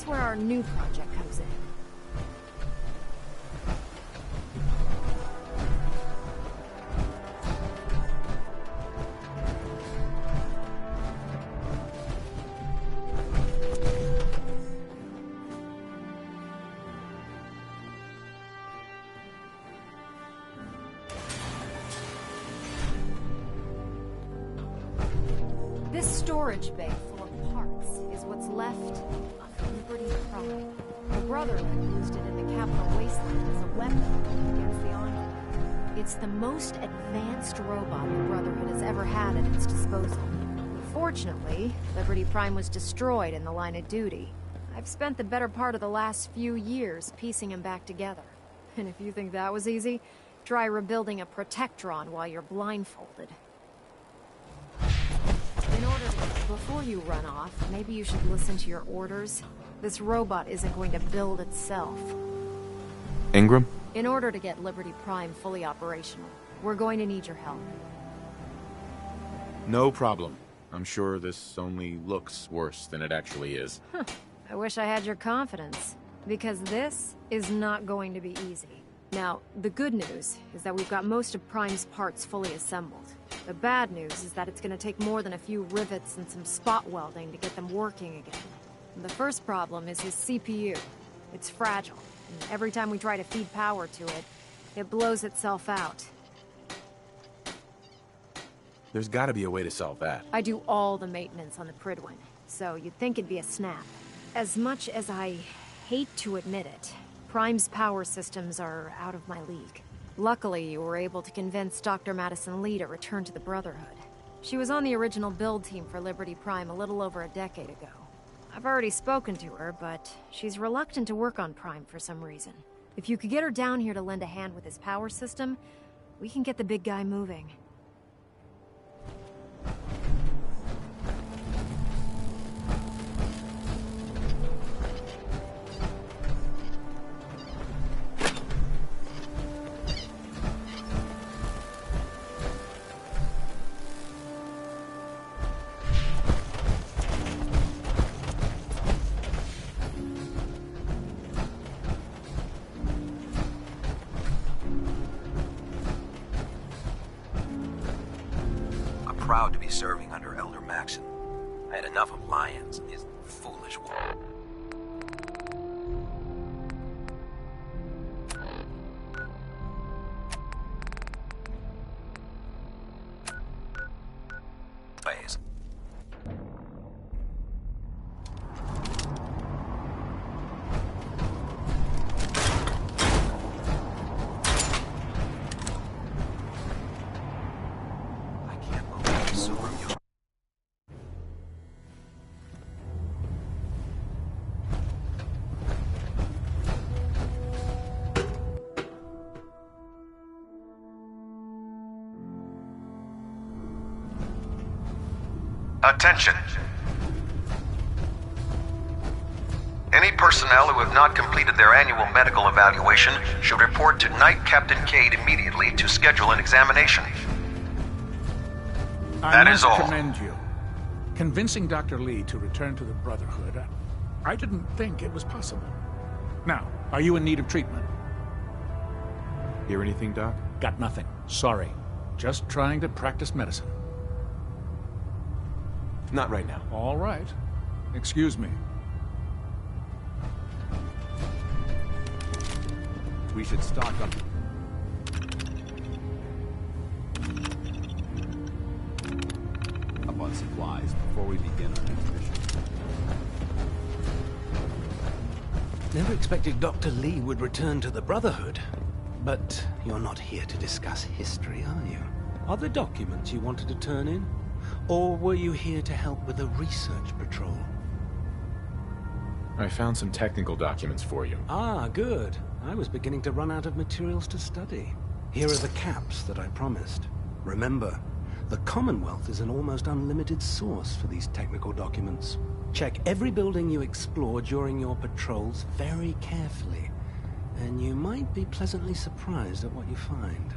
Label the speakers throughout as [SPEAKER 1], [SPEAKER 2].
[SPEAKER 1] Where our new project comes in. This storage bay full of parts is what's left of Liberty Prime. The Brotherhood used it in the Capital Wasteland as a weapon against the Enclave. It's the most advanced robot the Brotherhood has ever had at its disposal. Fortunately, Liberty Prime was destroyed in the line of duty. I've spent the better part of the last few years piecing him back together. And if you think that was easy, try rebuilding a Protectron while you're blindfolded. Before you run off, maybe you should listen to your orders. This robot isn't going to build itself.
[SPEAKER 2] Ingram?
[SPEAKER 1] In order to get Liberty Prime fully operational, we're going to need your help.
[SPEAKER 2] No problem. I'm sure this only looks worse than it actually is.
[SPEAKER 1] I wish I had your confidence, because this is not going to be easy. Now, the good news is that we've got most of Prime's parts fully assembled. The bad news is that it's going to take more than a few rivets and some spot welding to get them working again. The first problem is his CPU. It's fragile, and every time we try to feed power to it, it blows itself out.
[SPEAKER 2] There's gotta be a way to solve that.
[SPEAKER 1] I do all the maintenance on the Pridwin, so you'd think it'd be a snap. As much as I hate to admit it, Prime's power systems are out of my league. Luckily, you were able to convince Dr. Madison Lee to return to the Brotherhood. She was on the original build team for Liberty Prime a little over a decade ago. I've already spoken to her, but she's reluctant to work on Prime for some reason. If you could get her down here to lend a hand with his power system, we can get the big guy moving.
[SPEAKER 3] Proud to be serving under Elder Maxon. I had enough of Lyons and his foolish war. Ways.
[SPEAKER 4] Attention. Any personnel who have not completed their annual medical evaluation should report to Knight Captain Cade immediately to schedule an examination. That is all.
[SPEAKER 5] I must commend you. Convincing Dr. Lee to return to the Brotherhood, I didn't think it was possible. Now, are you in need of treatment?
[SPEAKER 2] Hear anything, Doc?
[SPEAKER 5] Got nothing. Sorry. Just trying to practice medicine.
[SPEAKER 2] Not right now.
[SPEAKER 5] All right. Excuse me.
[SPEAKER 2] We should stock up.
[SPEAKER 6] On supplies before we begin our next mission.
[SPEAKER 3] Never expected Dr. Lee would return to the Brotherhood.
[SPEAKER 7] But you're not here to discuss history, are you? Are there documents you wanted to turn in? Or were you here to help with a research patrol?
[SPEAKER 2] I found some technical documents for you.
[SPEAKER 7] Ah, good. I was beginning to run out of materials to study. Here are the caps that I promised. Remember, the Commonwealth is an almost unlimited source for these technical documents. Check every building you explore during your patrols very carefully, and you might be pleasantly surprised at what you find.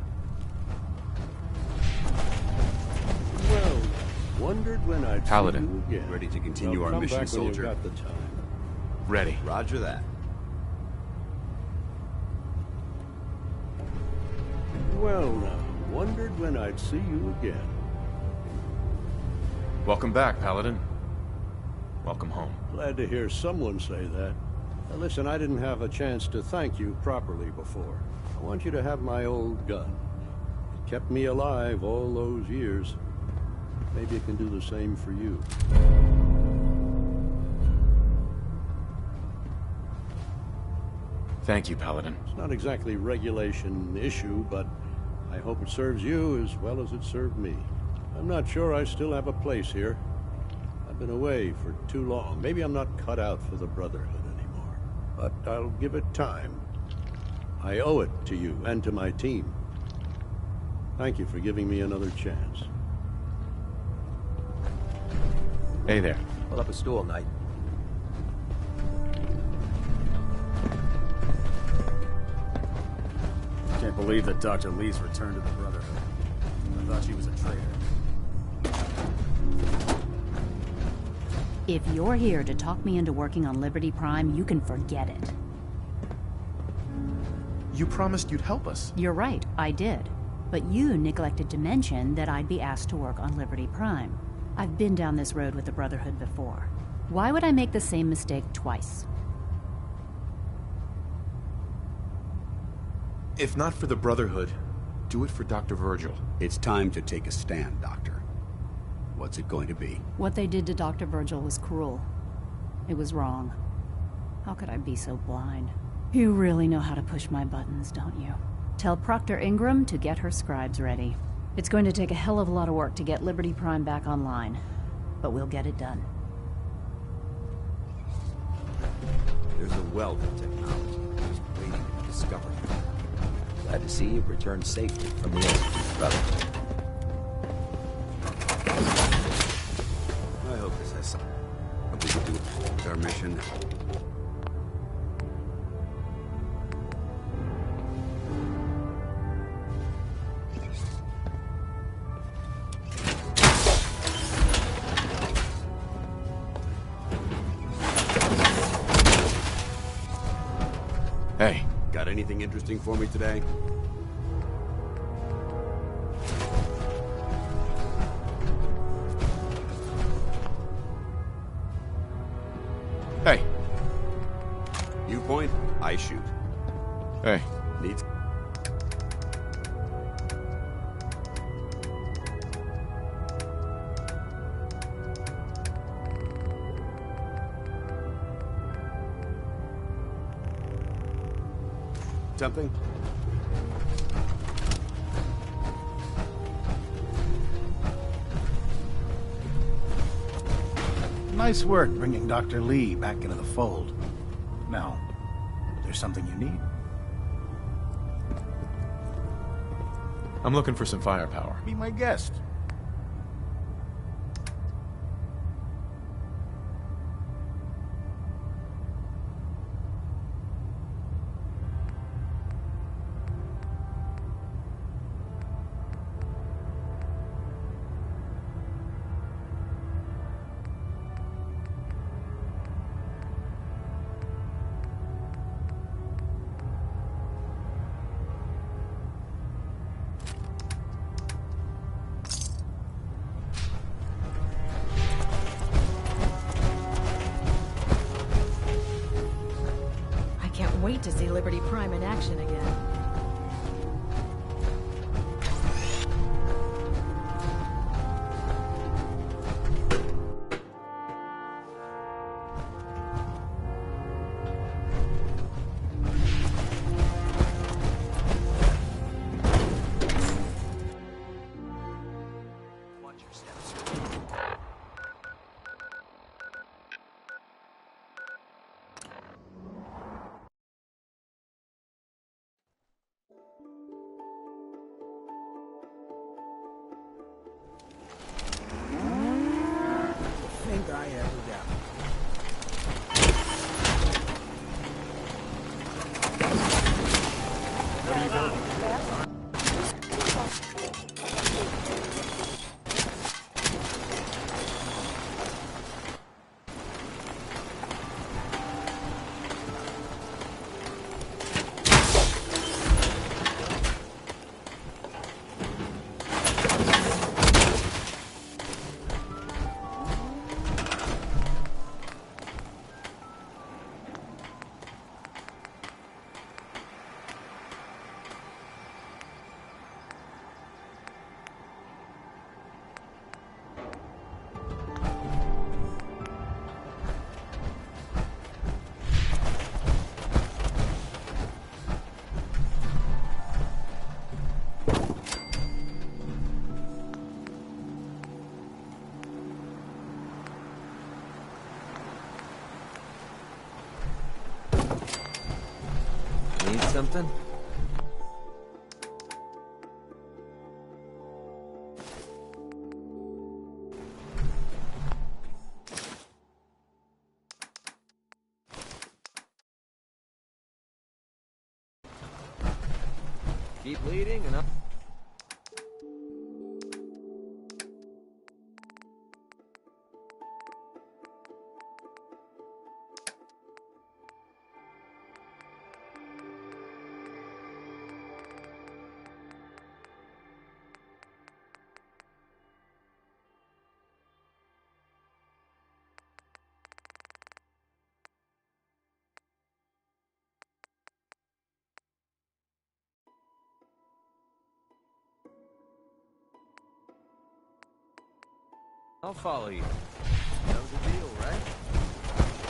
[SPEAKER 8] Well, wondered when I'd
[SPEAKER 2] Paladin.
[SPEAKER 8] see you again.
[SPEAKER 6] Ready to continue
[SPEAKER 8] Well,
[SPEAKER 6] our mission,
[SPEAKER 8] come back when you've
[SPEAKER 6] soldier?
[SPEAKER 8] got the time.
[SPEAKER 2] Ready.
[SPEAKER 6] Roger that.
[SPEAKER 8] Well now, wondered when I'd see you again.
[SPEAKER 2] Welcome back, Paladin. Welcome home.
[SPEAKER 8] Glad to hear someone say that. Now listen, I didn't have a chance to thank you properly before. I want you to have my old gun. It kept me alive all those years. Maybe it can do the same for you.
[SPEAKER 2] Thank you, Paladin.
[SPEAKER 8] It's not exactly regulation issue, but I hope it serves you as well as it served me. I'm not sure I still have a place here. I've been away for too long. Maybe I'm not cut out for the Brotherhood anymore. But I'll give it time. I owe it to you and to my team. Thank you for giving me another chance.
[SPEAKER 2] Hey there.
[SPEAKER 3] Pull up a stool, Knight.
[SPEAKER 9] Can't believe that Dr. Lee's returned to the Brotherhood. I thought she was a traitor.
[SPEAKER 10] If you're here to talk me into working on Liberty Prime, you can forget it.
[SPEAKER 2] You promised you'd help us.
[SPEAKER 10] You're right, I did. But you neglected to mention that I'd be asked to work on Liberty Prime. I've been down this road with the Brotherhood before. Why would I make the same mistake twice?
[SPEAKER 2] If not for the Brotherhood, do it for Dr. Virgil.
[SPEAKER 6] It's time to take a stand, Doctor. What's it going to be?
[SPEAKER 10] What they did to Dr. Virgil was cruel. It was wrong. How could I be so blind? You really know how to push my buttons, don't you? Tell Proctor Ingram to get her scribes ready. It's going to take a hell of a lot of work to get Liberty Prime back online, but we'll get it done.
[SPEAKER 3] There's a wealth of technology just waiting to be discovered. Glad to see you returned safely from the Institute, brother.
[SPEAKER 6] I hope this has something to do with our mission.
[SPEAKER 2] Hey.
[SPEAKER 6] Got anything interesting for me today?
[SPEAKER 2] Hey.
[SPEAKER 6] You point, I shoot.
[SPEAKER 2] Hey.
[SPEAKER 6] Needs. Something?
[SPEAKER 9] Nice work bringing Dr. Lee back into the fold. Now, there's something you need.
[SPEAKER 2] I'm looking for some firepower.
[SPEAKER 9] Be my guest.
[SPEAKER 1] Wait to see Liberty Prime in action again.
[SPEAKER 11] yeah, no doubt. What are you building?
[SPEAKER 12] Need something? Keep leading and up. I'll follow you. That was the deal, right?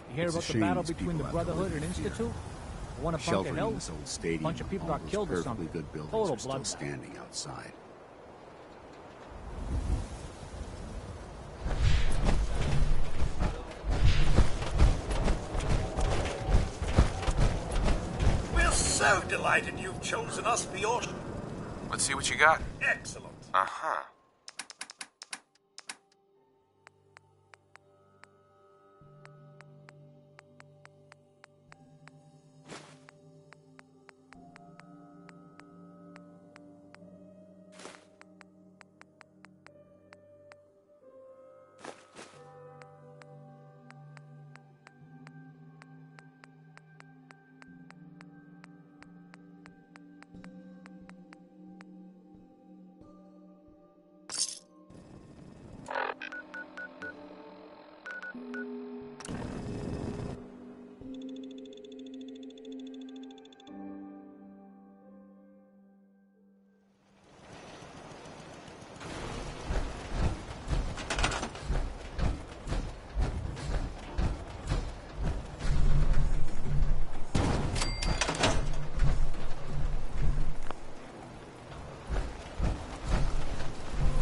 [SPEAKER 11] You hear about the battle between the Brotherhood and Institute? One of Bunker
[SPEAKER 6] Sheltering
[SPEAKER 11] Hill?
[SPEAKER 6] in this old stadium,
[SPEAKER 11] A bunch of people
[SPEAKER 6] all
[SPEAKER 11] got
[SPEAKER 6] those
[SPEAKER 11] killed or
[SPEAKER 6] perfectly
[SPEAKER 11] something.
[SPEAKER 6] good buildings
[SPEAKER 11] Total
[SPEAKER 6] are still
[SPEAKER 11] bloodbath.
[SPEAKER 6] standing outside.
[SPEAKER 13] We're so delighted you've chosen us for your...
[SPEAKER 2] Let's see what you got.
[SPEAKER 13] Excellent.
[SPEAKER 2] Uh-huh.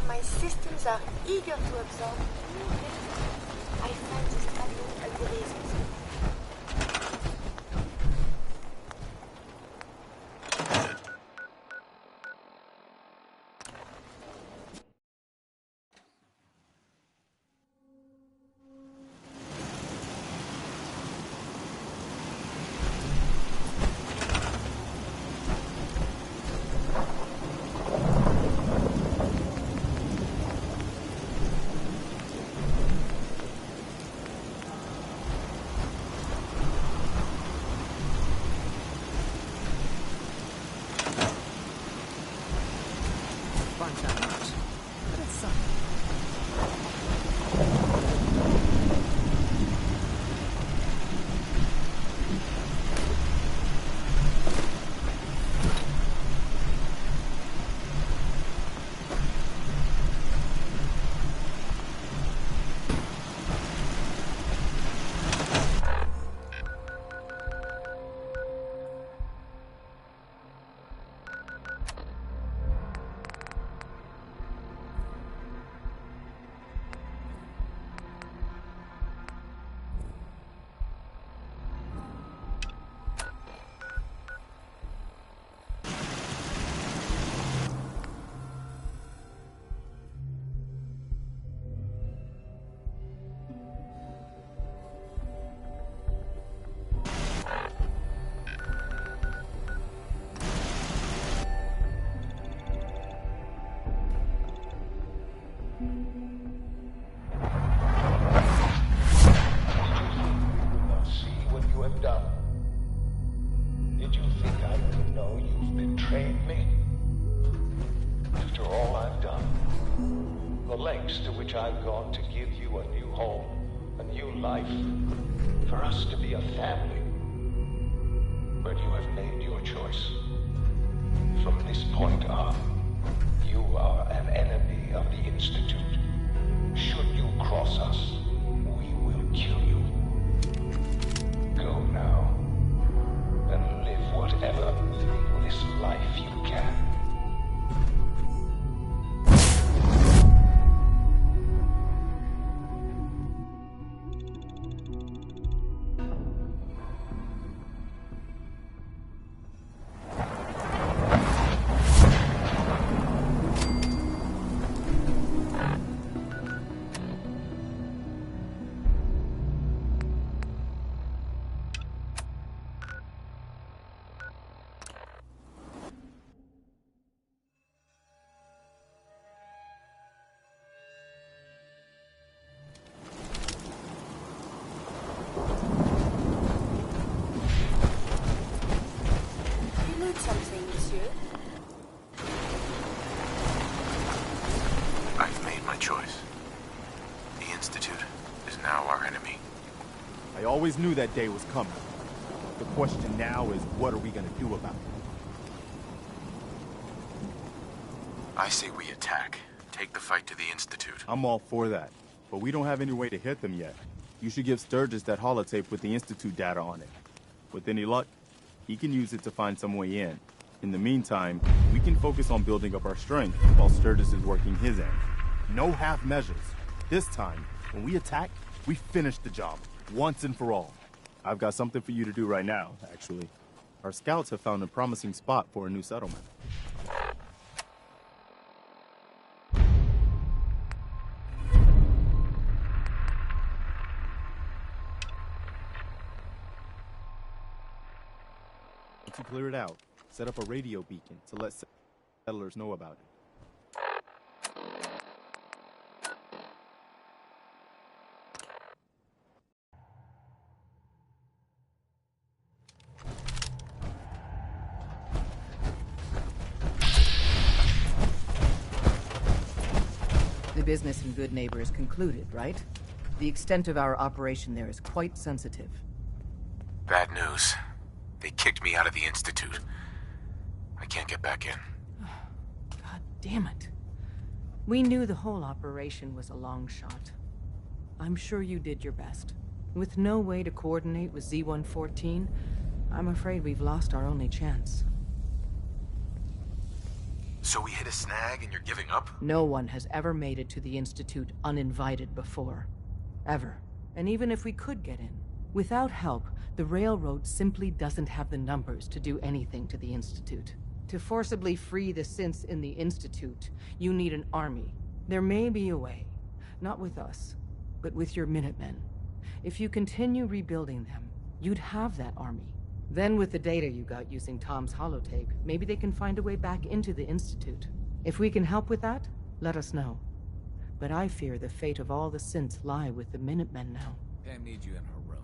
[SPEAKER 14] My systems are eager to absorb new data. I find this travel a great experience.
[SPEAKER 15] Did you think I wouldn't know you've betrayed me? After all I've done, the lengths to which I've gone to give you a new home, a new life, for us to be a family. But you have made your choice. From this point on, you are an enemy of the Institute. Should you cross us, we will kill you. Go now, and live whatever this life you can.
[SPEAKER 14] Something, monsieur.
[SPEAKER 2] I've made my choice. The Institute is now our enemy.
[SPEAKER 16] I always knew that day was coming. The question now is, what are we gonna do about it?
[SPEAKER 2] I say we attack. Take the fight to the Institute.
[SPEAKER 16] I'm all for that, but we don't have any way to hit them yet. You should give Sturgis that holotape with the Institute data on it. With any luck, he can use it to find some way in. In the meantime, we can focus on building up our strength while Sturgis is working his end. No half measures. This time, when we attack, we finish the job, once and for all. I've got something for you to do right now, actually. Our scouts have found a promising spot for a new settlement. Once you clear it out, set up a radio beacon to let settlers know about it.
[SPEAKER 17] The business in Good Neighbor is concluded, right? The extent of our operation there is quite sensitive.
[SPEAKER 2] Bad news. They kicked me out of the Institute. I can't get back in.
[SPEAKER 17] God damn it. We knew the whole operation was a long shot. I'm sure you did your best. With no way to coordinate with Z-114, I'm afraid we've lost our only chance.
[SPEAKER 2] So we hit a snag and you're giving up?
[SPEAKER 17] No one has ever made it to the Institute uninvited before. Ever. And even if we could get in, without help, the railroad simply doesn't have the numbers to do anything to the Institute. To forcibly free the synths in the Institute, you need an army. There may be a way. Not with us, but with your Minutemen. If you continue rebuilding them, you'd have that army. Then with the data you got using Tom's holotape, maybe they can find a way back into the Institute. If we can help with that, let us know. But I fear the fate of all the synths lie with the Minutemen now.
[SPEAKER 11] Pam needs you in her room.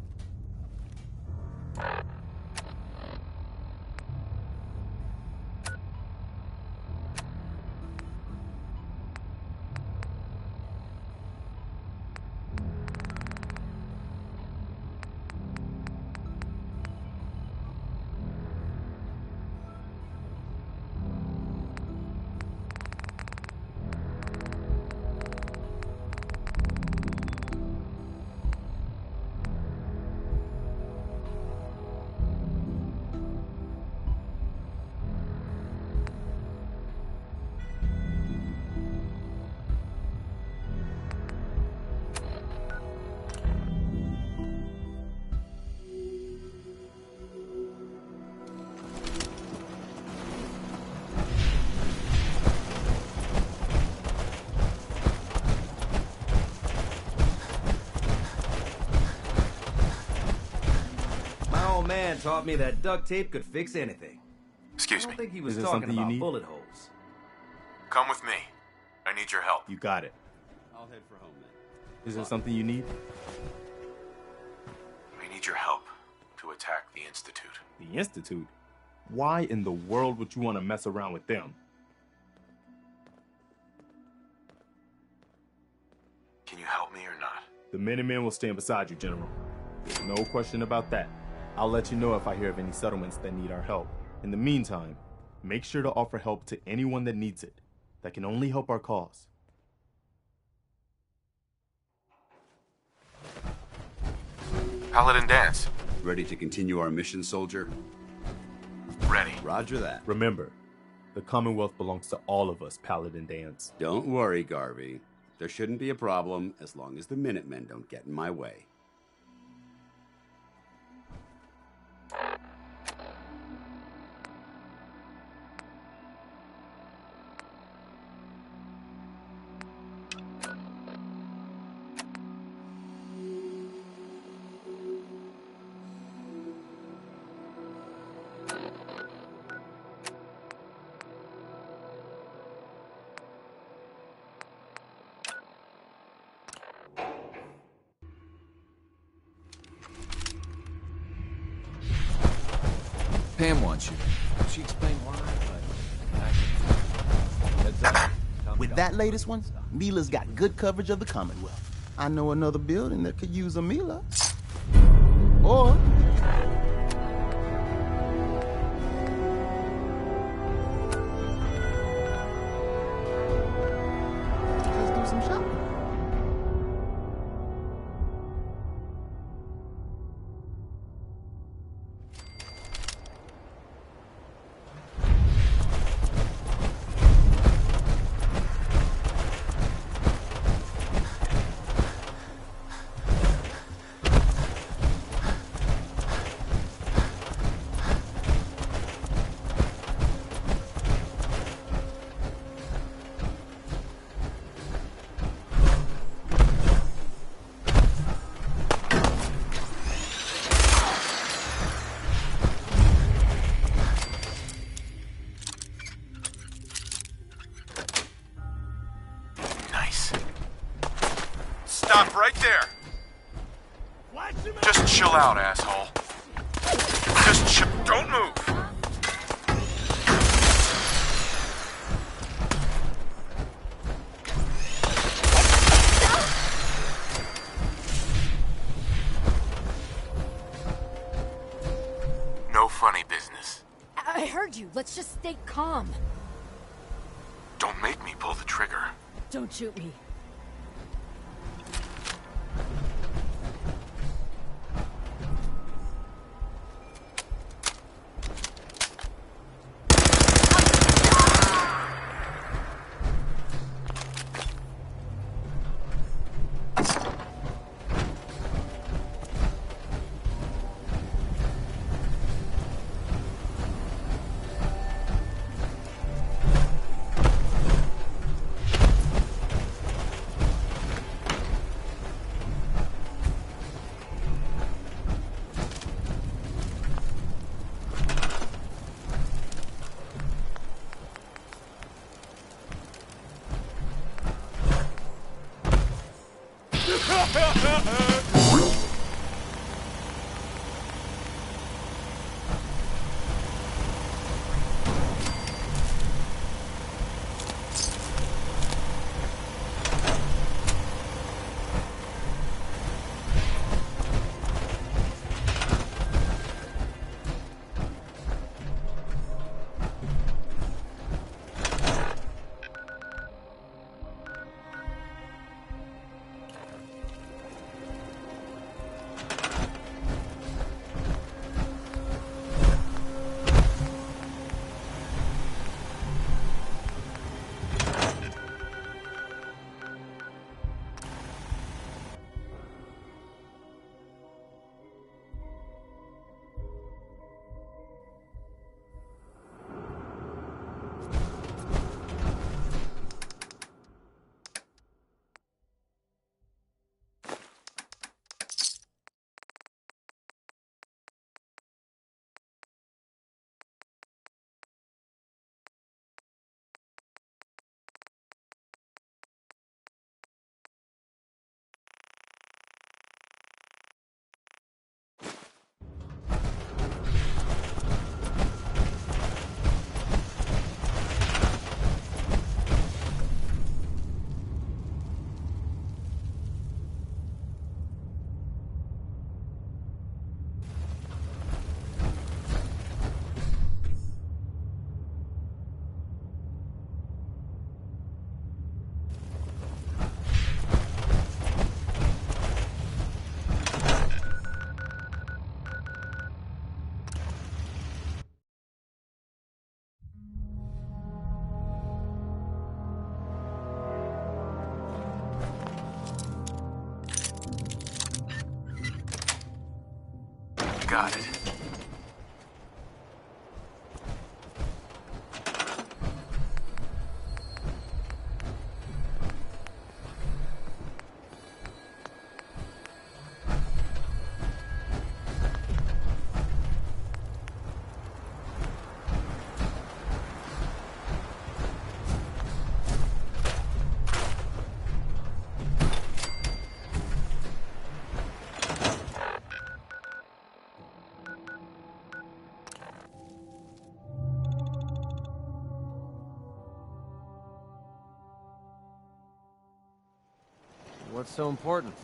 [SPEAKER 12] Man taught me that duct tape could fix anything.
[SPEAKER 2] Excuse me.
[SPEAKER 12] I don't think he was
[SPEAKER 16] Is there
[SPEAKER 12] talking
[SPEAKER 16] something you
[SPEAKER 12] about
[SPEAKER 16] need?
[SPEAKER 12] bullet holes.
[SPEAKER 2] Come with me. I need your help.
[SPEAKER 16] You got it.
[SPEAKER 6] I'll head for home then.
[SPEAKER 16] Is there something you need?
[SPEAKER 2] I need your help to attack the Institute.
[SPEAKER 16] The Institute? Why in the world would you want to mess around with them?
[SPEAKER 2] Can you help me or not?
[SPEAKER 16] The Minutemen will stand beside you, General. There's no question about that. I'll let you know if I hear of any settlements that need our help. In the meantime, make sure to offer help to anyone that needs it. That can only help our cause.
[SPEAKER 2] Paladin dance.
[SPEAKER 6] Ready to continue our mission, soldier?
[SPEAKER 2] Ready.
[SPEAKER 6] Roger that.
[SPEAKER 16] Remember, the Commonwealth belongs to all of us, Paladin dance.
[SPEAKER 6] Don't worry, Garvey. There shouldn't be a problem as long as the Minutemen don't get in my way.
[SPEAKER 18] Pam wants you. She explained why, but...
[SPEAKER 19] With that latest one, Mila's got good coverage of the Commonwealth. I know another building that could use a Mila. Or... let's do some shopping.
[SPEAKER 2] Stop right there! Just chill out, asshole. Just chill. Don't move! No funny business.
[SPEAKER 1] I heard you. Let's just stay calm.
[SPEAKER 2] Don't make me pull the trigger.
[SPEAKER 1] Don't shoot me.
[SPEAKER 2] got it.
[SPEAKER 12] What's so important?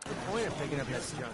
[SPEAKER 12] Good point of picking up that junk.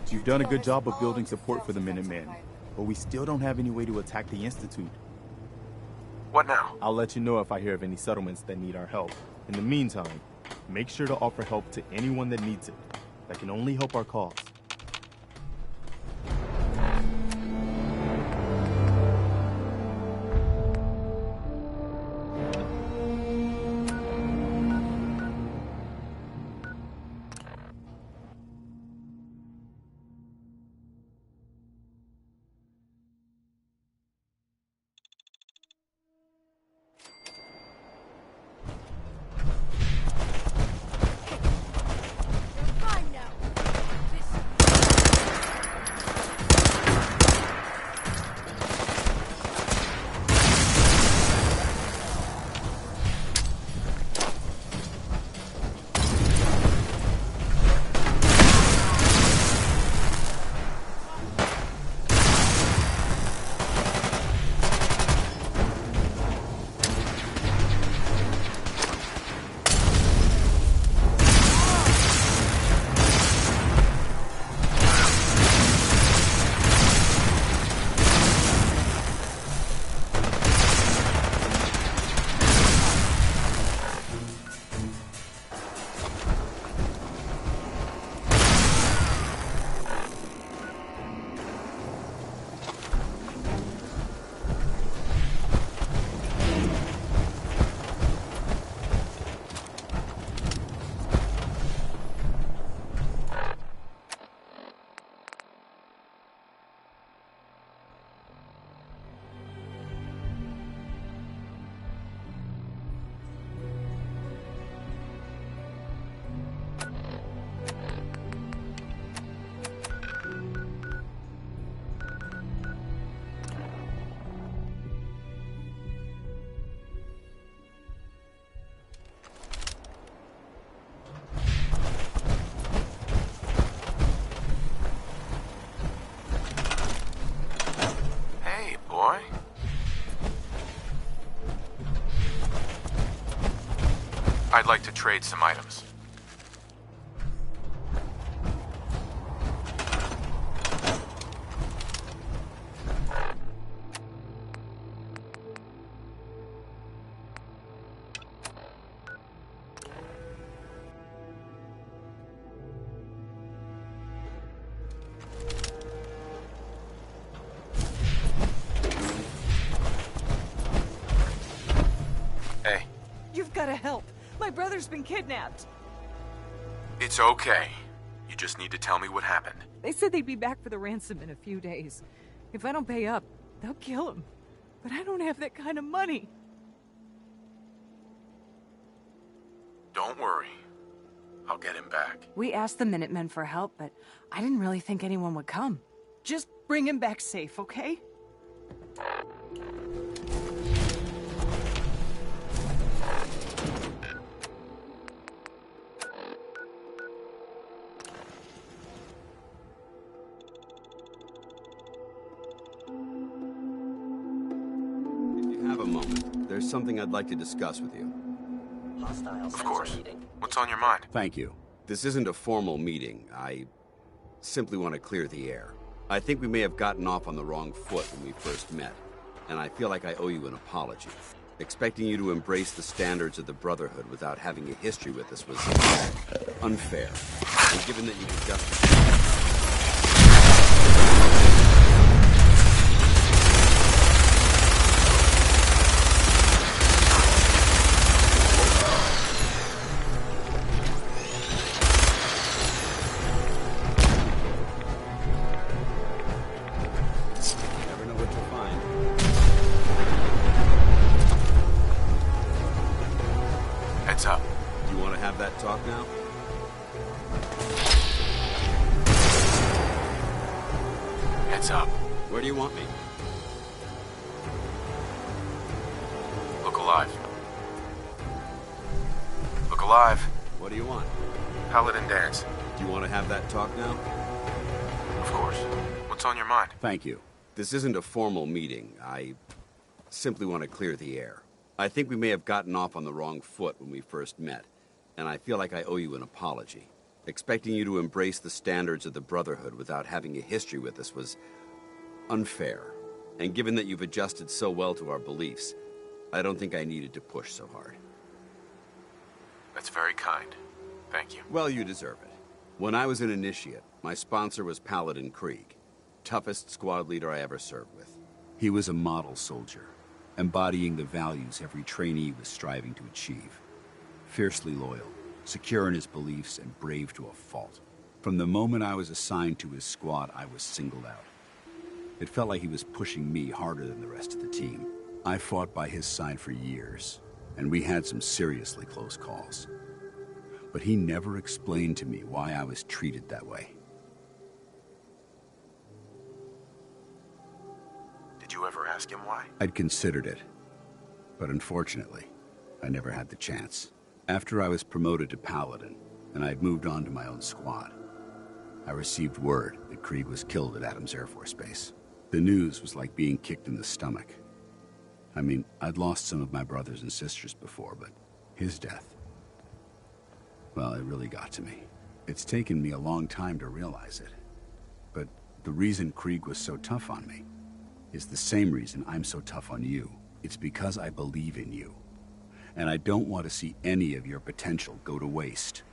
[SPEAKER 16] You've done a good job of building support for the Minutemen, but we still don't have any way to attack the Institute.
[SPEAKER 2] What now?
[SPEAKER 16] I'll let you know if I hear of any settlements that need our help. In the meantime, make sure to offer help to anyone that needs it. That can only help our cause.
[SPEAKER 14] You're fine now. This
[SPEAKER 2] I'd like to trade some items. Hey.
[SPEAKER 20] You've got to help. My brother's been kidnapped.
[SPEAKER 2] It's okay. You just need to tell me what happened.
[SPEAKER 20] They said they'd be back for the ransom in a few days. If I don't pay up, they'll kill him. But I don't have that kind of money.
[SPEAKER 2] Don't worry. I'll get him back.
[SPEAKER 20] We asked the Minutemen for help, but I didn't really think anyone would come. Just bring him back safe, okay?
[SPEAKER 6] Have a moment. There's something I'd like to discuss with you.
[SPEAKER 2] Of course. What's on your mind?
[SPEAKER 6] Thank you. This isn't a formal meeting. I simply want to clear the air. I think we may have gotten off on the wrong foot when we first met, and I feel like I owe you an apology. Expecting you to embrace the standards of the Brotherhood without having a history with us was unfair. And given that you've adjusted...
[SPEAKER 2] Heads up.
[SPEAKER 6] Do you want to have that talk now?
[SPEAKER 2] Heads up.
[SPEAKER 6] Where do you want me?
[SPEAKER 2] Look alive. Look alive.
[SPEAKER 6] What do you want?
[SPEAKER 2] Paladin dance.
[SPEAKER 6] Do you want to have that talk now?
[SPEAKER 2] Of course. What's on your mind?
[SPEAKER 6] Thank you. This isn't a formal meeting. I simply want to clear the air. I think we may have gotten off on the wrong foot when we first met, and I feel like I owe you an apology. Expecting you to embrace the standards of the Brotherhood without having a history with us was unfair. And given that you've adjusted so well to our beliefs, I don't think I needed to push so hard.
[SPEAKER 2] That's very kind. Thank you.
[SPEAKER 6] Well, you deserve it. When I was an initiate, my sponsor was Paladin Krieg, toughest squad leader I ever served with. He was a model soldier, embodying the values every trainee was striving to achieve. Fiercely loyal, secure in his beliefs, and brave to a fault. From the moment I was assigned to his squad, I was singled out. It felt like he was pushing me harder than the rest of the team. I fought by his side for years, and we had some seriously close calls. But he never explained to me why I was treated that way.
[SPEAKER 2] Did you ever ask him why?
[SPEAKER 6] I'd considered it, but unfortunately, I never had the chance. After I was promoted to Paladin, and I'd moved on to my own squad, I received word that Krieg was killed at Adams Air Force Base. The news was like being kicked in the stomach. I mean, I'd lost some of my brothers and sisters before, but his death, well, it really got to me. It's taken me a long time to realize it, but the reason Krieg was so tough on me is the same reason I'm so tough on you. It's because I believe in you. And I don't want to see any of your potential go to waste.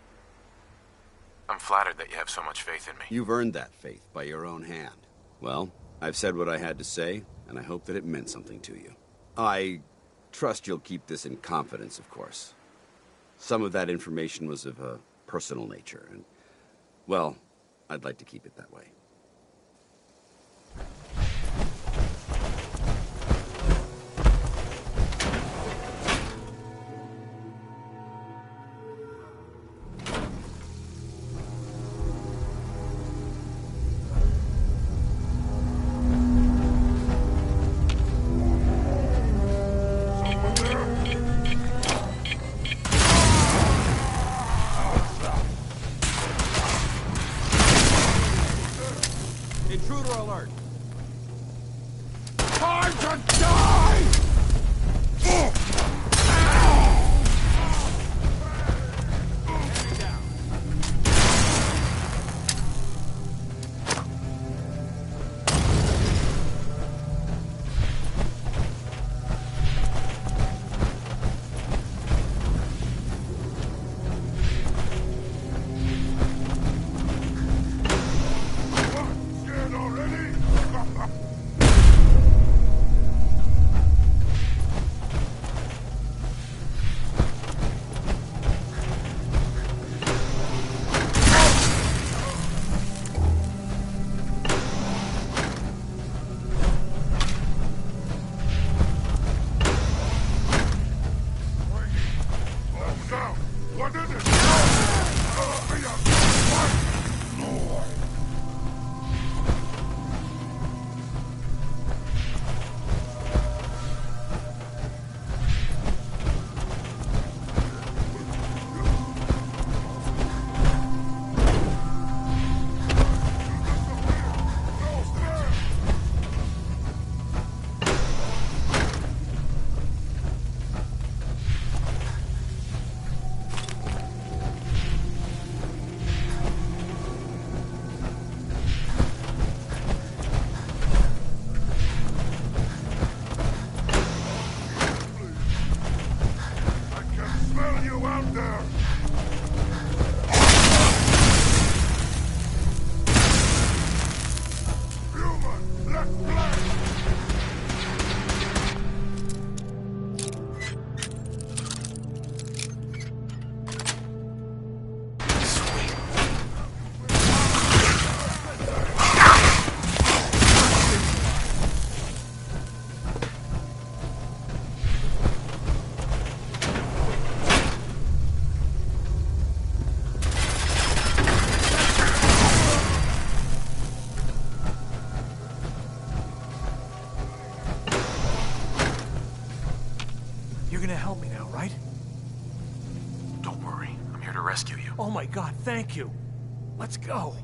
[SPEAKER 2] I'm flattered that you have so much faith in me.
[SPEAKER 6] You've earned that faith by your own hand. Well, I've said what I had to say, and I hope that it meant something to you. I trust you'll keep this in confidence, of course. Some of that information was of a personal nature, and, well, I'd like to keep it that way.
[SPEAKER 3] Intruder alert!
[SPEAKER 13] Time to die! my God, thank you. Let's go.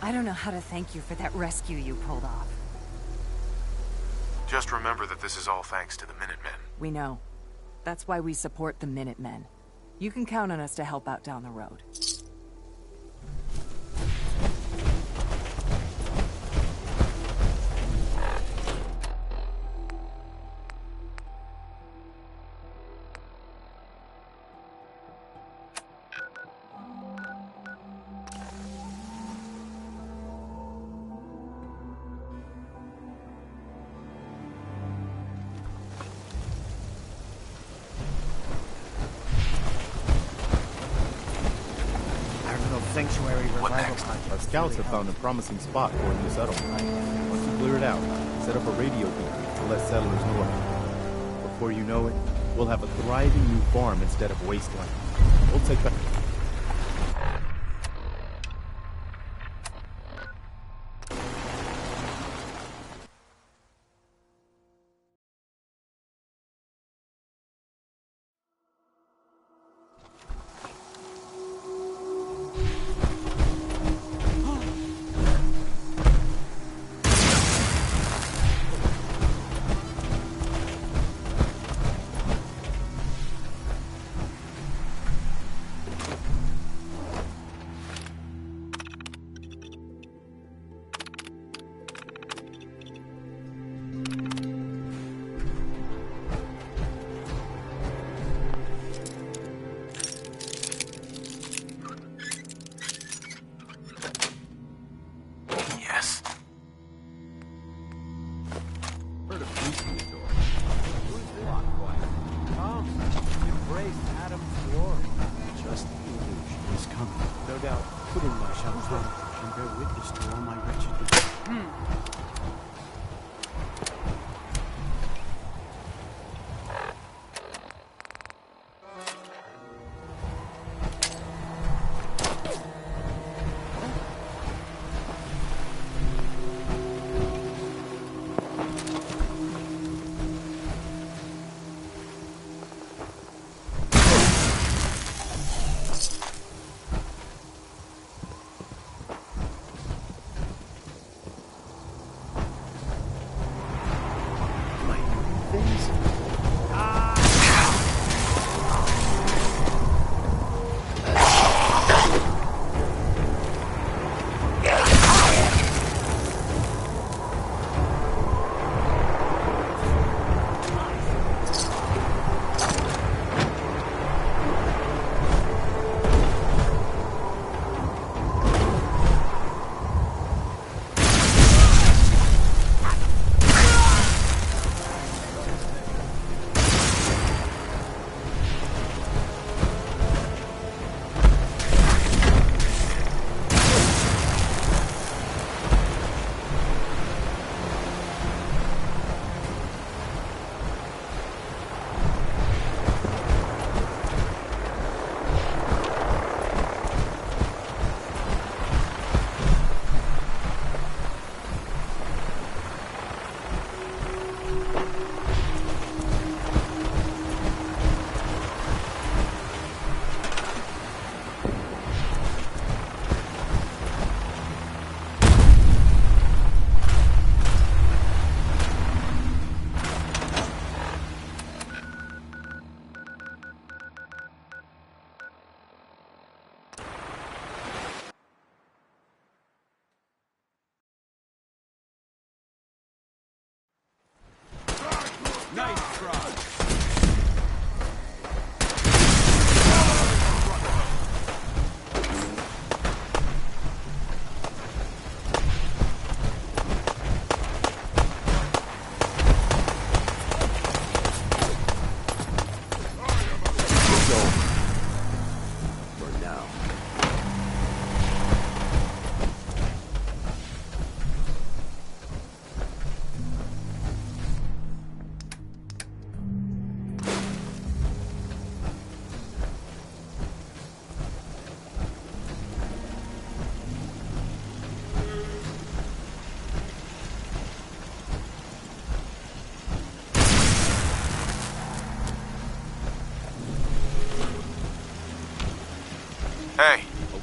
[SPEAKER 20] I don't know how to thank you for that rescue you pulled off.
[SPEAKER 2] Just remember that this is all thanks to the Minutemen.
[SPEAKER 20] We know. That's why we support the Minutemen. You can count on us to help out down the road.
[SPEAKER 9] Sanctuary revival project.
[SPEAKER 16] Our scouts have found a promising spot for a new settlement. Once you clear it out, set up a radio beacon to let settlers know of it. Before you know it, we'll have a thriving new farm instead of wasteland. We'll take back...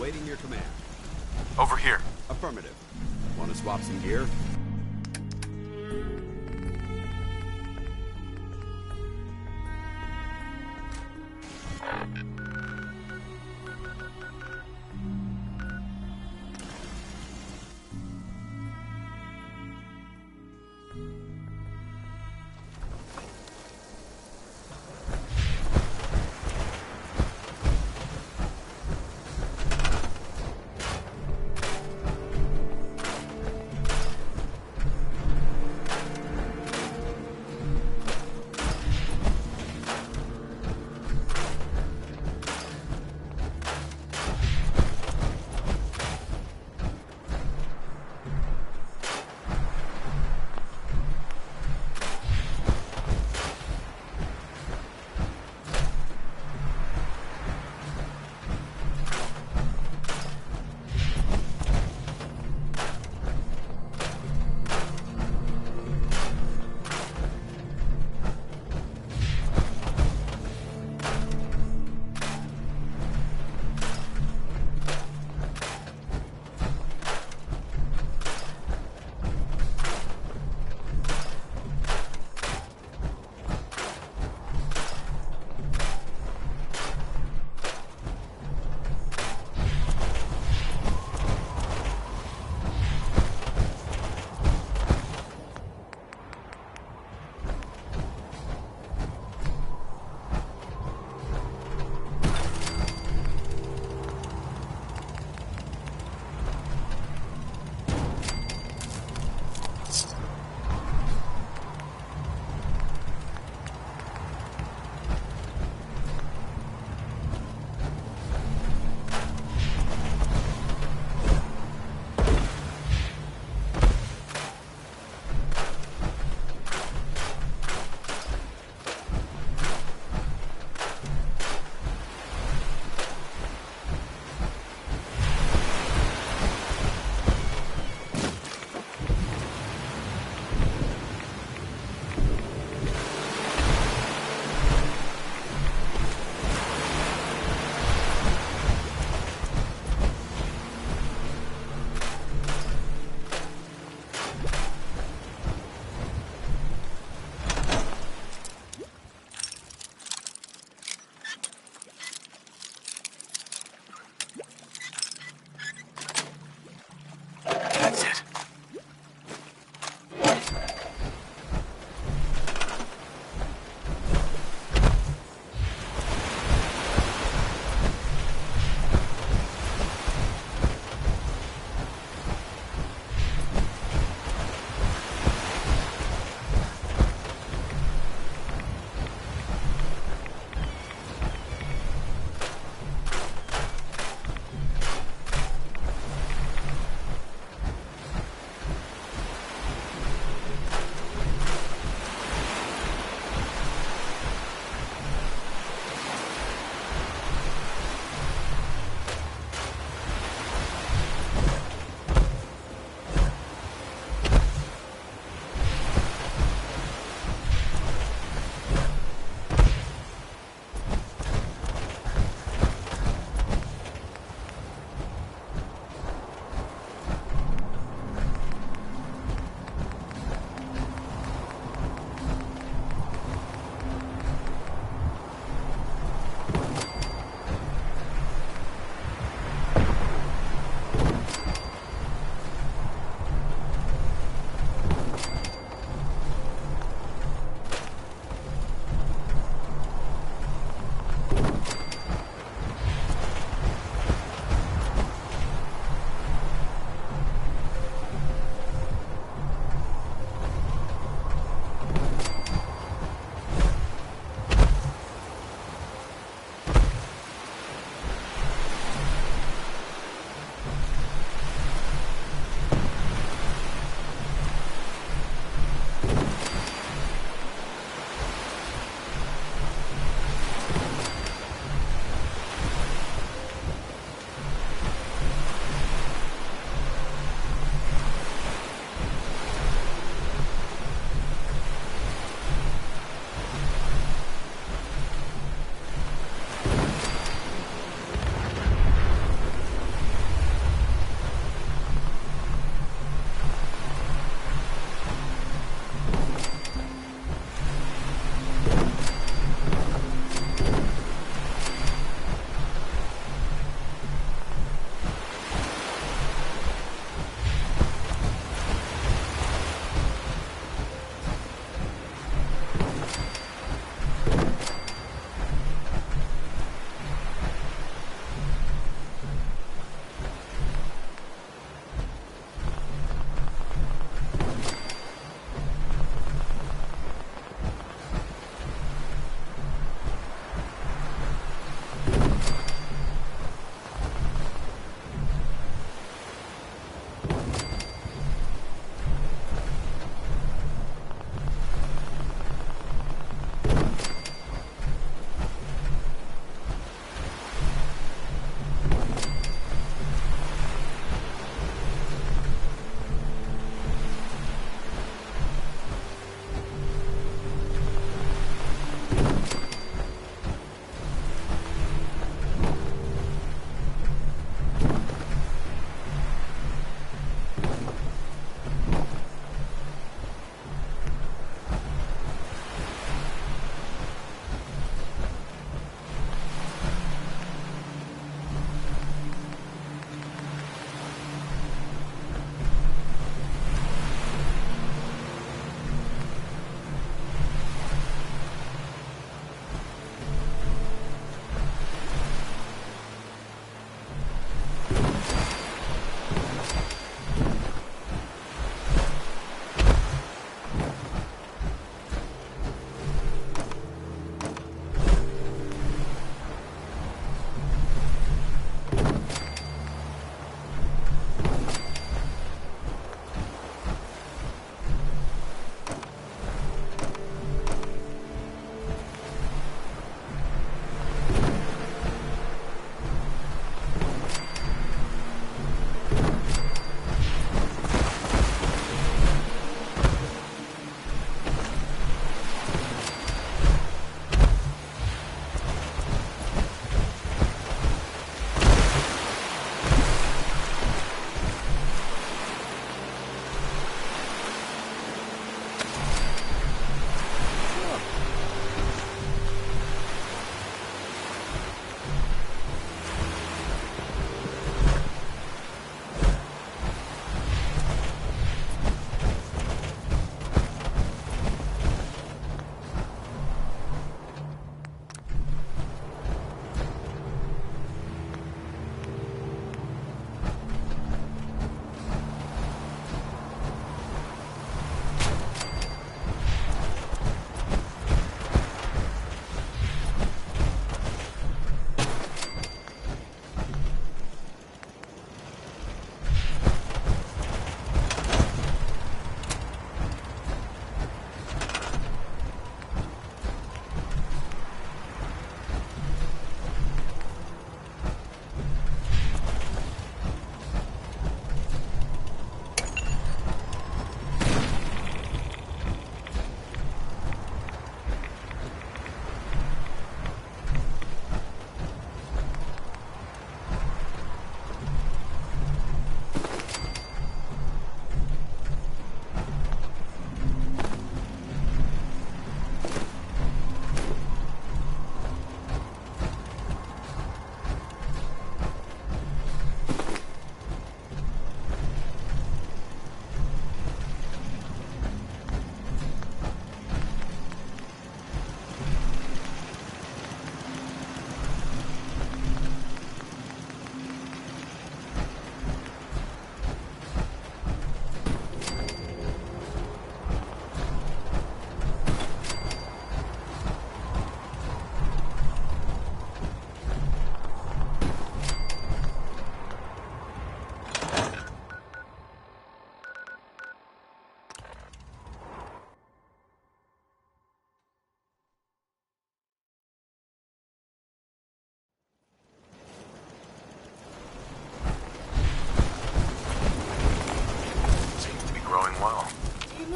[SPEAKER 6] Awaiting your command.
[SPEAKER 2] Over here.
[SPEAKER 6] Affirmative. Want to swap some gear?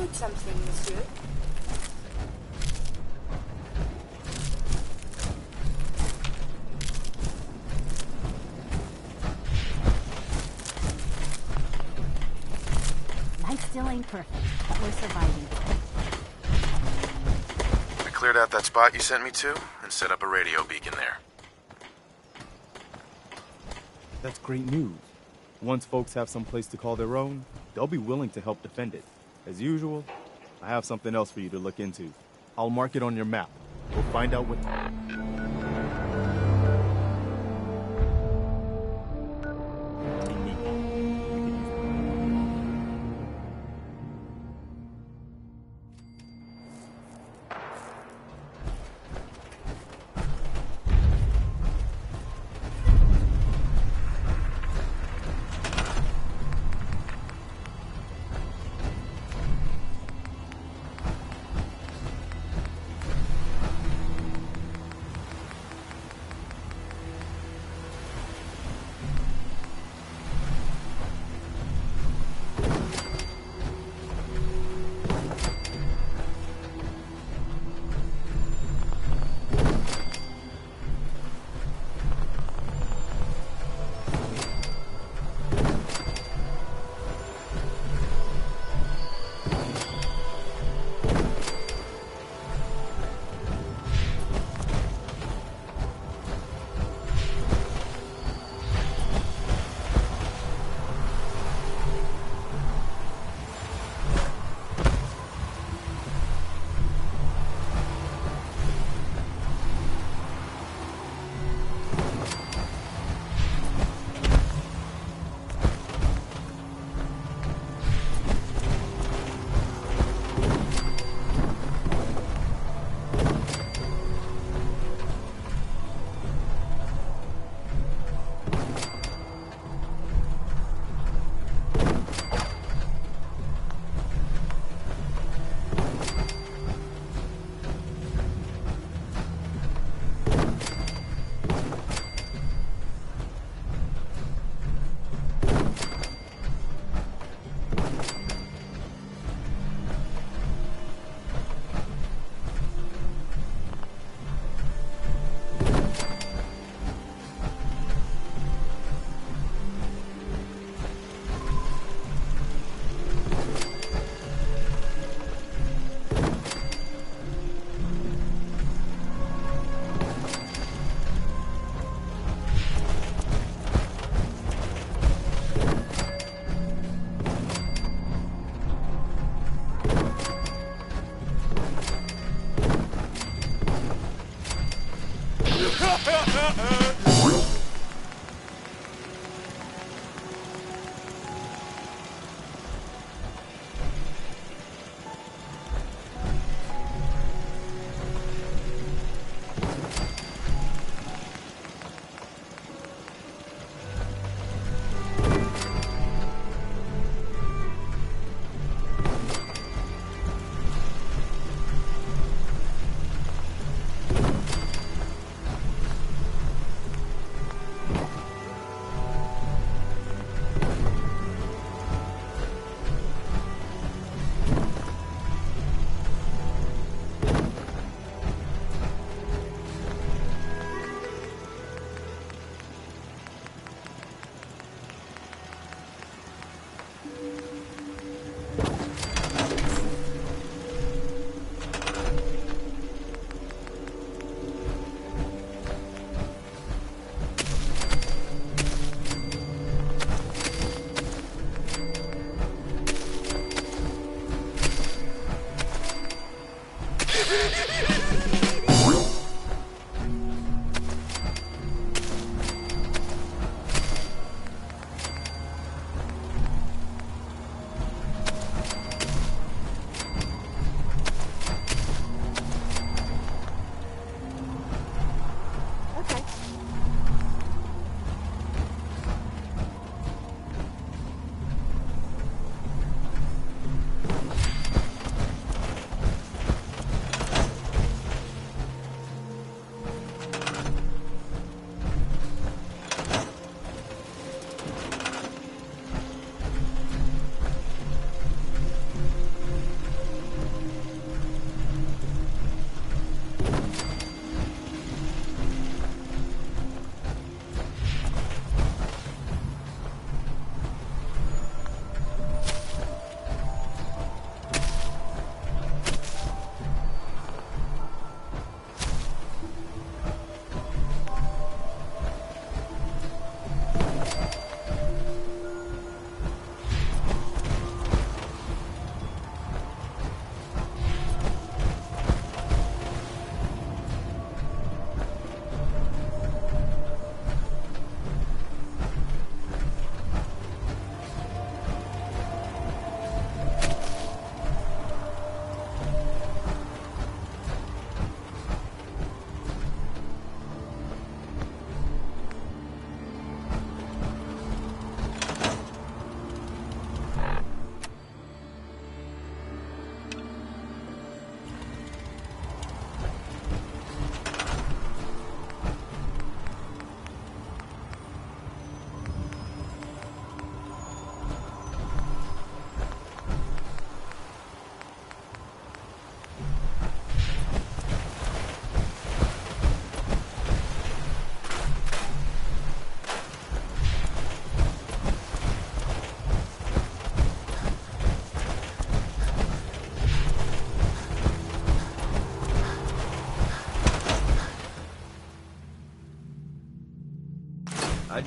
[SPEAKER 14] need something, monsieur?
[SPEAKER 10] Life still ain't perfect, but we're surviving.
[SPEAKER 2] I cleared out that spot you sent me to and set up a radio beacon there.
[SPEAKER 16] That's great news. Once folks have some place to call their own, they'll be willing to help defend it. As usual, I have something else for you to look into. I'll mark it on your map. We'll find out what...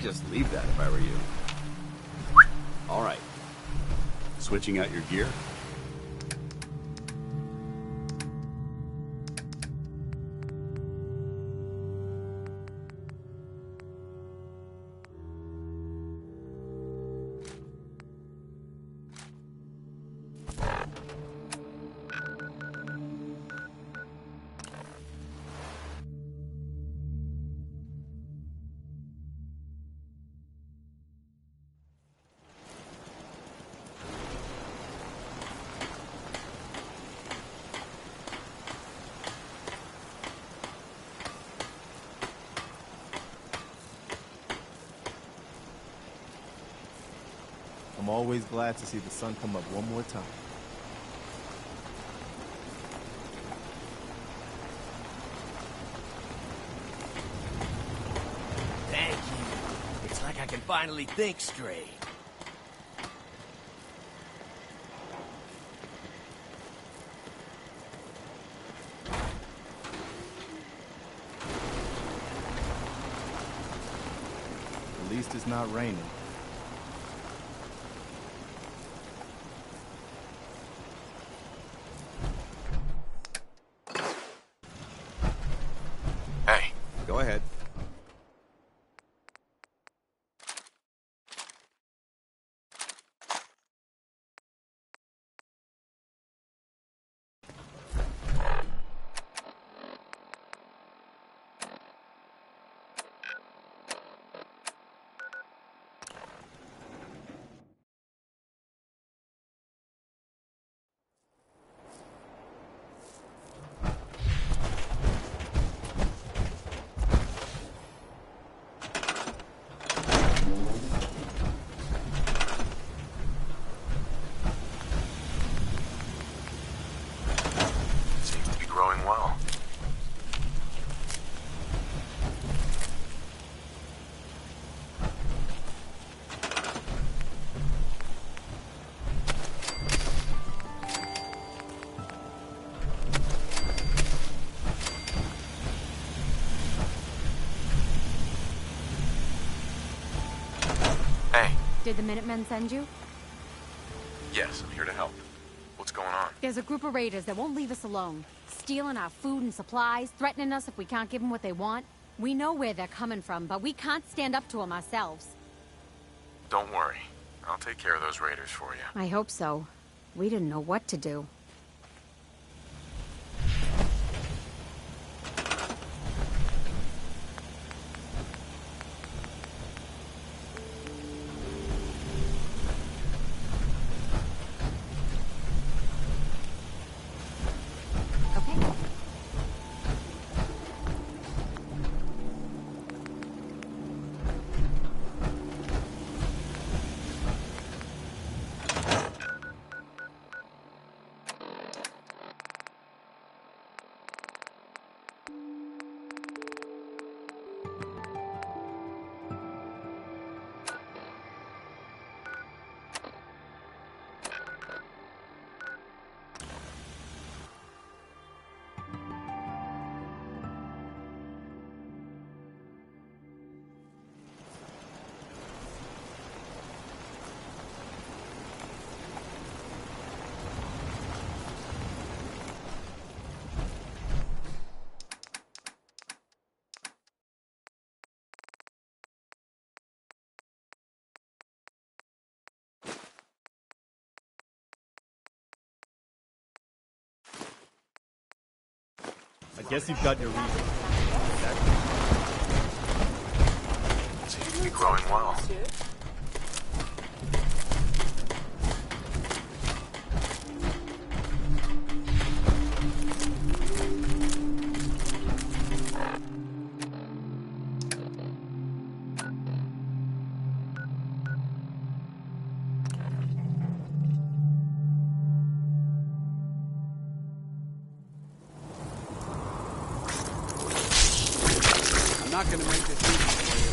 [SPEAKER 3] I'd just leave that if I were you. All right.
[SPEAKER 6] Switching out your gear?
[SPEAKER 16] I'm always glad to see the sun come up one more time.
[SPEAKER 21] Thank you. It's like I can finally think straight.
[SPEAKER 16] At least it's not raining.
[SPEAKER 2] Hey.
[SPEAKER 3] Go ahead.
[SPEAKER 2] Seems to be growing well. Hey.
[SPEAKER 1] Did the Minutemen send you?
[SPEAKER 2] Yes, I'm here to help. What's going on?
[SPEAKER 1] There's a group of raiders that won't leave us alone. Stealing our food and supplies, threatening us if we can't give them what they want. We know where they're coming from, but we can't stand up to them ourselves.
[SPEAKER 2] Don't worry. I'll take care of those raiders for you.
[SPEAKER 1] I hope so. We didn't know what to do.
[SPEAKER 16] I guess you've got your reason.
[SPEAKER 2] Seems to be growing well.
[SPEAKER 3] I'm not gonna make this easy for you.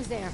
[SPEAKER 1] Who's there?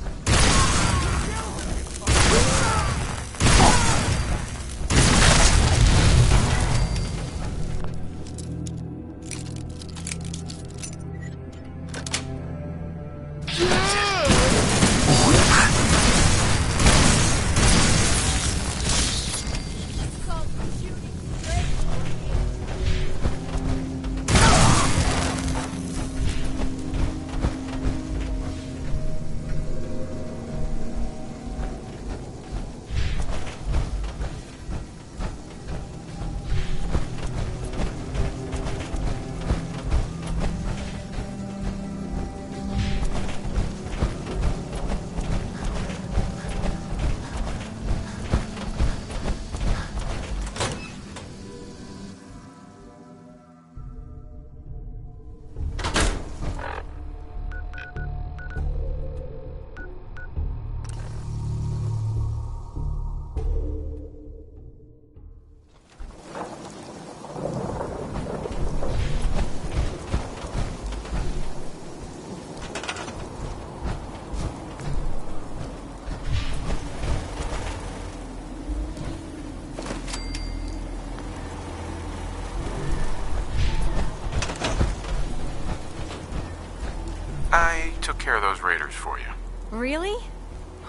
[SPEAKER 2] I took care of those raiders for you.
[SPEAKER 1] Really?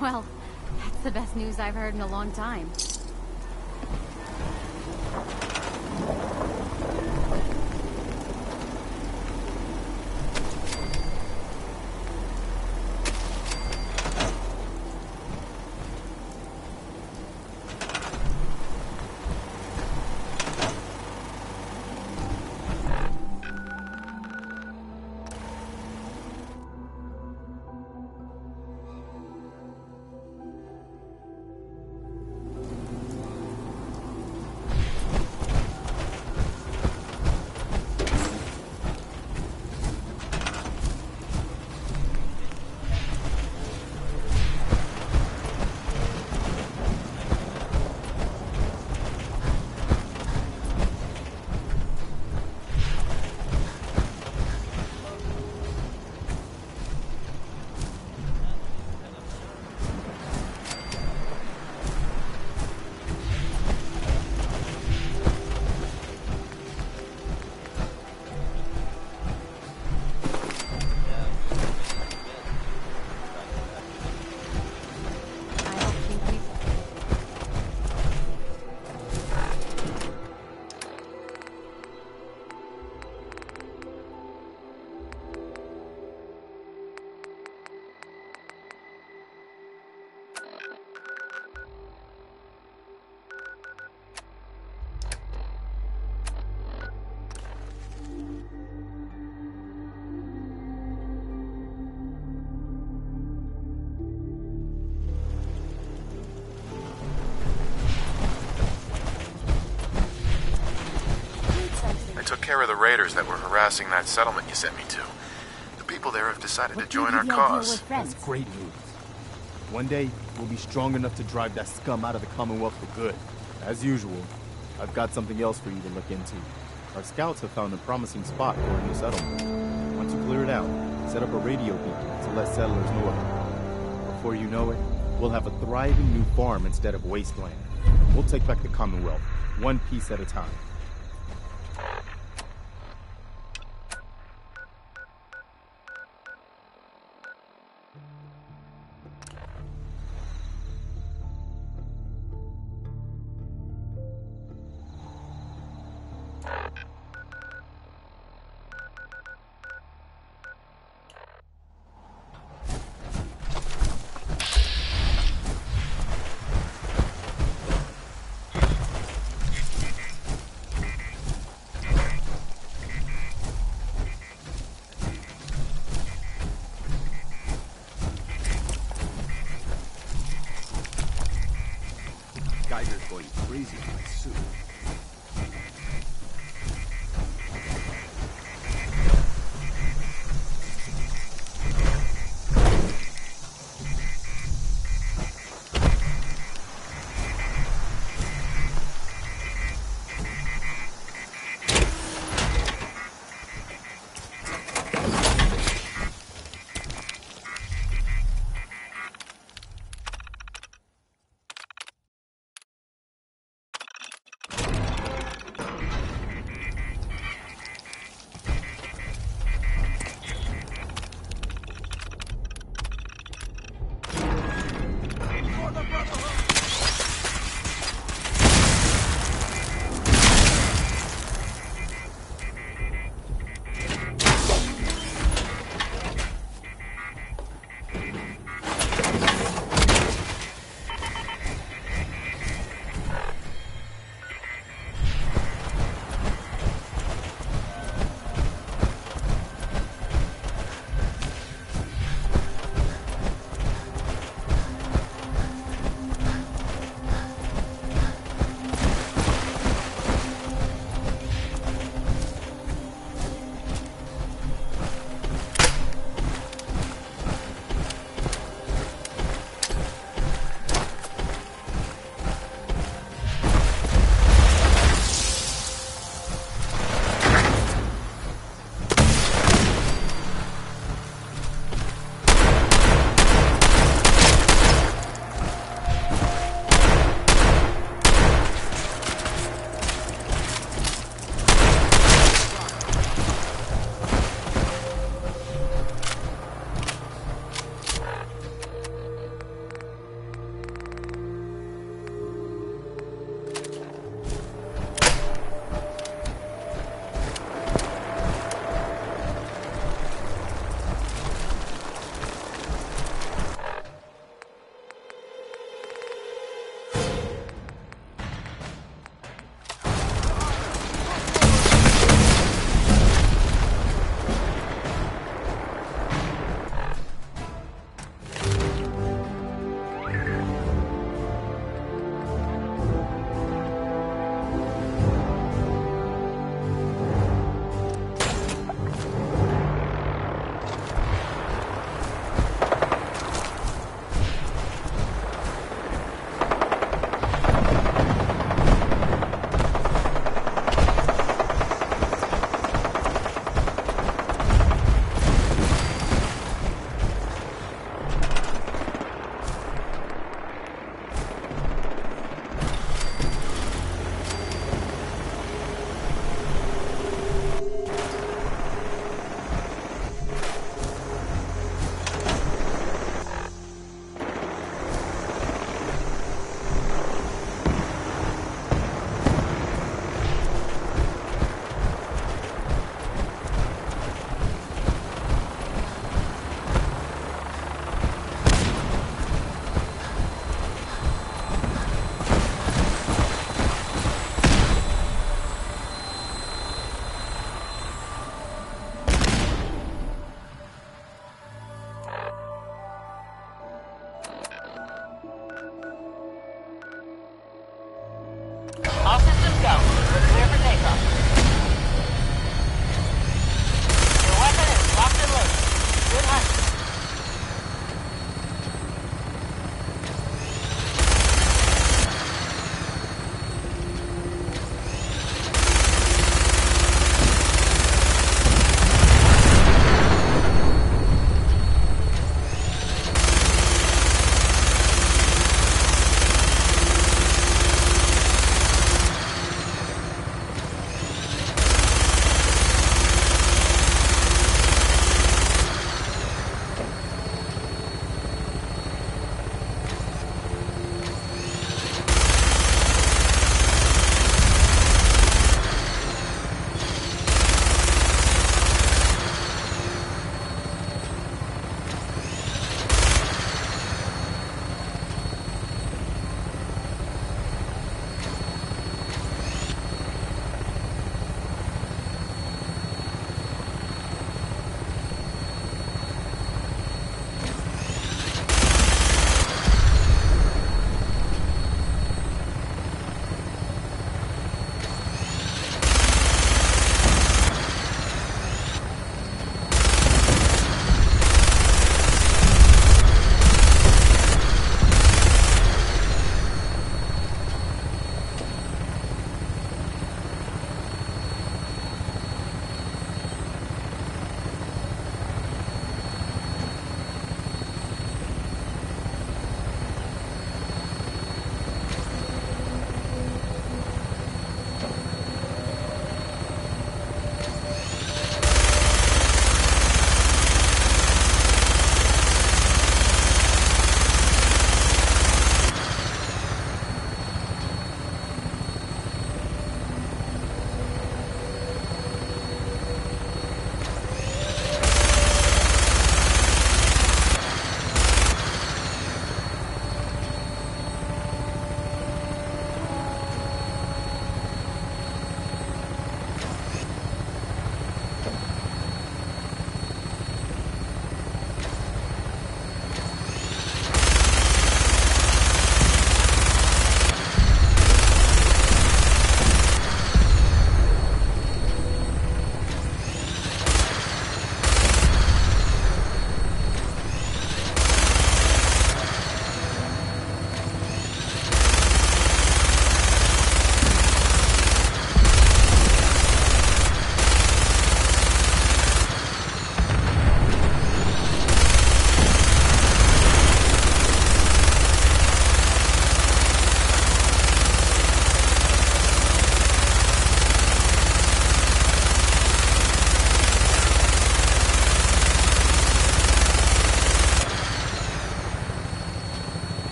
[SPEAKER 1] Well, that's the best news I've heard in a long time.
[SPEAKER 2] Took care of the raiders that were harassing that settlement you sent me to. The people there have decided to join our cause.
[SPEAKER 16] That's great news. One day, we'll be strong enough to drive that scum out of the Commonwealth for good. As usual, I've got something else for you to look into. Our scouts have found a promising spot for a new settlement. Once you clear it out, set up a radio beacon to let settlers know of it. Before you know it, we'll have a thriving new farm instead of wasteland. We'll take back the Commonwealth, one piece at a time.
[SPEAKER 3] Going crazy in my suit.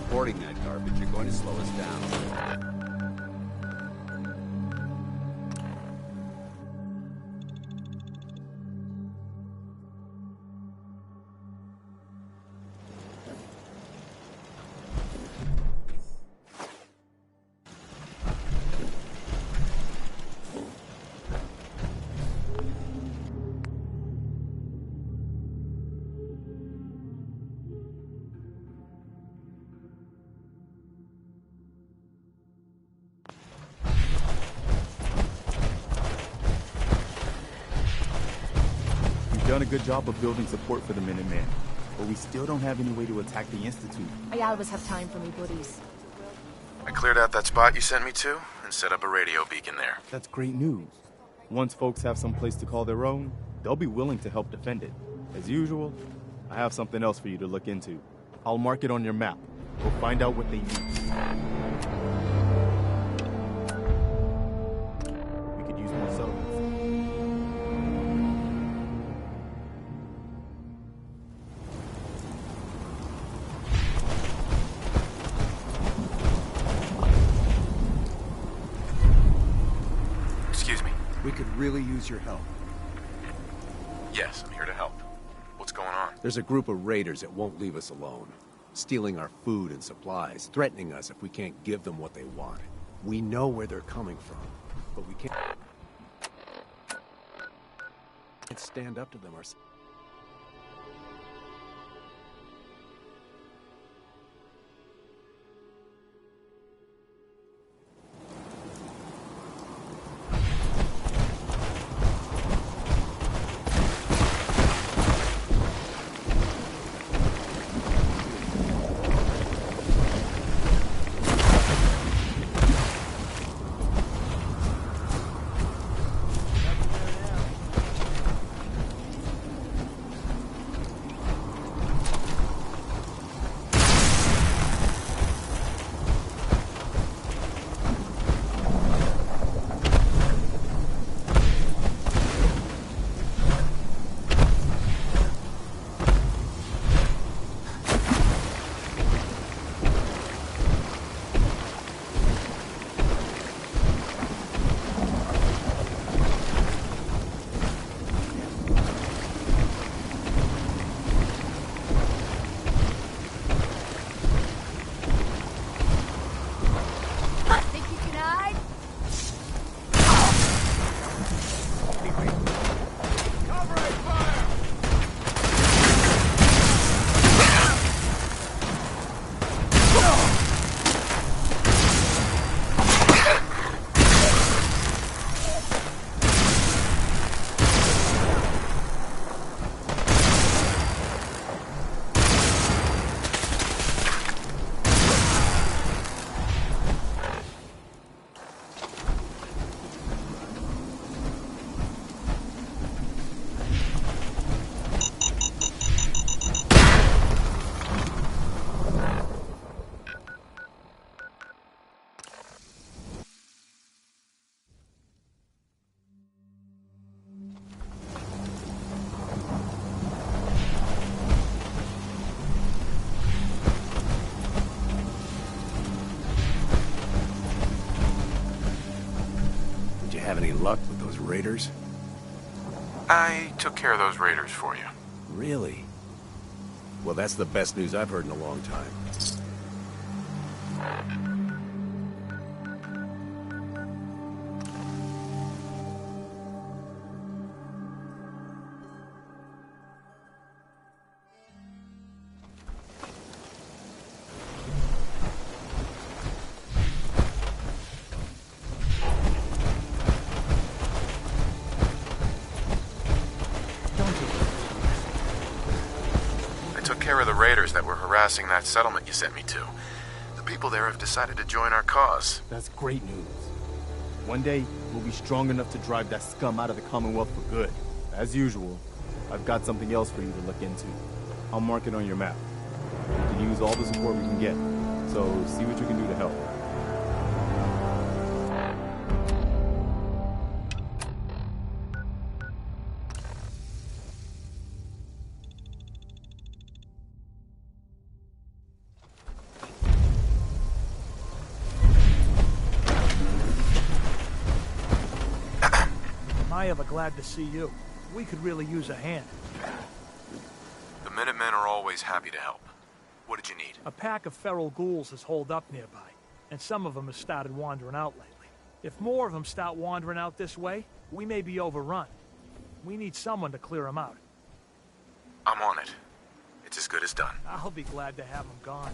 [SPEAKER 3] reporting that garbage, you're going to slow us down.
[SPEAKER 16] Done a good job of building support for the Minutemen, but we still don't have any way to attack the Institute.
[SPEAKER 1] I always have time for me buddies.
[SPEAKER 2] I cleared out that spot you sent me to and set up a radio beacon there.
[SPEAKER 16] That's great news. Once folks have some place to call their own, they'll be willing to help defend it. As usual, I have something else for you to look into. I'll mark it on your map. We'll find out what they need. We could use more settlements.
[SPEAKER 4] We could really use your help.
[SPEAKER 2] Yes, I'm here to help. What's going on?
[SPEAKER 4] There's a group of raiders that won't leave us alone. Stealing our food and supplies, threatening us if we can't give them what they want. We know where they're coming from, but we can't stand up to them ourselves. Have any luck with those raiders?
[SPEAKER 2] I took care of those raiders for you.
[SPEAKER 4] Really? Well, that's the best news I've heard in a long time.
[SPEAKER 2] That were harassing that settlement you sent me to. The people there have decided to join our cause.
[SPEAKER 16] That's great news. One day, we'll be strong enough to drive that scum out of the Commonwealth for good. As usual, I've got something else for you to look into. I'll mark it on your map. We can use all the support we can get, so see what you can do to help.
[SPEAKER 11] I ever glad to see you. We could really use a hand.
[SPEAKER 2] The Minutemen are always happy to help. What did you need?
[SPEAKER 11] A pack of feral ghouls has holed up nearby, and some of them have started wandering out lately. If more of them start wandering out this way, we may be overrun. We need someone to clear them out.
[SPEAKER 2] I'm on it. It's as good as done.
[SPEAKER 11] I'll be glad to have them gone.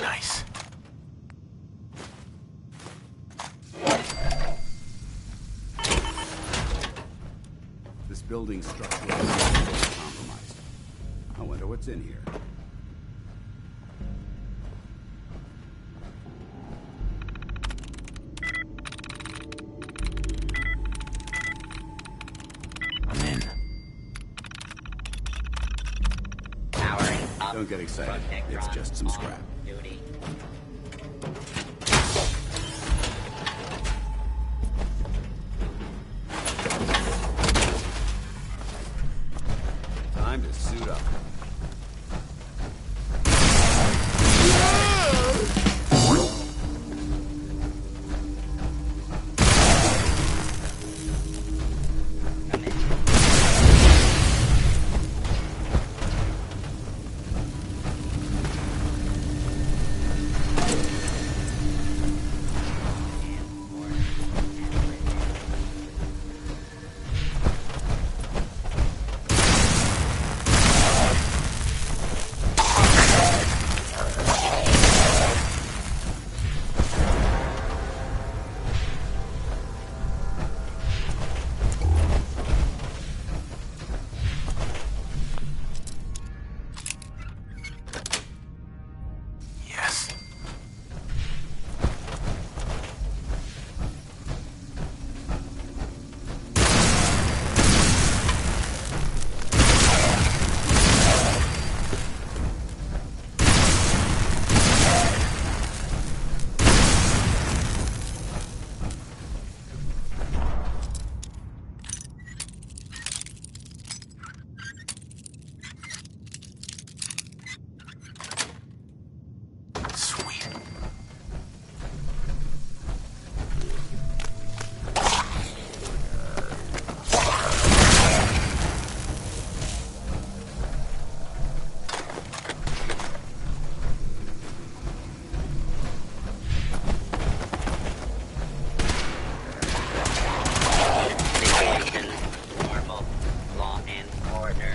[SPEAKER 2] Nice.
[SPEAKER 6] This building structure is compromised. I wonder what's in here.
[SPEAKER 3] I'm in.
[SPEAKER 6] Don't get excited. It's just some scrap. Time to suit up.
[SPEAKER 2] Yes. Sweet.
[SPEAKER 5] Normal law and order.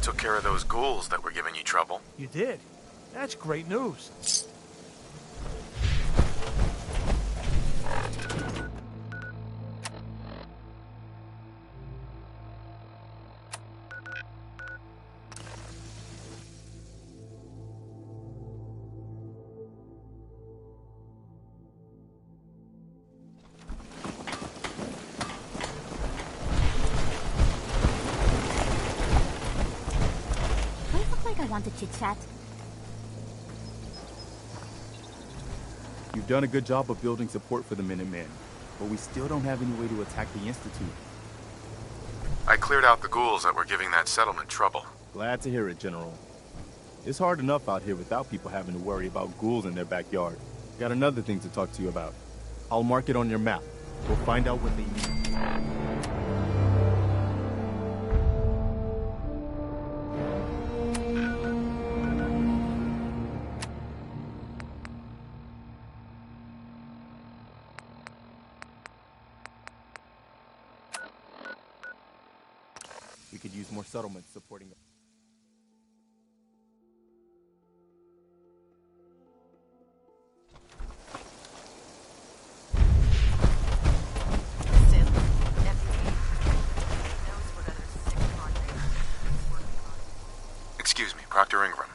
[SPEAKER 2] Took care of those ghouls that were giving you trouble.
[SPEAKER 11] You did? That's great news.
[SPEAKER 7] I want to chit-chat.
[SPEAKER 16] You've done a good job of building support for the Minutemen, but we still don't have any way to attack the Institute.
[SPEAKER 2] I cleared out the ghouls that were giving that settlement trouble.
[SPEAKER 16] Glad to hear it, General. It's hard enough out here without people having to worry about ghouls in their backyard. Got another thing to talk to you about. I'll mark it on your map. We'll find out what they need. We could use more settlements supporting it.
[SPEAKER 2] Excuse me, Proctor Ingram.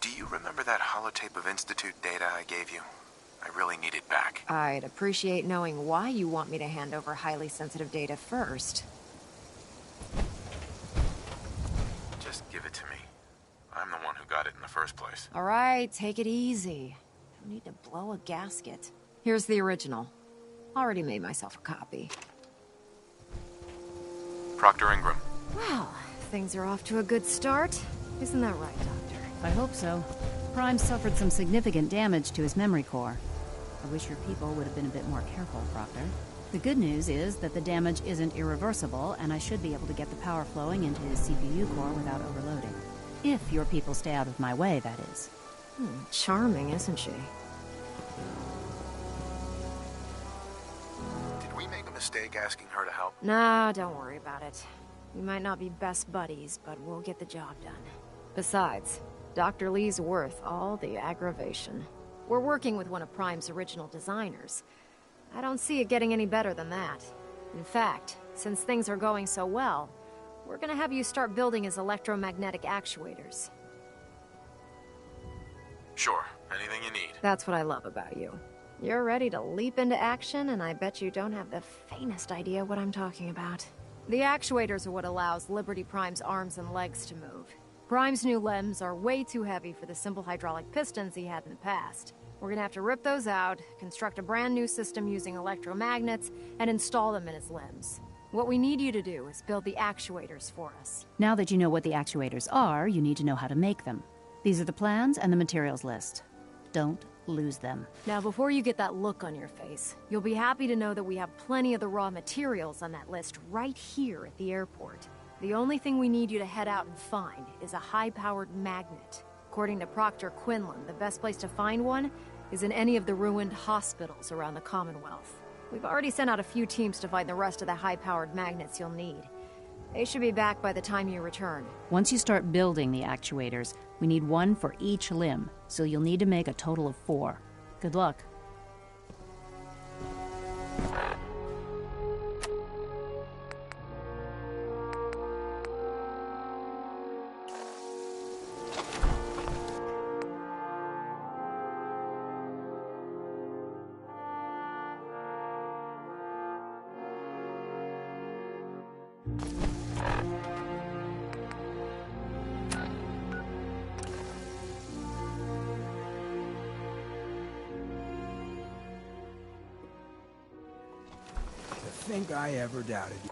[SPEAKER 2] Do you remember that holotape of Institute data I gave you? I really need it back.
[SPEAKER 1] I'd appreciate knowing why you want me to hand over highly sensitive data first.
[SPEAKER 2] Just give it to me. I'm the one who got it in the first place.
[SPEAKER 1] All right, take it easy. No need to blow a gasket. Here's the original. Already made myself a copy.
[SPEAKER 2] Proctor Ingram.
[SPEAKER 1] Well, things are off to a good start. Isn't that right, Doctor?
[SPEAKER 10] I hope so. Prime suffered some significant damage to his memory core. I wish your people would have been a bit more careful, Proctor. The good news is that the damage isn't irreversible, and I should be able to get the power flowing into his CPU core without overloading. If your people stay out of my way, that is.
[SPEAKER 1] Charming, isn't she?
[SPEAKER 2] Did we make a mistake asking her to help?
[SPEAKER 1] Nah, don't worry about it. We might not be best buddies, but we'll get the job done. Besides, Dr. Lee's worth all the aggravation. We're working with one of Prime's original designers. I don't see it getting any better than that. In fact, since things are going so well, we're gonna have you start building his electromagnetic actuators.
[SPEAKER 2] Sure, anything you need.
[SPEAKER 1] That's what I love about you. You're ready to leap into action, and I bet you don't have the faintest idea what I'm talking about. The actuators are what allows Liberty Prime's arms and legs to move. Prime's new limbs are way too heavy for the simple hydraulic pistons he had in the past. We're gonna have to rip those out, construct a brand new system using electromagnets, and install them in his limbs. What we need you to do is build the actuators for us.
[SPEAKER 10] Now that you know what the actuators are, you need to know how to make them. These are the plans and the materials list. Don't lose them.
[SPEAKER 1] Now, before you get that look on your face, you'll be happy to know that we have plenty of the raw materials on that list right here at the airport. The only thing we need you to head out and find is a high-powered magnet. According to Proctor Quinlan, the best place to find one is in any of the ruined hospitals around the Commonwealth. We've already sent out a few teams to find the rest of the high-powered magnets you'll need. They should be back by the time you return.
[SPEAKER 10] Once you start building the actuators, we need one for each limb, so you'll need to make a total of 4. Good luck.
[SPEAKER 12] Think I ever doubted you.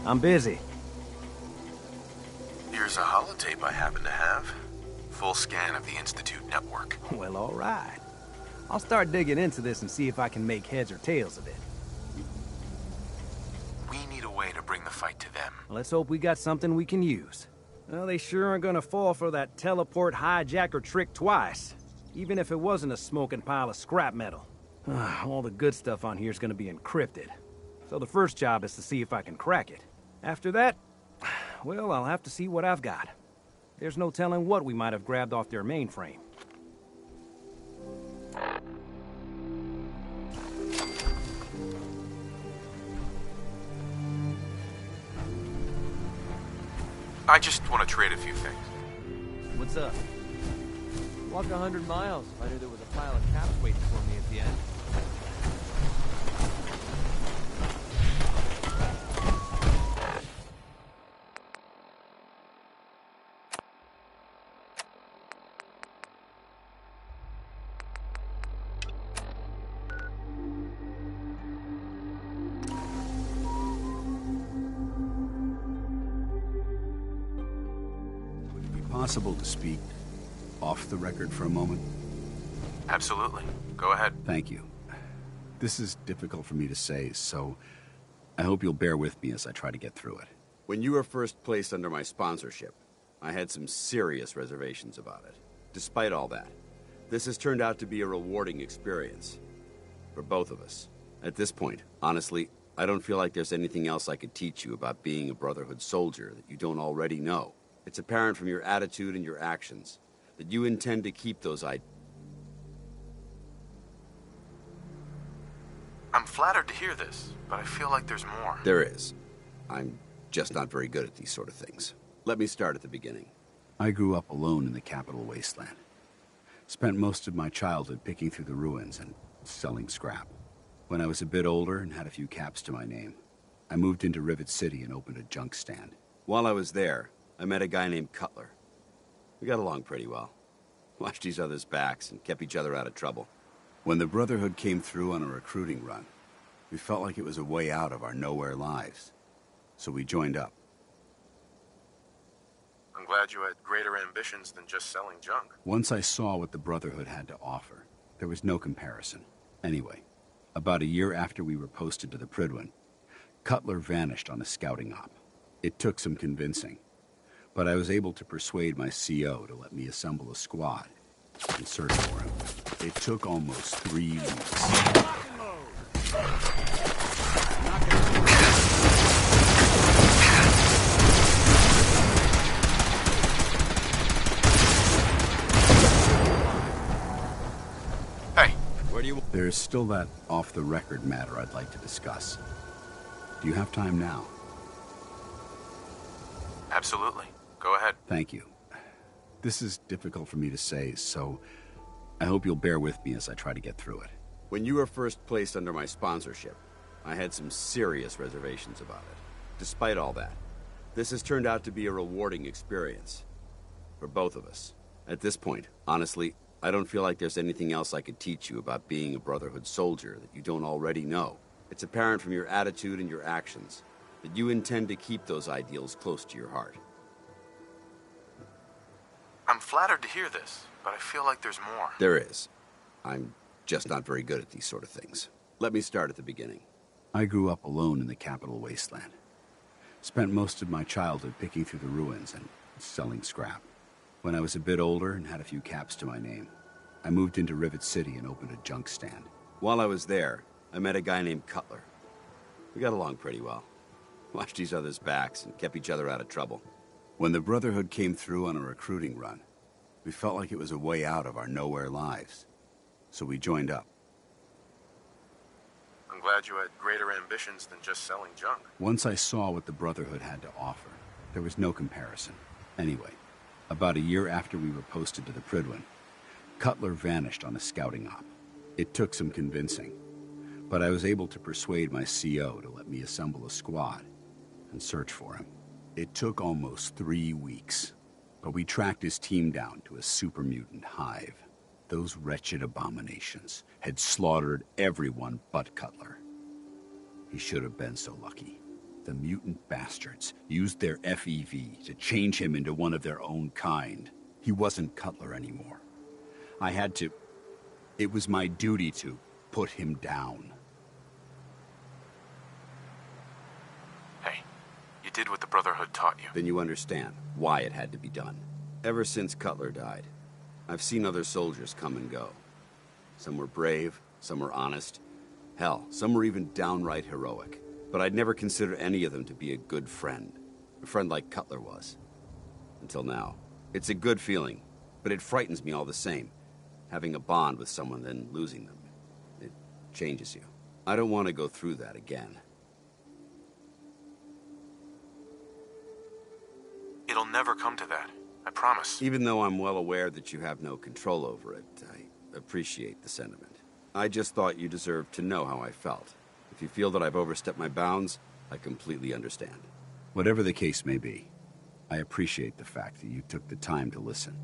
[SPEAKER 12] I'm busy.
[SPEAKER 2] Here's a holotape I happen to have. Full scan of the Institute network.
[SPEAKER 12] Well, all right. I'll start digging into this and see if I can make heads or tails of it.
[SPEAKER 2] We need a way to bring the fight to them.
[SPEAKER 12] Let's hope we got something we can use. Well, they sure aren't gonna fall for that teleport hijacker trick twice. Even if it wasn't a smoking pile of scrap metal. All the good stuff on here is gonna be encrypted. So the first job is to see if I can crack it. After that, well, I'll have to see what I've got. There's no telling what we might have grabbed off their mainframe.
[SPEAKER 2] I just want to trade a few things.
[SPEAKER 12] What's up?
[SPEAKER 18] Walked 100 miles if I knew there was a pile of caps waiting for me at the end.
[SPEAKER 6] Possible to speak off the record for a moment?
[SPEAKER 2] Absolutely. Go ahead.
[SPEAKER 6] Thank you. This is difficult for me to say, so I hope you'll bear with me as I try to get through it. When you were first placed under my sponsorship, I had some serious reservations about it. Despite all that, this has turned out to be a rewarding experience. For both of us. At this point, honestly, I don't feel like there's anything else I could teach you about being a Brotherhood soldier that you don't already know. It's apparent from your attitude and your actions that you intend to keep those ideas.
[SPEAKER 2] I'm flattered to hear this, but I feel like there's more.
[SPEAKER 6] There is. I'm just not very good at these sort of things. Let me start at the beginning. I grew up alone in the capital wasteland. Spent most of my childhood picking through the ruins and selling scrap. When I was a bit older and had a few caps to my name, I moved into Rivet City and opened a junk stand. While I was there, I met a guy named Cutler. We got along pretty well. Watched each other's backs and kept each other out of trouble. When the Brotherhood came through on a recruiting run, we felt like it was a way out of our nowhere lives. So we joined up.
[SPEAKER 2] I'm glad you had greater ambitions than just selling junk.
[SPEAKER 6] Once I saw what the Brotherhood had to offer, there was no comparison. Anyway, about a year after we were posted to the Prydwen, Cutler vanished on a scouting op. It took some convincing. But I was able to persuade my CO to let me assemble a squad and search for him. It took almost 3 weeks.
[SPEAKER 2] Hey,
[SPEAKER 6] where do you... There's still that off-the-record matter I'd like to discuss. Do you have time now?
[SPEAKER 2] Absolutely. Go ahead.
[SPEAKER 6] Thank you. This is difficult for me to say, so I hope you'll bear with me as I try to get through it. When you were first placed under my sponsorship, I had some serious reservations about it. Despite all that, this has turned out to be a rewarding experience. For both of us. At this point, honestly, I don't feel like there's anything else I could teach you about being a Brotherhood soldier that you don't already know. It's apparent from your attitude and your actions that you intend to keep those ideals close to your heart.
[SPEAKER 2] I'm flattered to hear this, but I feel like there's more.
[SPEAKER 6] There is. I'm just not very good at these sort of things. Let me start at the beginning. I grew up alone in the capital wasteland. Spent most of my childhood picking through the ruins and selling scrap. When I was a bit older and had a few caps to my name, I moved into Rivet City and opened a junk stand. While I was there, I met a guy named Cutler. We got along pretty well. Watched each other's backs and kept each other out of trouble. When the Brotherhood came through on a recruiting run, we felt like it was a way out of our nowhere lives. So we joined up.
[SPEAKER 2] I'm glad you had greater ambitions than just selling junk.
[SPEAKER 6] Once I saw what the Brotherhood had to offer, there was no comparison. Anyway, about a year after we were posted to the Prydwen, Cutler vanished on a scouting op. It took some convincing, but I was able to persuade my CO to let me assemble a squad and search for him. It took almost 3 weeks, but we tracked his team down to a super mutant hive. Those wretched abominations had slaughtered everyone but Cutler. He should have been so lucky. The mutant bastards used their FEV to change him into one of their own kind. He wasn't Cutler anymore. I had to... It was my duty to put him down.
[SPEAKER 2] Hey, you did what the Brotherhood taught you.
[SPEAKER 6] Then you understand why it had to be done. Ever since Cutler died, I've seen other soldiers come and go. Some were brave, some were honest. Hell, some were even downright heroic. But I'd never consider any of them to be a good friend. A friend like Cutler was. Until now. It's a good feeling, but it frightens me all the same. Having a bond with someone, then losing them. It changes you. I don't want to go through that again.
[SPEAKER 2] It'll never come to that. I promise.
[SPEAKER 6] Even though I'm well aware that you have no control over it, I appreciate the sentiment. I just thought you deserved to know how I felt. If you feel that I've overstepped my bounds, I completely understand. Whatever the case may be, I appreciate the fact that you took the time to listen.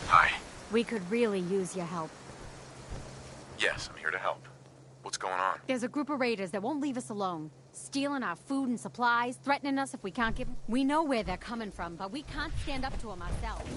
[SPEAKER 2] Hi.
[SPEAKER 1] We could really use your help.
[SPEAKER 2] Yes, I'm here to help. What's going on?
[SPEAKER 1] There's a group of raiders that won't leave us alone. Stealing our food and supplies, threatening us if we can't give them. We know where they're coming from, but we can't stand up to them ourselves.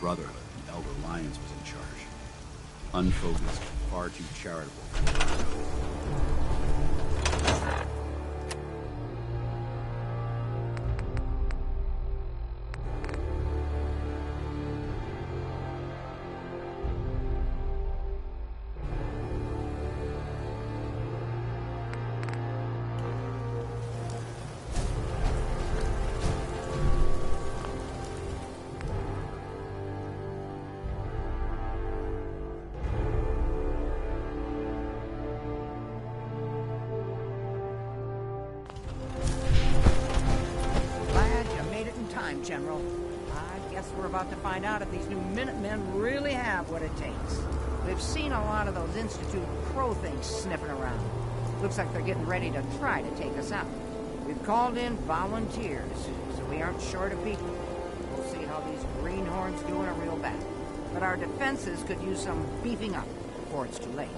[SPEAKER 6] Brotherhood when Elder Lyons was in charge. Unfocused, far too charitable.
[SPEAKER 7] General. I guess we're about to find out if these new Minutemen really have what it takes. We've seen a lot of those Institute Pro things sniffing around. Looks like they're getting ready to try to take us out. We've called in volunteers, so we aren't short of people. We'll see how these greenhorns do in a real battle. But our defenses could use some beefing up before it's too late.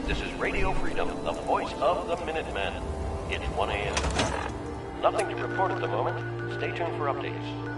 [SPEAKER 22] This is Radio Freedom, the voice of the Minutemen. It's 1 a.m. Nothing to report at the moment. Stay tuned for updates.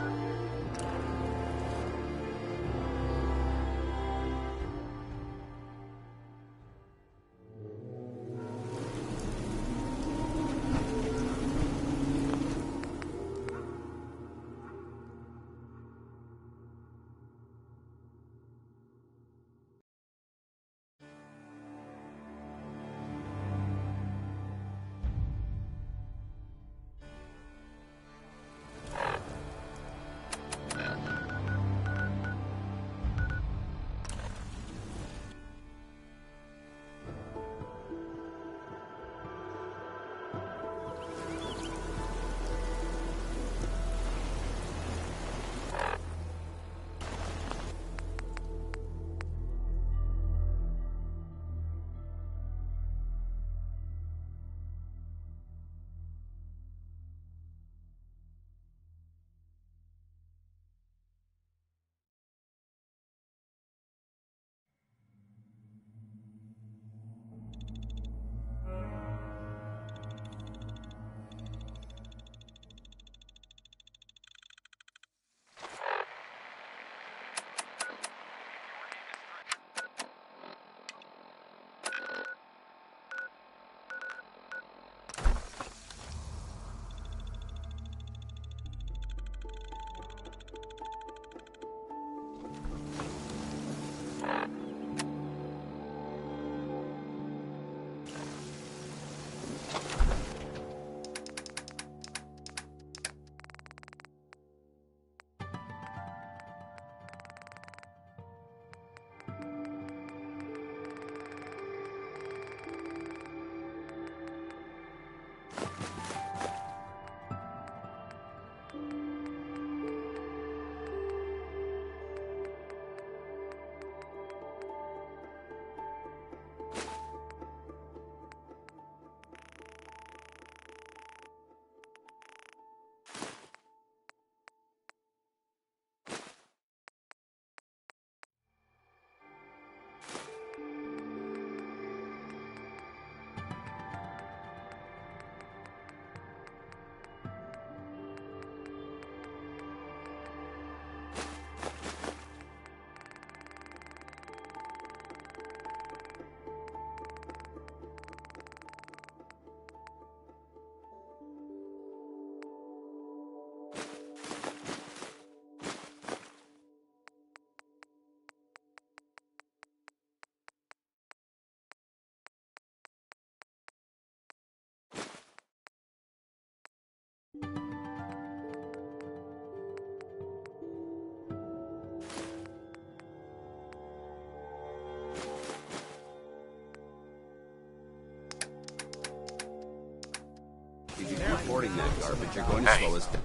[SPEAKER 3] If you keep boarding that garbage, you're going to slow us down.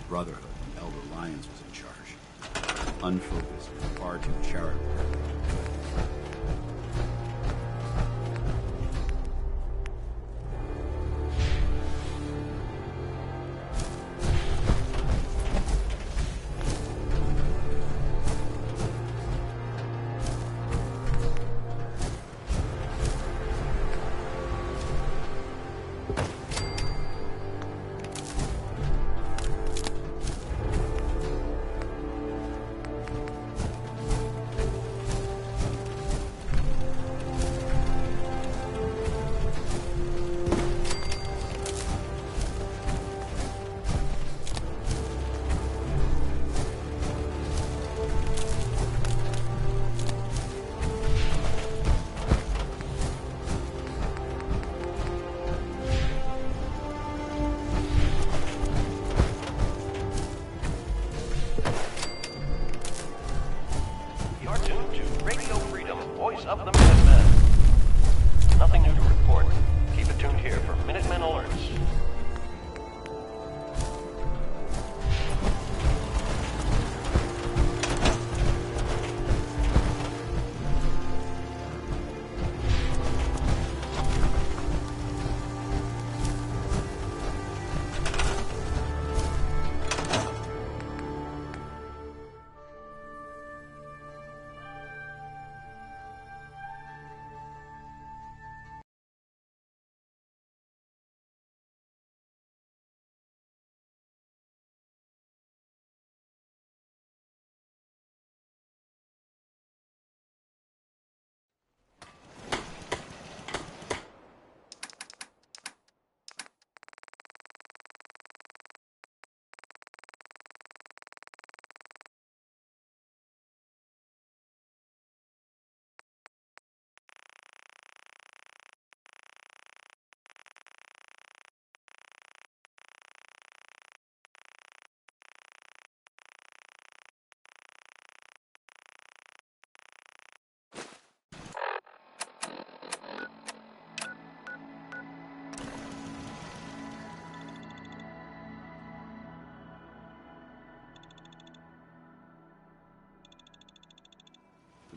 [SPEAKER 6] Brotherhood when Elder Lyons was in charge. Unfocused, far too charitable.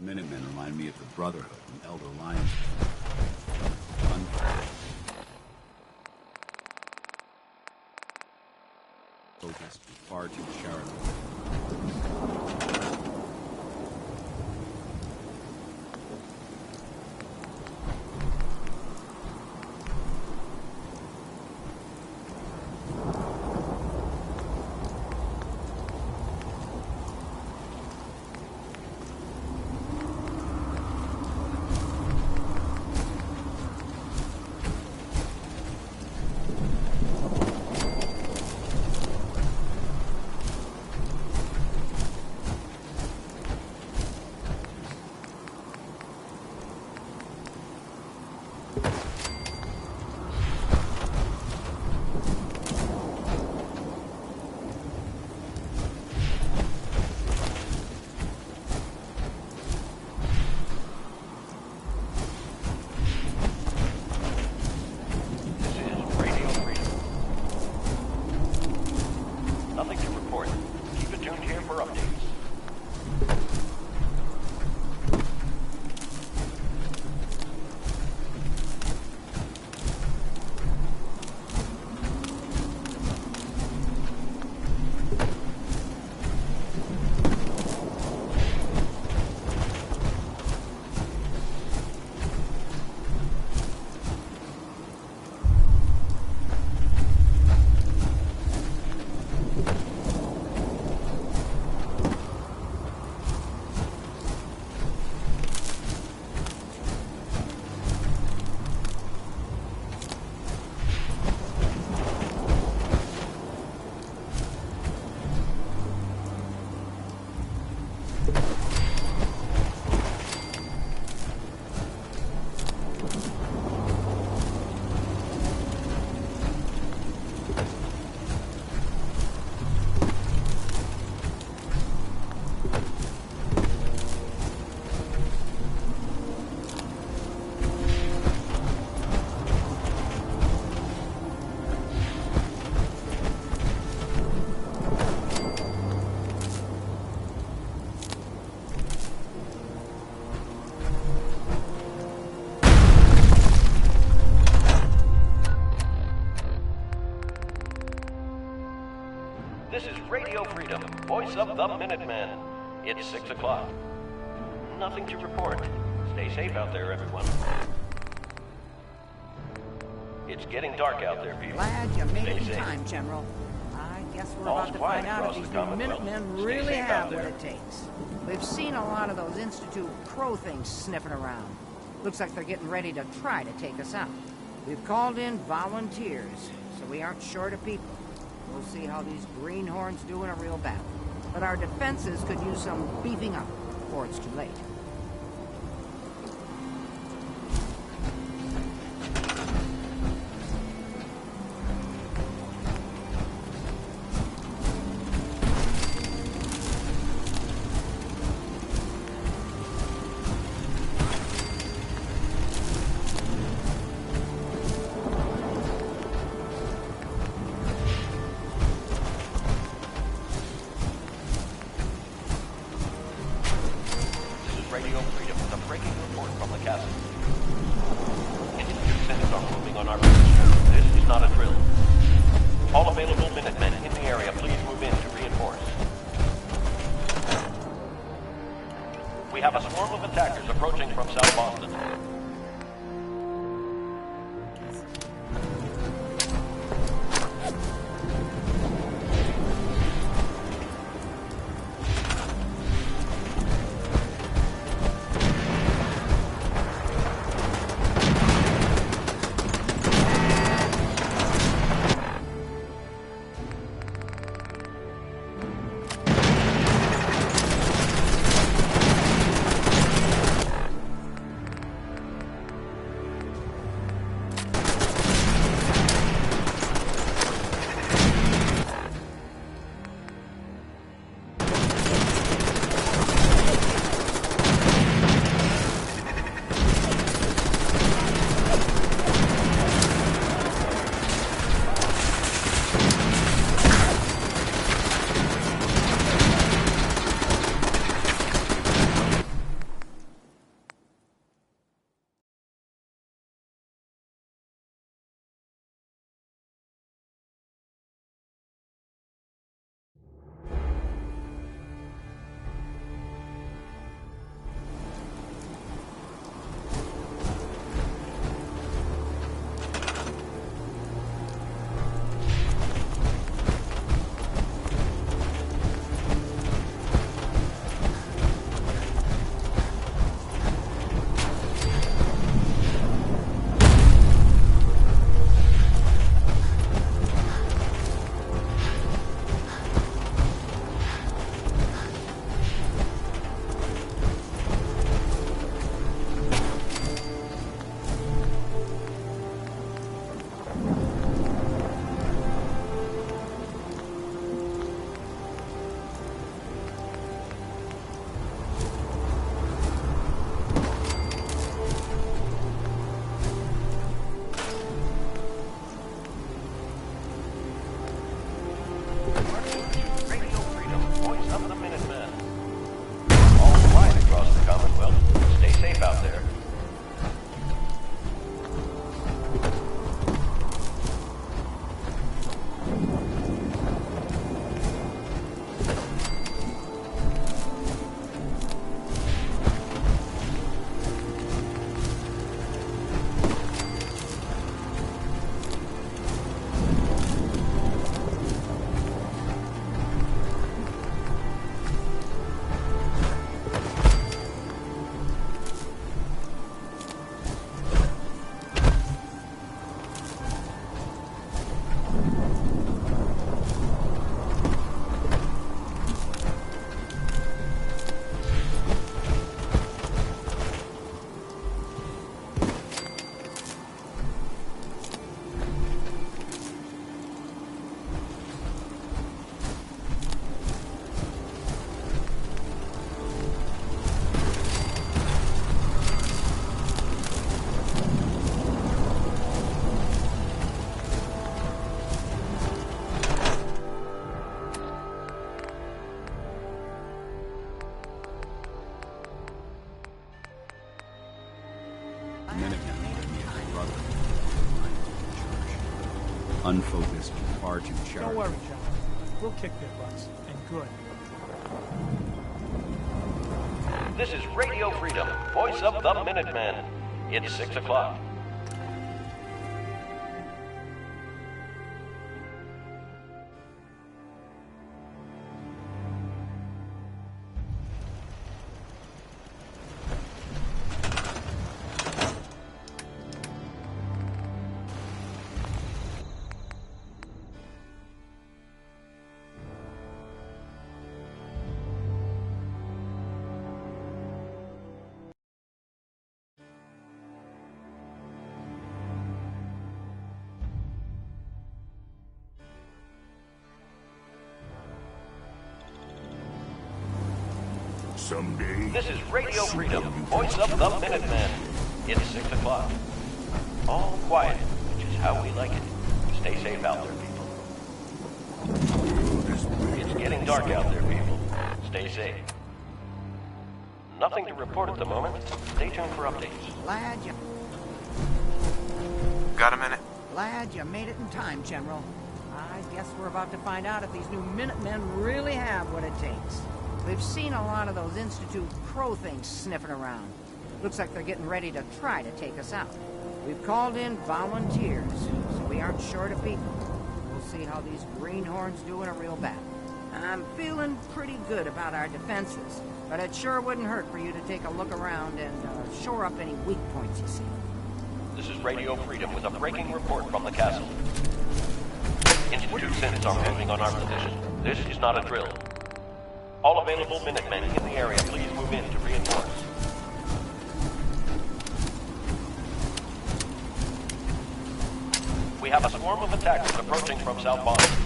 [SPEAKER 6] Minutemen remind me of the Brotherhood and Elder Lions. Focused, far too charitable.
[SPEAKER 22] This is Radio Freedom, voice of the Minutemen. It's 6 o'clock. Nothing to report. Stay safe out there, everyone. It's getting dark out there, people.
[SPEAKER 7] Glad you made it in
[SPEAKER 22] safe.
[SPEAKER 7] time, General. I guess we're
[SPEAKER 22] All's
[SPEAKER 7] about to
[SPEAKER 22] quiet
[SPEAKER 7] find out if
[SPEAKER 22] across
[SPEAKER 7] these
[SPEAKER 22] the
[SPEAKER 7] new
[SPEAKER 22] Commonwealth.
[SPEAKER 7] Minutemen
[SPEAKER 22] Stay
[SPEAKER 7] really
[SPEAKER 22] safe
[SPEAKER 7] have
[SPEAKER 22] out
[SPEAKER 7] what
[SPEAKER 22] there.
[SPEAKER 7] it takes. We've seen a lot of those Institute Crow things sniffing around. Looks like they're getting ready to try to take us out. We've called in volunteers, so we aren't short of people. We'll see how these greenhorns do in a real battle. But our defenses could use some beefing up, before it's too late.
[SPEAKER 22] Radio Freedom with a breaking report from the castle. Institute centers are moving on our position. This is not a drill. All available Minutemen in the area, please move in to reinforce. We have a swarm of attackers approaching from South Boston.
[SPEAKER 6] unfocused, far too charitable.
[SPEAKER 11] Don't worry, John. We'll kick their butts, and good.
[SPEAKER 22] This is Radio Freedom, voice of the Minutemen. It's 6 o'clock.
[SPEAKER 13] Someday.
[SPEAKER 22] This is Radio Freedom, voice of the Minutemen. It's 6 o'clock. All quiet, which is how we like it. Stay safe out there, people. It's getting dark out there, people. Stay safe. Nothing to report at the moment. Stay tuned for updates.
[SPEAKER 7] Glad you...
[SPEAKER 2] Got a minute?
[SPEAKER 7] Glad you made it in time, General. I guess we're about to find out if these new Minutemen really have what it takes. We've seen a lot of those Institute Crow things sniffing around. Looks like they're getting ready to try to take us out. We've called in volunteers, so we aren't short of people. We'll see how these greenhorns do in a real battle. I'm feeling pretty good about our defenses, but it sure wouldn't hurt for you to take a look around and shore up any weak points you see.
[SPEAKER 22] This is Radio Freedom with a breaking report from the castle. Institute synths are moving on our position. This is not a drill. All available Minutemen in the area, please move in to reinforce. We have a swarm of attackers approaching from South Boston.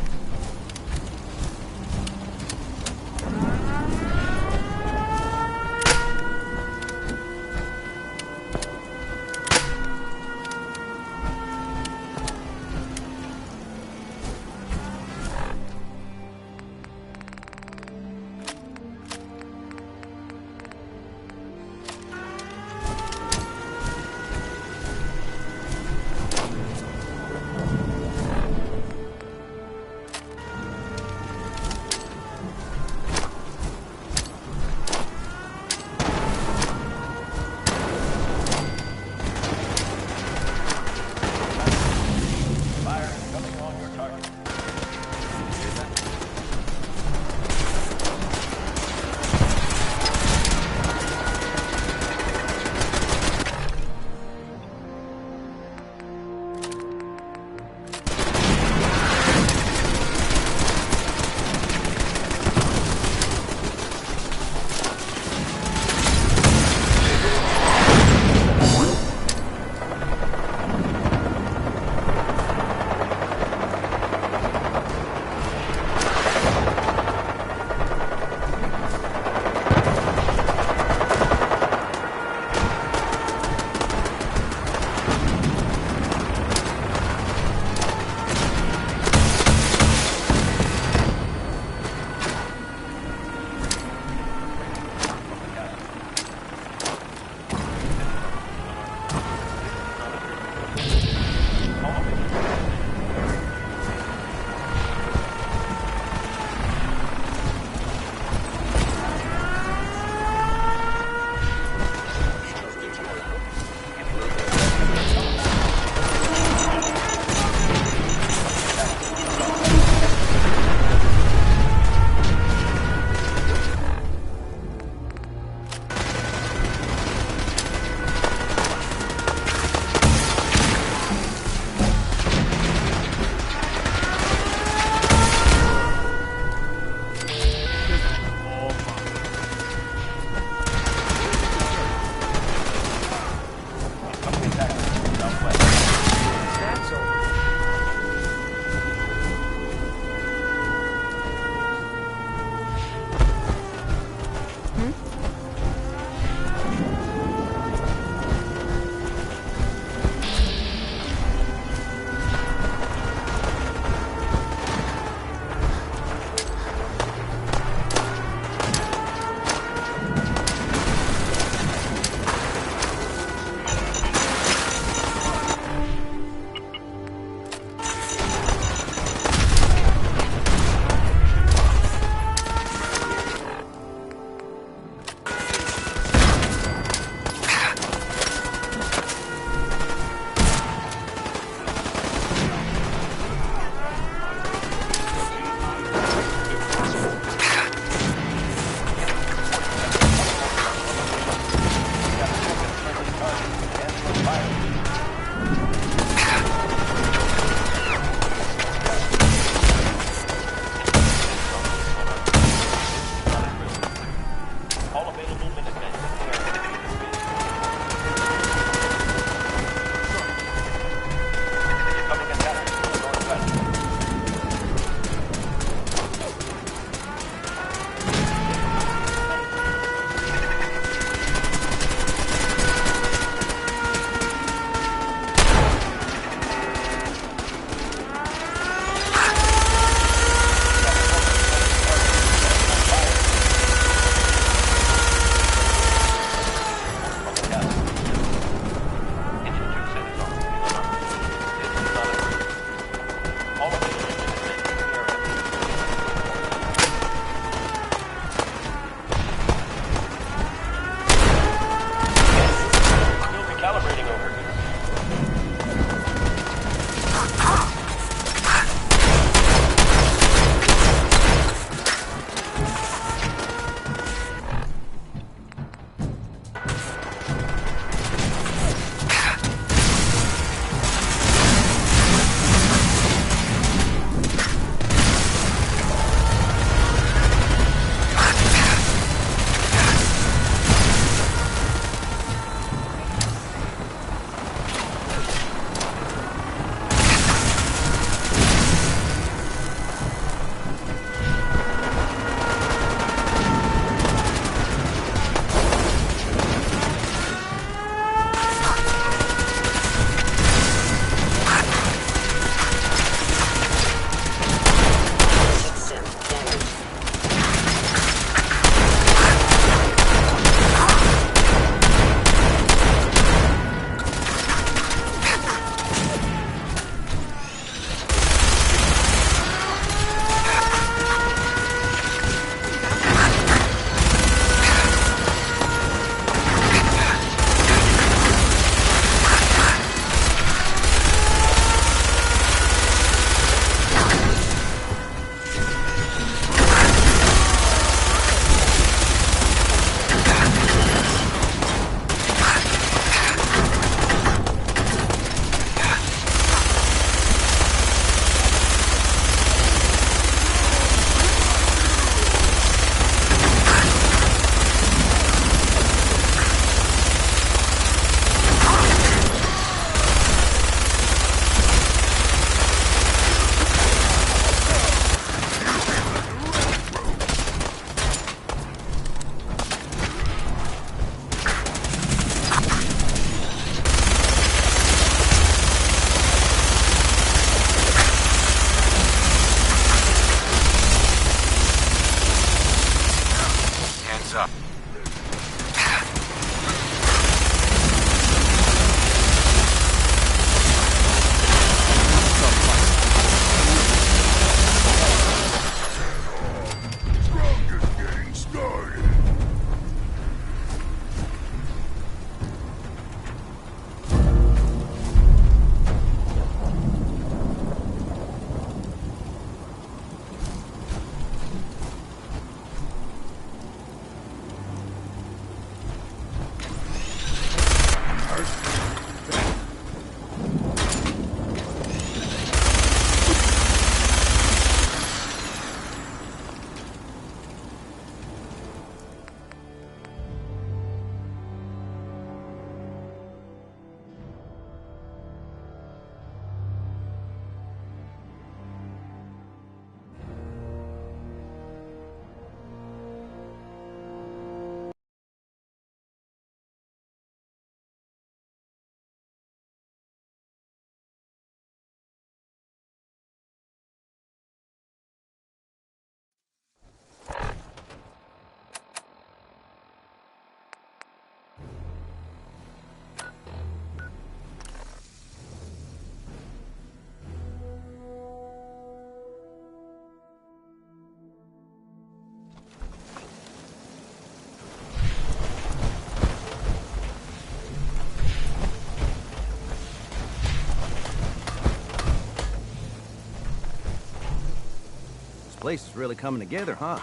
[SPEAKER 12] place is really coming together, huh?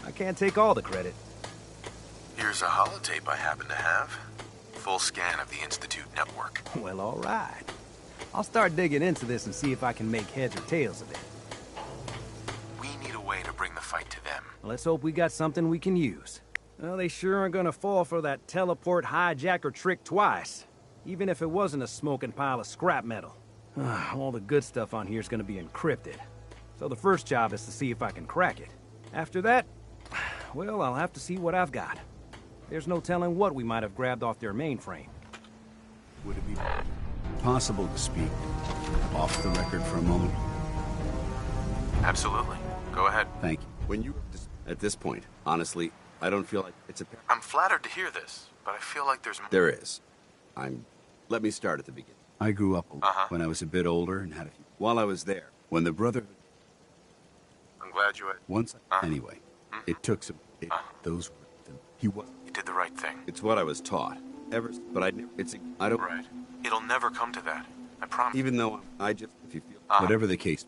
[SPEAKER 12] I can't take all the credit.
[SPEAKER 2] Here's a holotape I happen to have. Full scan of the Institute network.
[SPEAKER 12] Well, all right. I'll start digging into this and see if I can make heads or tails of it.
[SPEAKER 2] We need a way to bring the fight to them.
[SPEAKER 12] Let's hope we got something we can use. Well, they sure aren't gonna fall for that teleport hijacker trick twice. Even if it wasn't a smoking pile of scrap metal. All the good stuff on here is gonna be encrypted. So the first job is to see if I can crack it. After that, well, I'll have to see what I've got. There's no telling what we might have grabbed off their mainframe.
[SPEAKER 6] Would it be possible to speak off the record for a moment?
[SPEAKER 2] Absolutely. Go ahead.
[SPEAKER 6] Thank you.
[SPEAKER 8] When you... At this point, honestly, I don't feel like it's a...
[SPEAKER 2] I'm flattered to hear this, but I feel like there's more.
[SPEAKER 8] There is. Let me start at the beginning.
[SPEAKER 6] I grew up when I was a bit older and had a few...
[SPEAKER 8] While I was there,
[SPEAKER 6] when the Brotherhood...
[SPEAKER 2] I'm glad you had...
[SPEAKER 6] Once... Anyway, it took some... Those were... He was...
[SPEAKER 2] You did the right thing.
[SPEAKER 8] It's what I was taught. But I don't...
[SPEAKER 2] Right. It'll never come to that. I promise.
[SPEAKER 8] Even though I just... If you feel...
[SPEAKER 6] Whatever the case...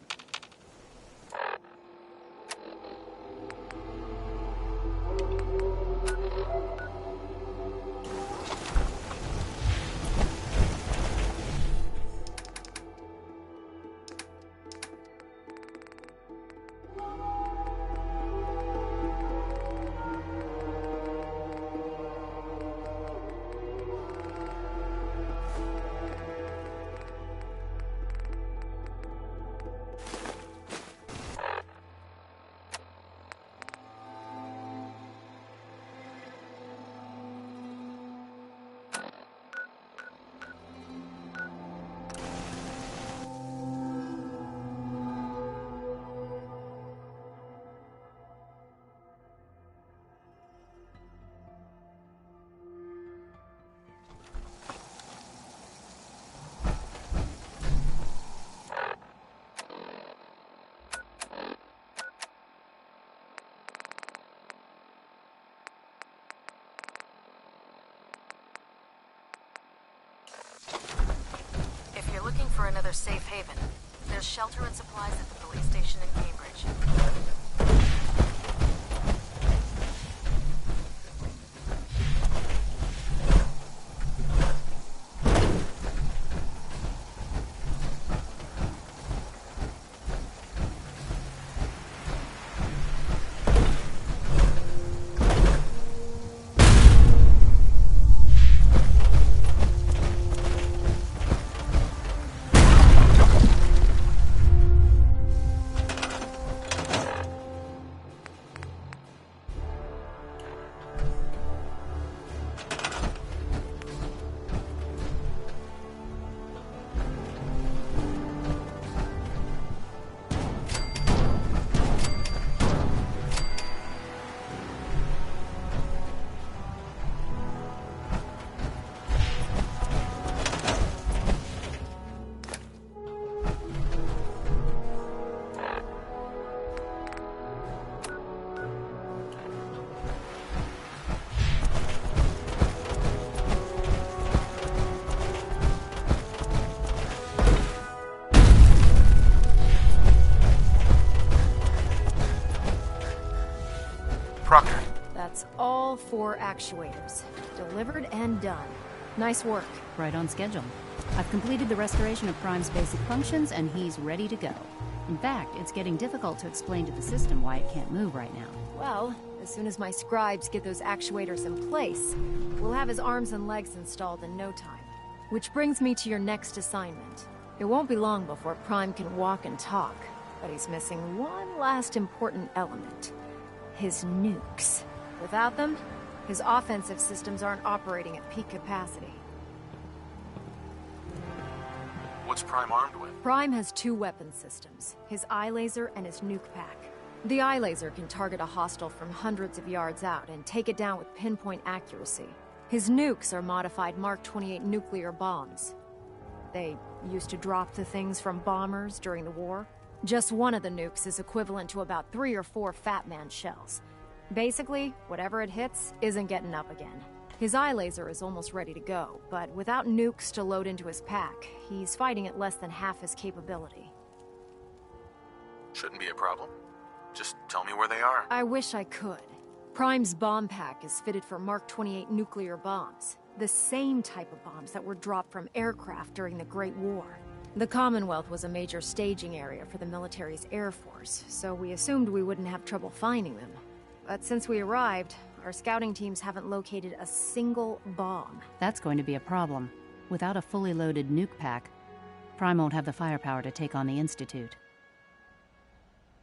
[SPEAKER 1] If you're looking for another safe haven, there's shelter and supplies at the police station in Cambridge.
[SPEAKER 2] Proctor.
[SPEAKER 1] That's all 4 actuators. Delivered and done. Nice work.
[SPEAKER 10] Right on schedule. I've completed the restoration of Prime's basic functions, and he's ready to go. In fact, it's getting difficult to explain to the system why it can't move right now.
[SPEAKER 1] Well, as soon as my scribes get those actuators in place, we'll have his arms and legs installed in no time. Which brings me to your next assignment. It won't be long before Prime can walk and talk, but he's missing one last important element. His nukes. Without them, his offensive systems aren't operating at peak capacity.
[SPEAKER 2] What's Prime armed with?
[SPEAKER 1] Prime has 2 weapon systems, his eye laser and his nuke pack. The eye laser can target a hostile from hundreds of yards out and take it down with pinpoint accuracy. His nukes are modified Mark 28 nuclear bombs. They used to drop the things from bombers during the war. Just one of the nukes is equivalent to about 3 or 4 Fat Man shells. Basically, whatever it hits isn't getting up again. His eye laser is almost ready to go, but without nukes to load into his pack, he's fighting at less than half his capability.
[SPEAKER 2] Shouldn't be a problem. Just tell me where they are.
[SPEAKER 1] I wish I could. Prime's bomb pack is fitted for Mark 28 nuclear bombs. The same type of bombs that were dropped from aircraft during the Great War. The Commonwealth was a major staging area for the military's Air Force, so we assumed we wouldn't have trouble finding them. But since we arrived, our scouting teams haven't located a single bomb.
[SPEAKER 10] That's going to be a problem. Without a fully loaded nuke pack, Prime won't have the firepower to take on the Institute.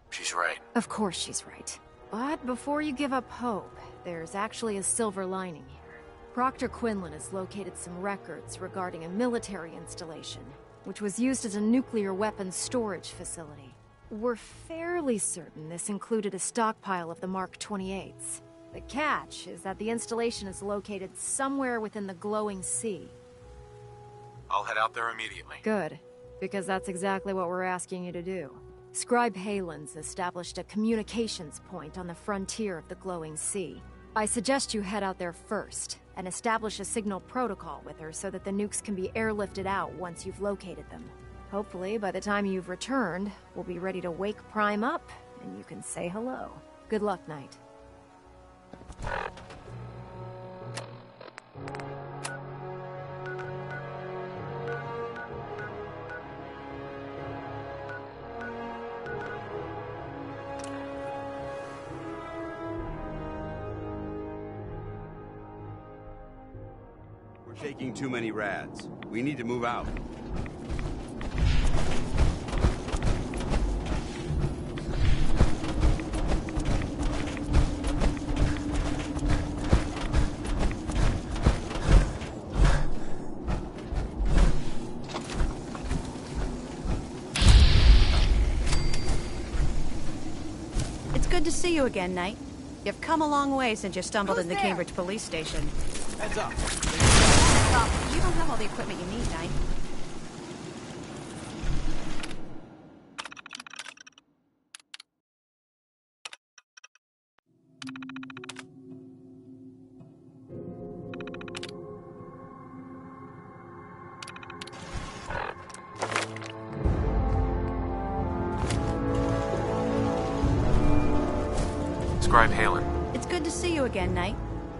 [SPEAKER 2] She's right.
[SPEAKER 1] Of course she's right. But before you give up hope, there's actually a silver lining here. Proctor Quinlan has located some records regarding a military installation, which was used as a nuclear weapons storage facility. We're fairly certain this included a stockpile of the Mark 28s. The catch is that the installation is located somewhere within the glowing sea.
[SPEAKER 2] I'll head out there immediately.
[SPEAKER 1] Good, because that's exactly what we're asking you to do. Scribe Halen's established a communications point on the frontier of the glowing sea. I suggest you head out there first, and establish a signal protocol with her so that the nukes can be airlifted out once you've located them. Hopefully, by the time you've returned, we'll be ready to wake Prime up, and you can say hello. Good luck, Knight.
[SPEAKER 8] Taking too many rads. We need to move out.
[SPEAKER 15] It's good to see you again, Knight. You've come a long way since you stumbled in the Cambridge police station.
[SPEAKER 12] Heads up.
[SPEAKER 15] You don't have all the equipment you need, Knight.
[SPEAKER 2] Scribe Halen.
[SPEAKER 15] It's good to see you again, Knight.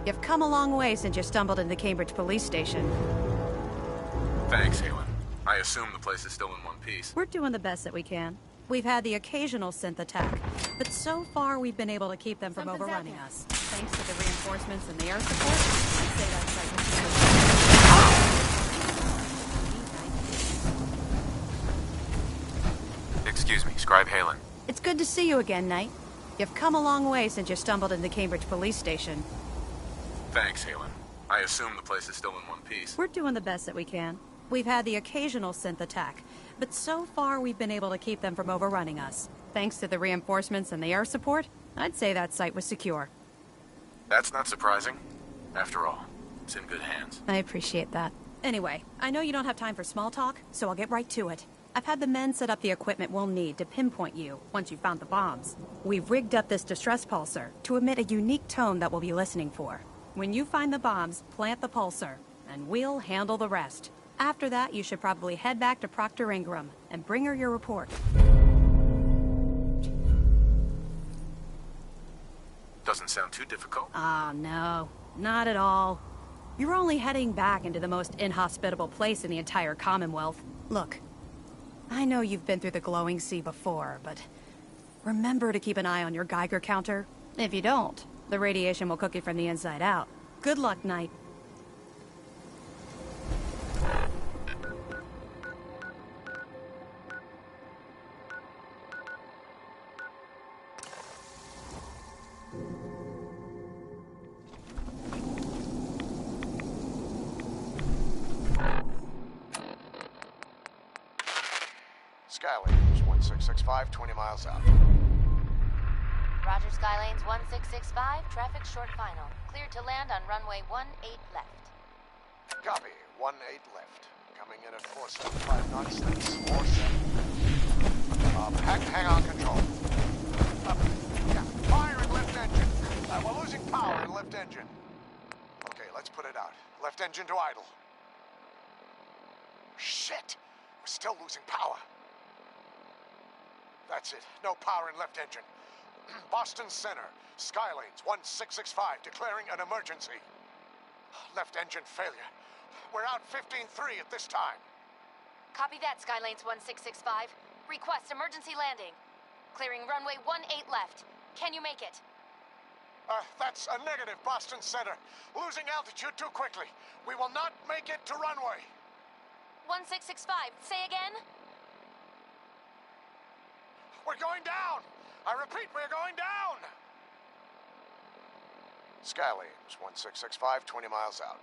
[SPEAKER 15] You've come a long way since you stumbled in the Cambridge police station.
[SPEAKER 2] Thanks, Halen. I assume the place is still in one piece.
[SPEAKER 15] We're doing the best that we can. We've had the occasional synth attack, but so far we've been able to keep them from overrunning us. Thanks to the reinforcements and the air support, I'd say that site was
[SPEAKER 2] Excuse me, Scribe Halen.
[SPEAKER 15] It's good to see you again, Knight. You've come a long way since you stumbled in the Cambridge police station.
[SPEAKER 2] Thanks, Halen. I assume the place is still in one piece.
[SPEAKER 15] We're doing the best that we can. We've had the occasional synth attack, but so far we've been able to keep them from overrunning us. Thanks to the reinforcements and the air support, I'd say that site was secure.
[SPEAKER 2] That's not surprising. After all, it's in good hands.
[SPEAKER 15] I appreciate that. Anyway, I know you don't have time for small talk, so I'll get right to it. I've had the men set up the equipment we'll need to pinpoint you once you've found the bombs. We've rigged up this distress pulsar to emit a unique tone that we'll be listening for. When you find the bombs, plant the pulsar, and we'll handle the rest. After that, you should probably head back to Proctor Ingram and bring her your report.
[SPEAKER 2] Doesn't sound too difficult.
[SPEAKER 15] Ah, no. Not at all. You're only heading back into the most inhospitable place in the entire Commonwealth. Look, I know you've been through the glowing sea before, but remember to keep an eye on your Geiger counter. If you don't, the radiation will cook you from the inside out. Good luck, Knight.
[SPEAKER 17] Skylanes 1665, 20 miles out.
[SPEAKER 23] Roger, Skylanes 1665, traffic short final. Cleared to land on runway 18 left.
[SPEAKER 17] Copy, 18 left. Coming in at 475 knots, that's 47. Hang on, control. Yeah, fire in left engine. We're losing power in left engine. Okay, let's put it out. Left engine to idle. Shit! We're still losing power. That's it. No power in left engine. Boston Center. Skylanes 1665 declaring an emergency. Left engine failure. We're out 15-3 at this time.
[SPEAKER 23] Copy that, Skylanes 1665. Request emergency landing. Clearing runway 18 left. Can you make it?
[SPEAKER 17] That's a negative, Boston Center. Losing altitude too quickly. We will not make it to runway.
[SPEAKER 23] 1665. Say again?
[SPEAKER 17] We're going down! I repeat, we're going down! Skylanes 1665, 20 miles out.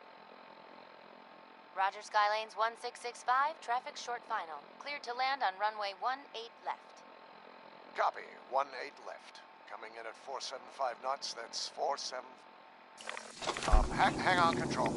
[SPEAKER 23] Roger, Skylanes 1665. Traffic short final. Cleared to land on runway 18 left.
[SPEAKER 17] Copy, 18 left. Coming in at 475 knots, that's 47... hang on, control.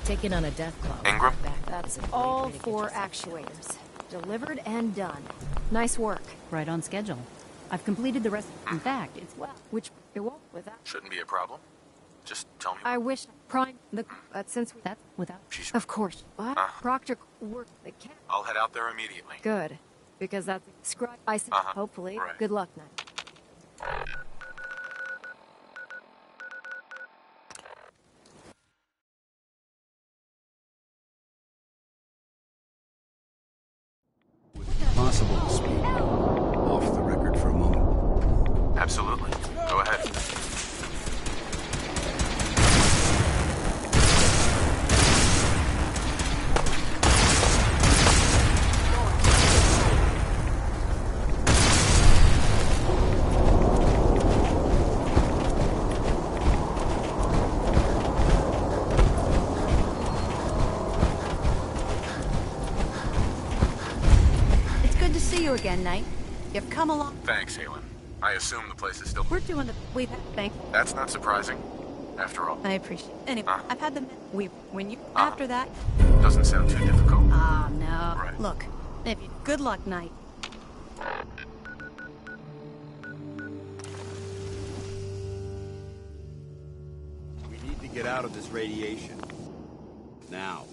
[SPEAKER 9] Taking on a death claw.
[SPEAKER 2] Ingram?
[SPEAKER 1] That's all 4 actuators. Delivered and done. Nice work.
[SPEAKER 10] Right on schedule. I've completed the rest. In fact, it's well.
[SPEAKER 1] Which it won't without.
[SPEAKER 2] Shouldn't be a problem. Just tell me.
[SPEAKER 1] I wish Prime the since
[SPEAKER 10] that's without.
[SPEAKER 2] She's
[SPEAKER 1] of course. What? Proctor work the cat.
[SPEAKER 2] I'll head out there immediately.
[SPEAKER 1] Good, because that's scribe. I said hopefully.
[SPEAKER 2] Right.
[SPEAKER 1] Good luck, Knight.
[SPEAKER 6] Possible to speak off the record for a moment?
[SPEAKER 2] Absolutely. Go ahead.
[SPEAKER 15] Again, Knight. You've come along.
[SPEAKER 2] Thanks, Halen. I assume the place is still...
[SPEAKER 15] We're doing the... We've had... Thanks.
[SPEAKER 2] That's not surprising. After all.
[SPEAKER 15] I appreciate it. Anyway, I've had the... When you... After that...
[SPEAKER 2] Doesn't sound too difficult.
[SPEAKER 15] Ah, no.
[SPEAKER 2] Right.
[SPEAKER 15] Look, if you... Good luck, Knight.
[SPEAKER 8] We need to get out of this radiation. Now.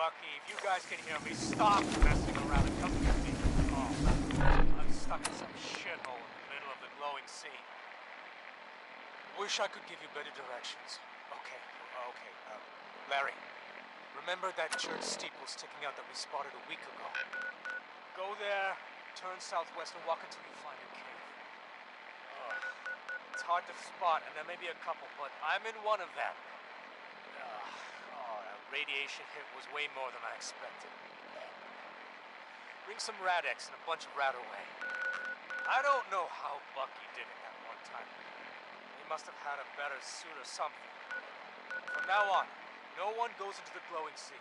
[SPEAKER 11] Bucky, if you guys can hear me, stop messing around and come get me. Oh, I'm stuck in some shithole in the middle of the glowing sea. Wish I could give you better directions. Okay, Larry,
[SPEAKER 14] Remember that church steeple sticking out that we spotted a week ago? Go there, turn southwest, and walk until you find a cave. It's hard to spot, and there may be a couple, but I'm in one of them. That radiation hit was way more than I expected. Bring some Rad-X and a bunch of Rat-Away. I don't know how Bucky did it that one time. He must have had a better suit or something. From now on, no one goes into the glowing sea.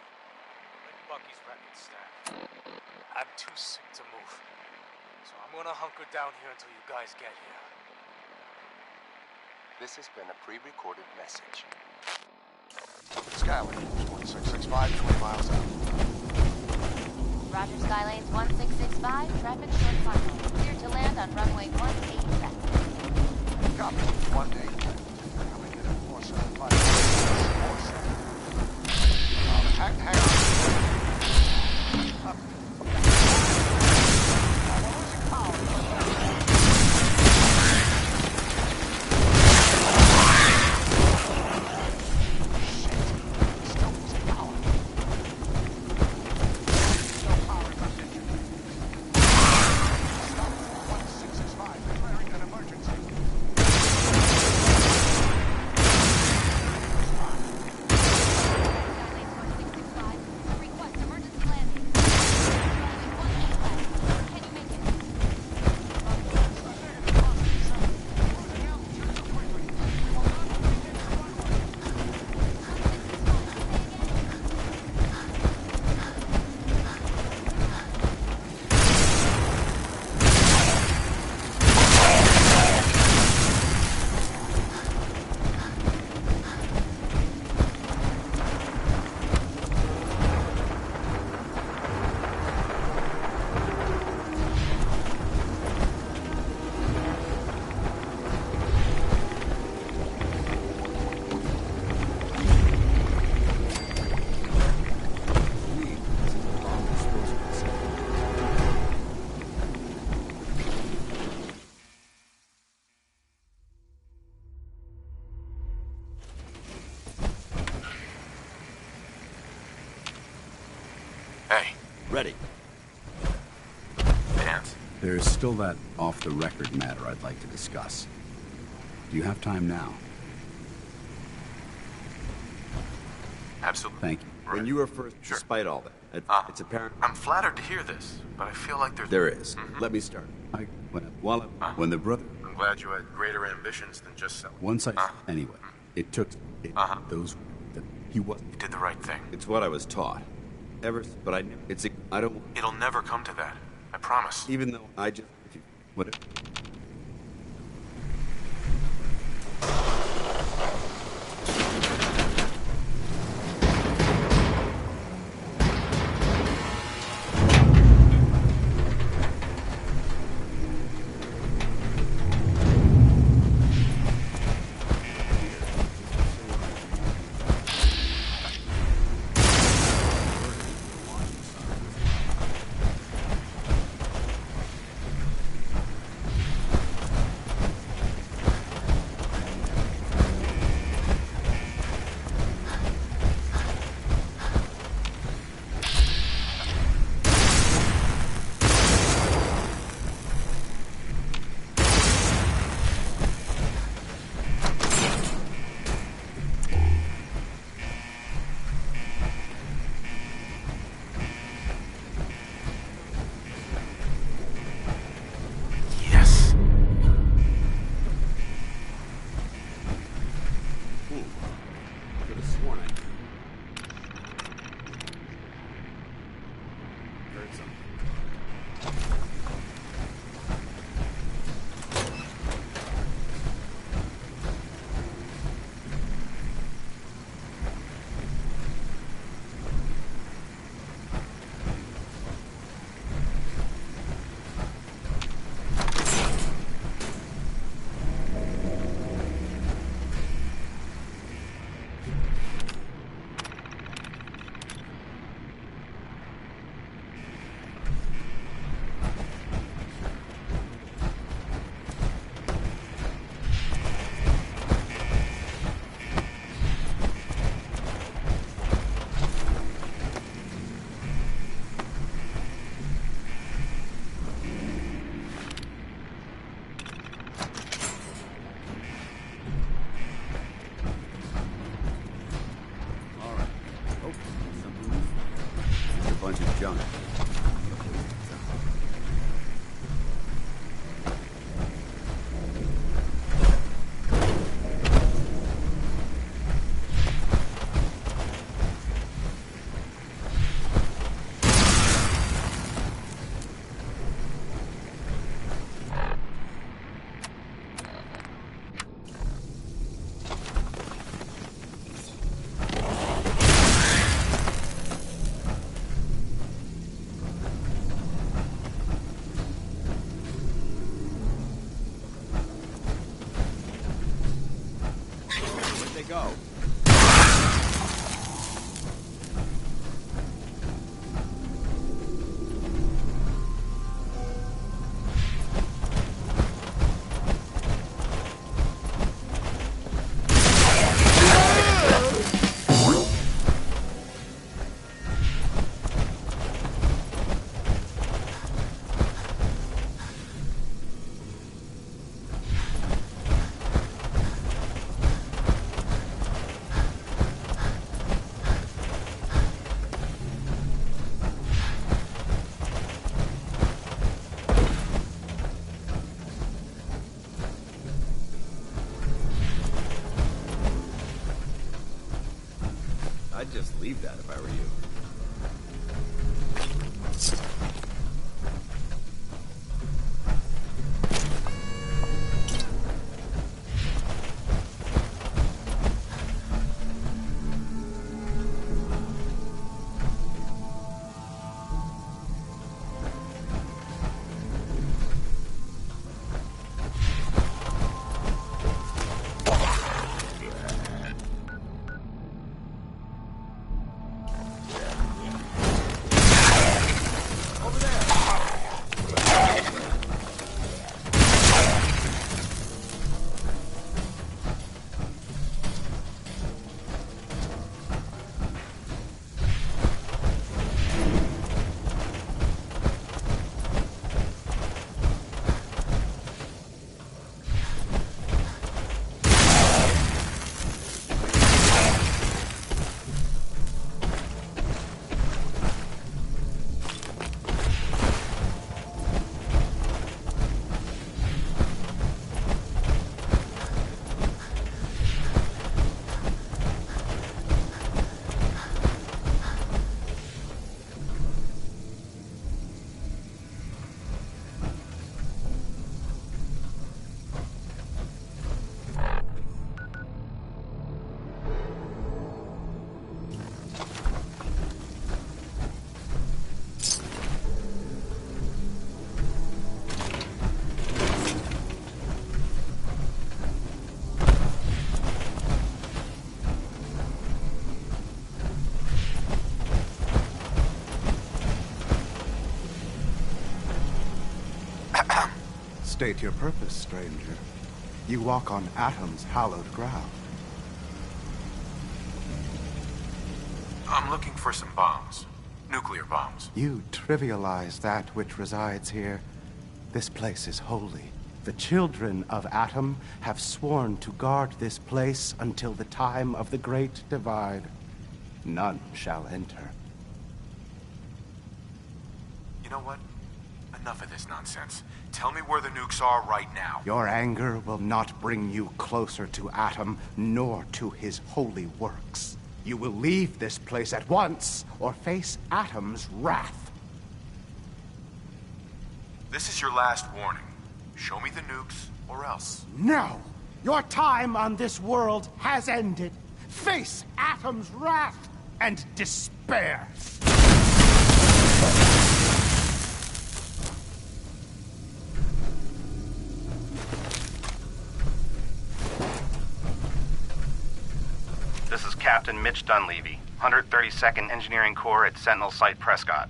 [SPEAKER 14] Let Bucky's record stand. I'm too sick to move, so I'm gonna hunker down here until you guys get here.
[SPEAKER 17] This has been a pre-recorded message. Skyline, 1665, 20 miles out.
[SPEAKER 23] Roger, Skylanes 1665, traffic short final. Clear to land on runway 18 left.
[SPEAKER 17] Copy, 18 left. Coming in at 475. 47. Hang on. Up. We're losing power.
[SPEAKER 3] Ready.
[SPEAKER 2] Hands.
[SPEAKER 6] There's still that off-the-record matter I'd like to discuss. Do you have time now?
[SPEAKER 2] Absolutely.
[SPEAKER 6] Thank you.
[SPEAKER 3] When you were first, despite all that, it's apparent.
[SPEAKER 2] I'm flattered to hear this, but I feel like
[SPEAKER 6] There is.
[SPEAKER 3] Let me start.
[SPEAKER 6] When the brother...
[SPEAKER 2] I'm glad you had greater ambitions than just selling.
[SPEAKER 6] Once I... Anyway, it took... Those... He was...
[SPEAKER 2] You did the right thing.
[SPEAKER 3] It's what I was taught. But I don't...
[SPEAKER 2] It'll never come to that. I promise.
[SPEAKER 3] Even though I just...
[SPEAKER 6] to junk.
[SPEAKER 8] Go.
[SPEAKER 3] I'd just leave that if I were you.
[SPEAKER 17] State your purpose, stranger. You walk on Atom's hallowed ground.
[SPEAKER 2] I'm looking for some bombs. Nuclear bombs.
[SPEAKER 17] You trivialize that which resides here. This place is holy. The children of Atom have sworn to guard this place until the time of the Great Divide. None shall enter.
[SPEAKER 2] You know what? Enough of this nonsense. Tell me where the nukes are right now.
[SPEAKER 17] Your anger will not bring you closer to Atom, nor to his holy works. You will leave this place at once, or face Atom's wrath.
[SPEAKER 2] This is your last warning. Show me the nukes, or else.
[SPEAKER 17] No! Your time on this world has ended. Face Atom's wrath and despair.
[SPEAKER 19] This is Captain Mitch Dunleavy, 132nd Engineering Corps at Sentinel Site Prescott.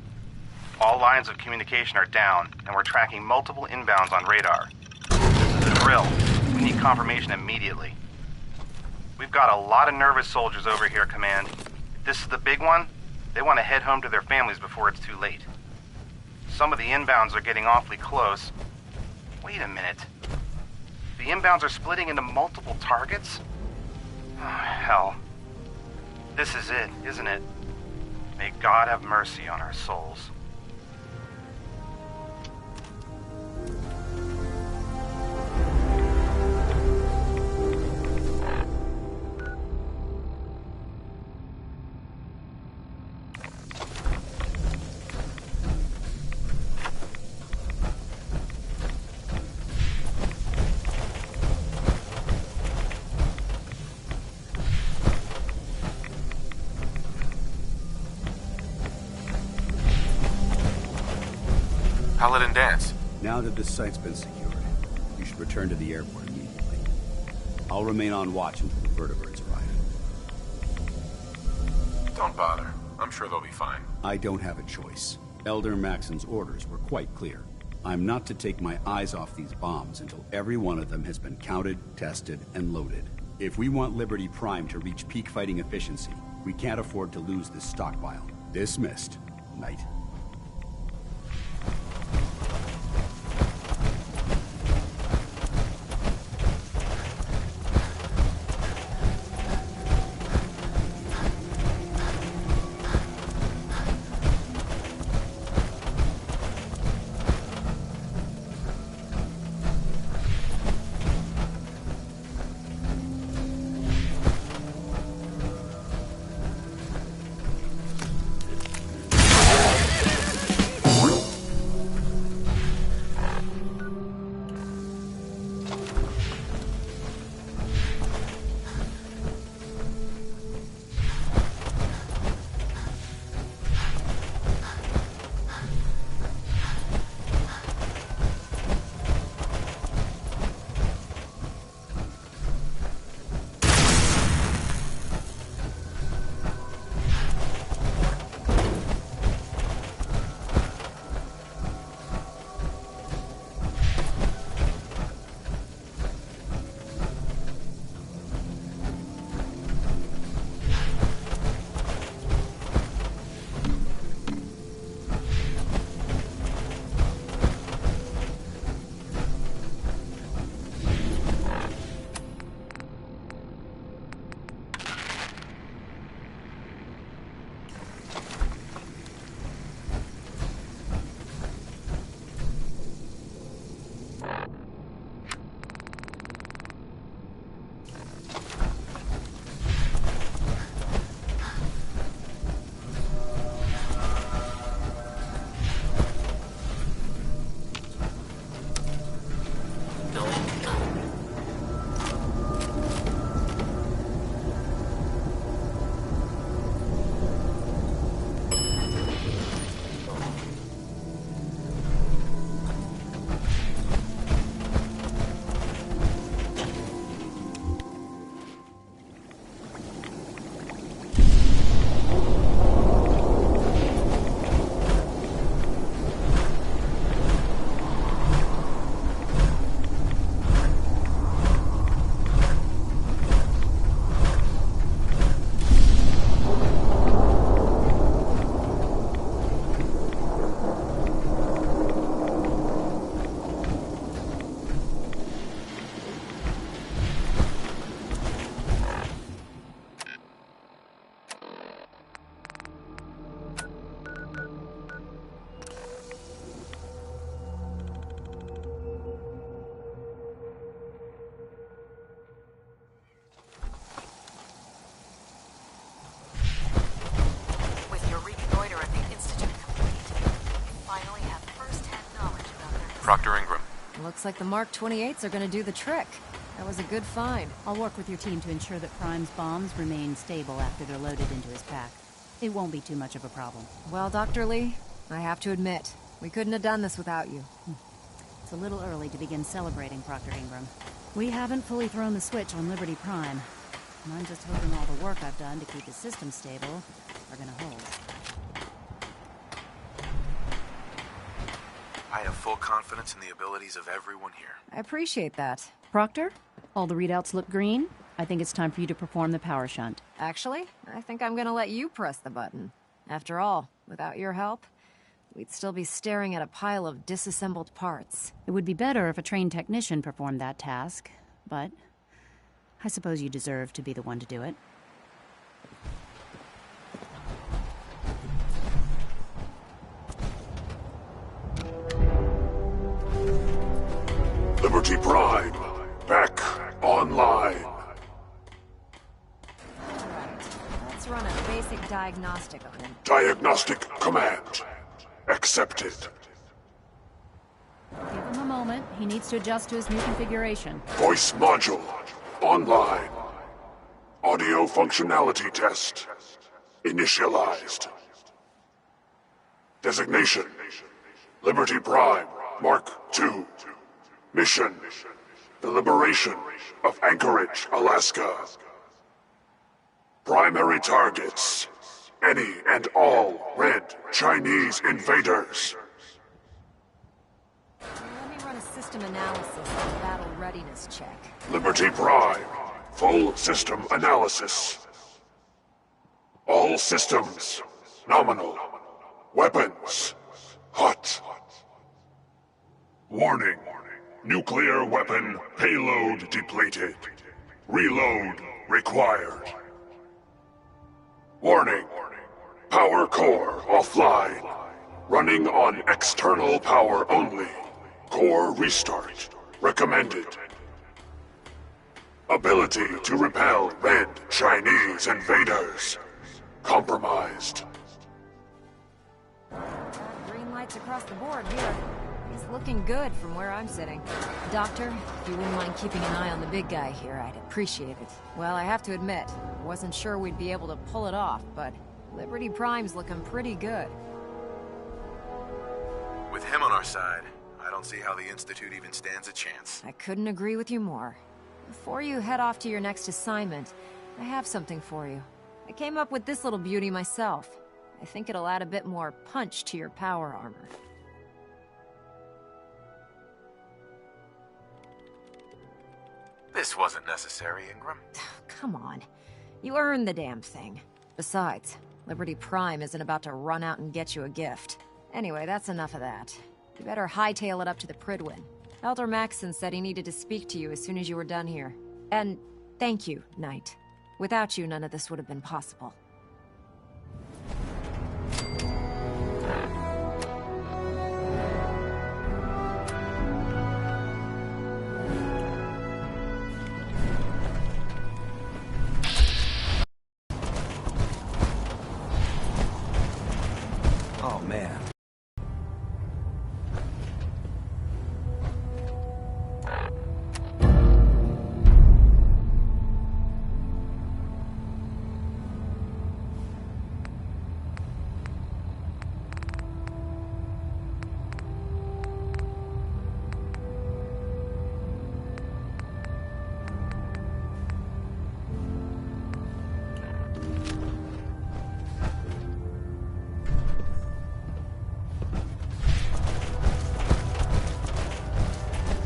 [SPEAKER 19] All lines of communication are down, and we're tracking multiple inbounds on radar. This is a drill. We need confirmation immediately. We've got a lot of nervous soldiers over here, Command. If this is the big one, they want to head home to their families before it's too late. Some of the inbounds are getting awfully close. Wait a minute. The inbounds are splitting into multiple targets? Oh, hell. This is it, isn't it? May God have mercy on our souls.
[SPEAKER 2] Paladin Dance.
[SPEAKER 6] Now that this site's been secured, you should return to the airport immediately. I'll remain on watch until the vertebrates arrive.
[SPEAKER 2] Don't bother. I'm sure they'll be fine.
[SPEAKER 6] I don't have a choice. Elder Maxon's orders were quite clear. I'm not to take my eyes off these bombs until every one of them has been counted, tested, and loaded. If we want Liberty Prime to reach peak fighting efficiency, we can't afford to lose this stockpile. Dismissed. Knight.
[SPEAKER 2] Dr. Ingram.
[SPEAKER 1] Looks like the Mark 28s are gonna do the trick. That was a good find.
[SPEAKER 10] I'll work with your team to ensure that Prime's bombs remain stable after they're loaded into his pack. It won't be too much of a problem.
[SPEAKER 1] Well, Dr. Lee, I have to admit, we couldn't have done this without you.
[SPEAKER 10] It's a little early to begin celebrating, Proctor Ingram. We haven't fully thrown the switch on Liberty Prime. And I'm just hoping all the work I've done to keep the system stable are gonna hold.
[SPEAKER 2] I have full confidence in the abilities of everyone here.
[SPEAKER 1] I appreciate that.
[SPEAKER 10] Proctor, all the readouts look green. I think it's time for you to perform the power shunt.
[SPEAKER 1] Actually, I think I'm gonna let you press the button. After all, without your help, we'd still be staring at a pile of disassembled parts.
[SPEAKER 10] It would be better if a trained technician performed that task, but I suppose you deserve to be the one to do it.
[SPEAKER 4] Liberty Prime, back online.
[SPEAKER 1] Let's run a basic diagnostic on him.
[SPEAKER 4] Diagnostic command accepted.
[SPEAKER 10] Give him a moment. He needs to adjust to his new configuration.
[SPEAKER 4] Voice module online. Audio functionality test initialized. Designation: Liberty Prime Mark II. Mission: the liberation of Anchorage, Alaska. Primary targets: any and all red Chinese invaders.
[SPEAKER 1] Let me run a system analysis and battle readiness check.
[SPEAKER 4] Liberty Prime, full system analysis. All systems nominal. Weapons hot. Warning: nuclear weapon payload depleted. Reload required. Warning: power core offline. Running on external power only. Core restart recommended. Ability to repel red Chinese invaders compromised.
[SPEAKER 1] Green lights across the board here. He's looking good from where I'm sitting. Doctor, if you wouldn't mind keeping an eye on the big guy here, I'd appreciate it. Well, I have to admit, wasn't sure we'd be able to pull it off, but Liberty Prime's looking pretty good.
[SPEAKER 2] With him on our side, I don't see how the Institute even stands a chance.
[SPEAKER 1] I couldn't agree with you more. Before you head off to your next assignment, I have something for you. I came up with this little beauty myself. I think it'll add a bit more punch to your power armor.
[SPEAKER 2] This wasn't necessary, Ingram.
[SPEAKER 1] Come on. You earned the damn thing. Besides, Liberty Prime isn't about to run out and get you a gift. Anyway, that's enough of that. You better hightail it up to the Pridwin. Elder Maxson said he needed to speak to you as soon as you were done here. And thank you, Knight. Without you, none of this would have been possible.
[SPEAKER 12] Oh, man.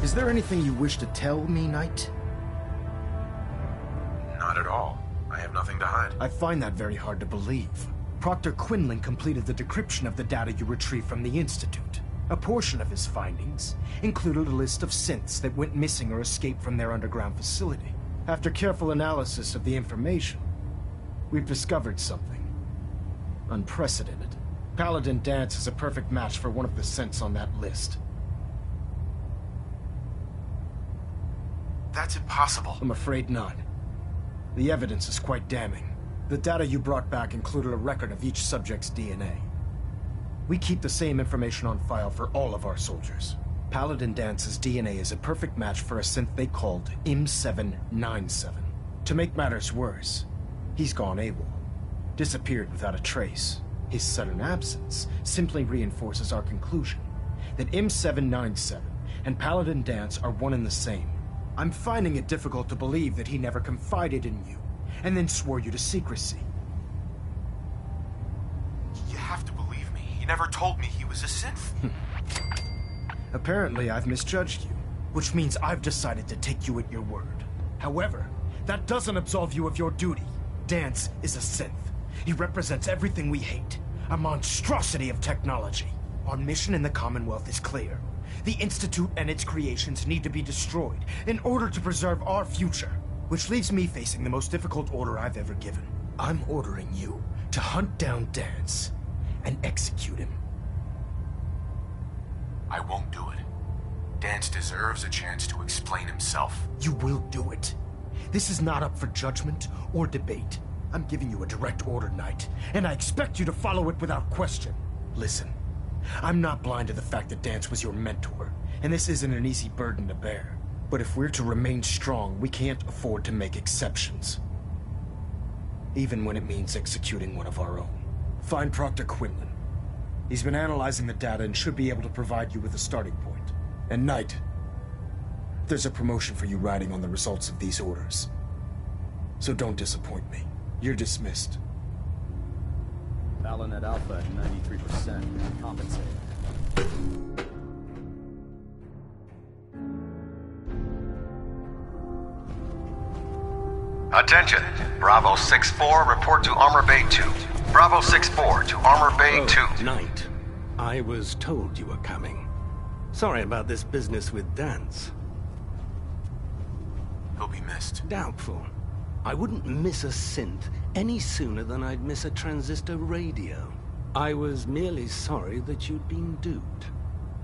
[SPEAKER 20] Is there anything you wish to tell me, Knight?
[SPEAKER 2] Not at all. I have nothing to hide.
[SPEAKER 20] I find that very hard to believe. Proctor Quinlan completed the decryption of the data you retrieved from the Institute. A portion of his findings included a list of synths that went missing or escaped from their underground facility. After careful analysis of the information, we've discovered something unprecedented. Paladin Dance is a perfect match for one of the synths on that list.
[SPEAKER 2] That's impossible.
[SPEAKER 20] I'm afraid not. The evidence is quite damning. The data you brought back included a record of each subject's DNA. We keep the same information on file for all of our soldiers. Paladin Dance's DNA is a perfect match for a synth they called M797. To make matters worse, he's gone AWOL. Disappeared without a trace. His sudden absence simply reinforces our conclusion that M797 and Paladin Dance are one and the same. I'm finding it difficult to believe that he never confided in you, and then swore you to secrecy.
[SPEAKER 2] You have to believe me. He never told me he was a synth.
[SPEAKER 20] Apparently, I've misjudged you, which means I've decided to take you at your word. However, that doesn't absolve you of your duty. Dance is a synth. He represents everything we hate, a monstrosity of technology. Our mission in the Commonwealth is clear. The Institute and its creations need to be destroyed in order to preserve our future, which leaves me facing the most difficult order I've ever given. I'm ordering you to hunt down Dance and execute him.
[SPEAKER 2] I won't do it. Dance deserves a chance to explain himself.
[SPEAKER 20] You will do it. This is not up for judgment or debate. I'm giving you a direct order, Knight, and I expect you to follow it without question. Listen, I'm not blind to the fact that Dance was your mentor, and this isn't an easy burden to bear. But if we're to remain strong, we can't afford to make exceptions. Even when it means executing one of our own. Find Proctor Quinlan. He's been analyzing the data and should be able to provide you with a starting point. And Knight, there's a promotion for you riding on the results of these orders. So don't disappoint me. You're dismissed.
[SPEAKER 18] Battling at Alpha at 93%. Compensated.
[SPEAKER 5] Attention! Bravo 6-4, report to Armor Bay 2. Bravo 6-4 to Armor Bay 2.
[SPEAKER 16] Knight, I was told you were coming. Sorry about this business with Dance.
[SPEAKER 2] He'll be missed.
[SPEAKER 16] Doubtful. I wouldn't miss a synth any sooner than I'd miss a transistor radio. I was merely sorry that you'd been duped.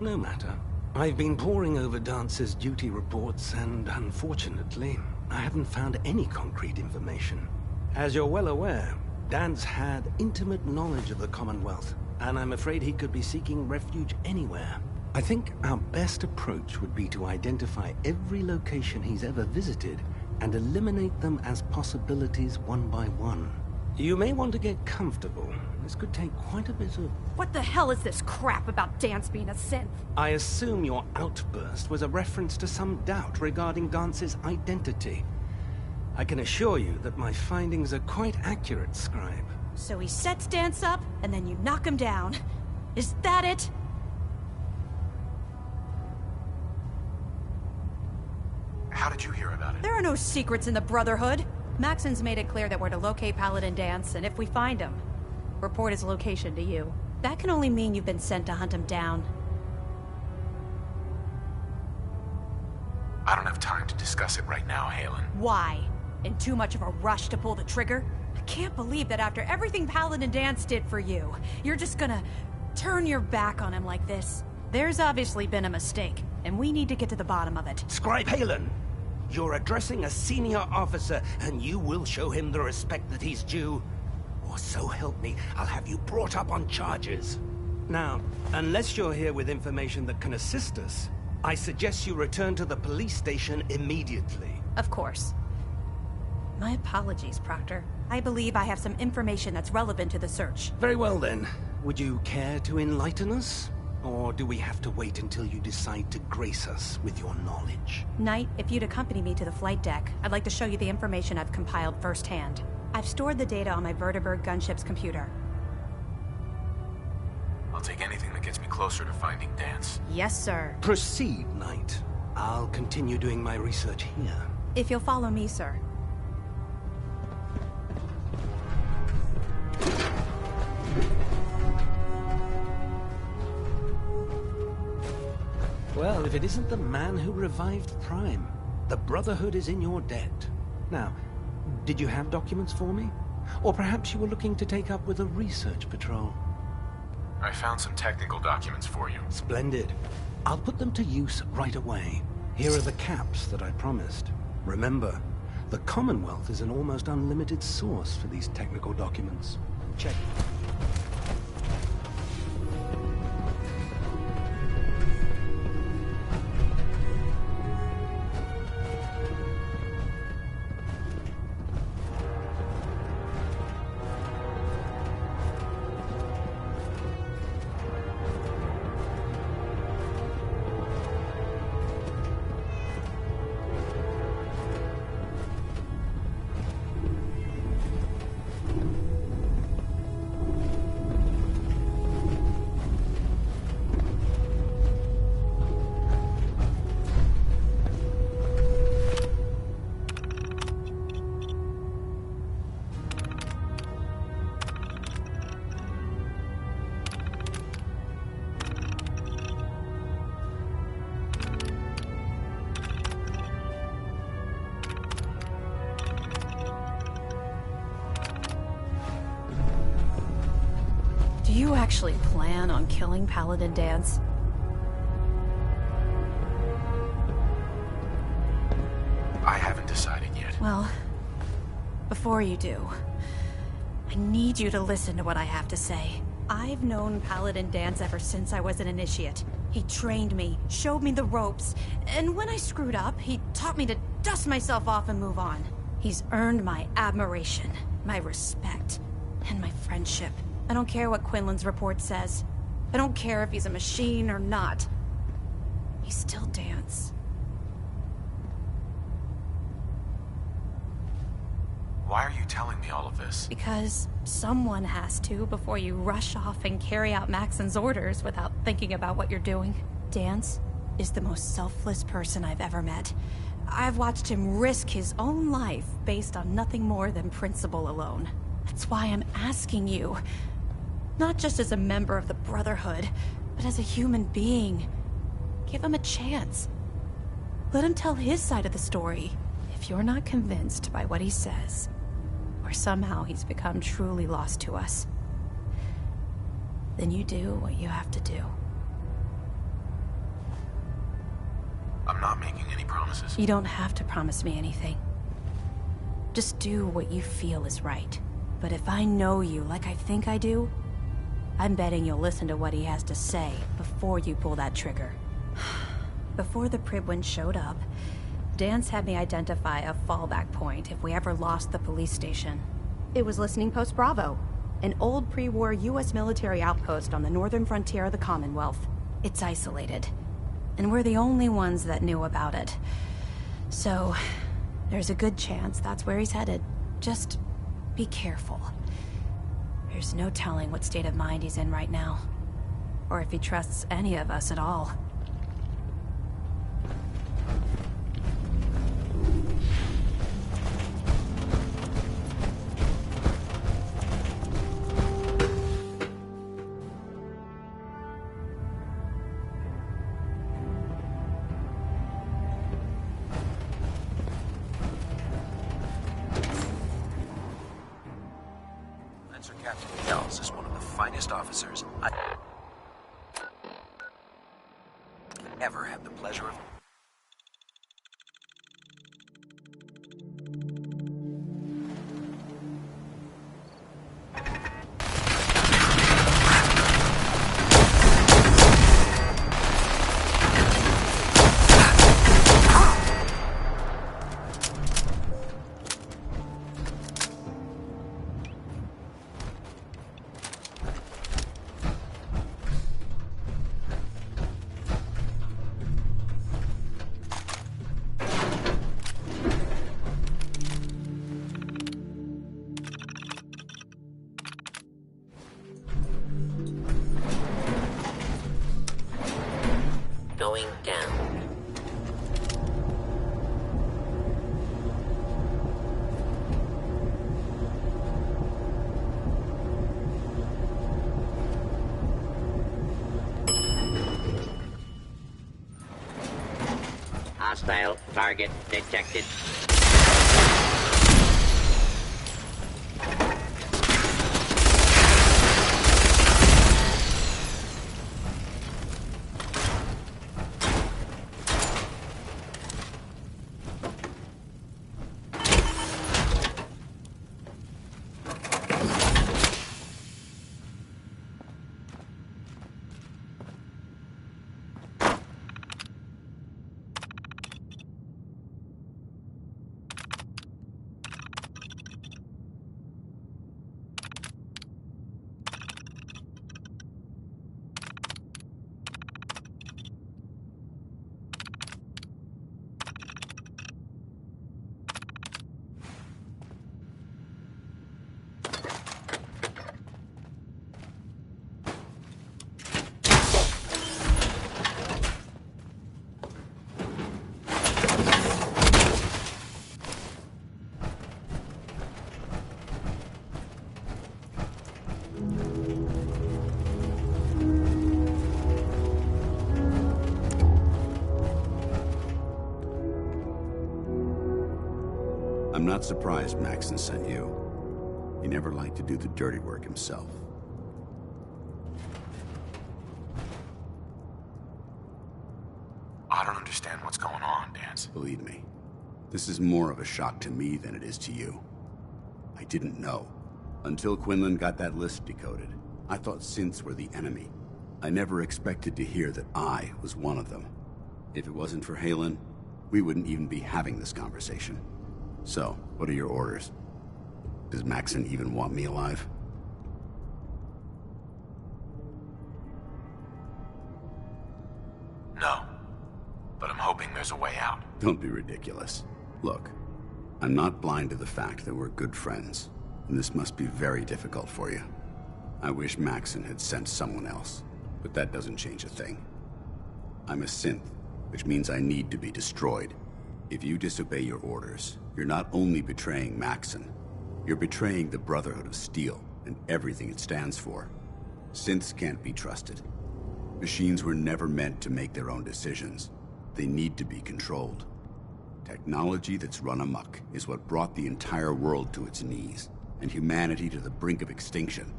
[SPEAKER 16] No matter. I've been poring over Dance's duty reports, and unfortunately, I haven't found any concrete information. As you're well aware, Dance had intimate knowledge of the Commonwealth, and I'm afraid he could be seeking refuge anywhere. I think our best approach would be to identify every location he's ever visited and eliminate them as possibilities one by one. You may want to get comfortable. This could take quite a bit of...
[SPEAKER 15] What the hell is this crap about Dance being a synth?
[SPEAKER 16] I assume your outburst was a reference to some doubt regarding Dance's identity. I can assure you that my findings are quite accurate, Scribe.
[SPEAKER 15] So he sets Dance up, and then you knock him down. Is that it?
[SPEAKER 2] How did you hear about it?
[SPEAKER 15] There are no secrets in the Brotherhood. Maxon's made it clear that we're to locate Paladin Dance, and if we find him, report his location to you. That can only mean you've been sent to hunt him down.
[SPEAKER 2] I don't have time to discuss it right now, Halen.
[SPEAKER 15] Why? In too much of a rush to pull the trigger? I can't believe that after everything Paladin Dance did for you, you're just gonna turn your back on him like this. There's obviously been a mistake, and we need to get to the bottom of it.
[SPEAKER 16] Scribe Halen, you're addressing a senior officer, and you will show him the respect that he's due. Or so help me, I'll have you brought up on charges. Now, unless you're here with information that can assist us, I suggest you return to the police station immediately.
[SPEAKER 15] Of course. My apologies, Proctor. I believe I have some information that's relevant to the search.
[SPEAKER 16] Very well then. Would you care to enlighten us? Or do we have to wait until you decide to grace us with your knowledge?
[SPEAKER 15] Knight, if you'd accompany me to the flight deck, I'd like to show you the information I've compiled firsthand. I've stored the data on my Vertibird gunship's computer.
[SPEAKER 2] I'll take anything that gets me closer to finding Dance.
[SPEAKER 15] Yes, sir.
[SPEAKER 16] Proceed, Knight. I'll continue doing my research here.
[SPEAKER 15] If you'll follow me, sir.
[SPEAKER 16] Well, if it isn't the man who revived Prime, the Brotherhood is in your debt. Now, did you have documents for me? Or perhaps you were looking to take up with a research patrol?
[SPEAKER 2] I found some technical documents for you.
[SPEAKER 16] Splendid. I'll put them to use right away. Here are the caps that I promised. Remember, the Commonwealth is an almost unlimited source for these technical documents. Check.
[SPEAKER 15] Do you actually plan on killing Paladin Dance? Well, before you do, I need you to listen to what I have to say. I've known Paladin Danse ever since I was an initiate. He trained me, showed me the ropes, and when I screwed up, he taught me to dust myself off and move on. He's earned my admiration, my respect, and my friendship. I don't care what Quinlan's report says. I don't care if he's a machine or not. He's still Danse.
[SPEAKER 2] Why are you telling me all of this?
[SPEAKER 15] Because someone has to before you rush off and carry out Maxon's orders without thinking about what you're doing. Danse is the most selfless person I've ever met. I've watched him risk his own life based on nothing more than principle alone. That's why I'm asking you. Not just as a member of the Brotherhood, but as a human being. Give him a chance. Let him tell his side of the story. If you're not convinced by what he says, or somehow he's become truly lost to us, then you do what you have to do.
[SPEAKER 2] I'm not making any promises.
[SPEAKER 15] You don't have to promise me anything. Just do what you feel is right. But if I know you like I think I do, I'm betting you'll listen to what he has to say before you pull that trigger. Before the Pribwin showed up, Danse had me identify a fallback point if we ever lost the police station. It was Listening Post Bravo, an old pre-war U.S. military outpost on the northern frontier of the Commonwealth. It's isolated, and we're the only ones that knew about it. So, there's a good chance that's where he's headed. Just be careful. There's no telling what state of mind he's in right now, or if he trusts any of us at all.
[SPEAKER 3] Captain Wells is one of the finest officers I ever had the pleasure of.
[SPEAKER 7] Going down. Hostile target detected.
[SPEAKER 6] I'm not surprised Maxon sent you. He never liked to do the dirty work himself.
[SPEAKER 2] I don't understand what's going on, Danse.
[SPEAKER 6] Believe me, This is more of a shock to me than it is to you. I didn't know. Until Quinlan got that list decoded, I thought synths were the enemy. I never expected to hear that I was one of them. If it wasn't for Halen, we wouldn't even be having this conversation. So, what are your orders? Does Maxon even want me alive?
[SPEAKER 2] No. But I'm hoping there's a way out.
[SPEAKER 6] Don't be ridiculous. Look, I'm not blind to the fact that we're good friends, and this must be very difficult for you. I wish Maxon had sent someone else, but that doesn't change a thing. I'm a synth, which means I need to be destroyed. If you disobey your orders, you're not only betraying Maxon, you're betraying the Brotherhood of Steel and everything it stands for. Synths can't be trusted. Machines were never meant to make their own decisions. They need to be controlled. Technology that's run amok is what brought the entire world to its knees, and humanity to the brink of extinction.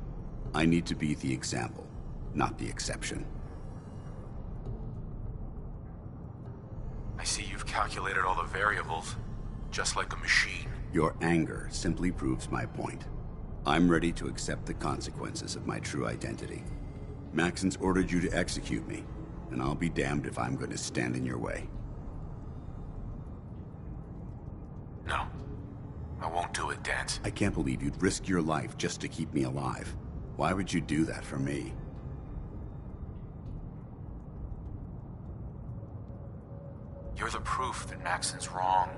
[SPEAKER 6] I need to be the example, not the exception.
[SPEAKER 2] I see you've calculated all the variables, just like a machine.
[SPEAKER 6] Your anger simply proves my point. I'm ready to accept the consequences of my true identity. Maxon's ordered you to execute me, and I'll be damned if I'm going to stand in your way.
[SPEAKER 2] No. I won't do it, Dance.
[SPEAKER 6] I can't believe you'd risk your life just to keep me alive. Why would you do that for me?
[SPEAKER 2] You're the proof that Maxon's wrong.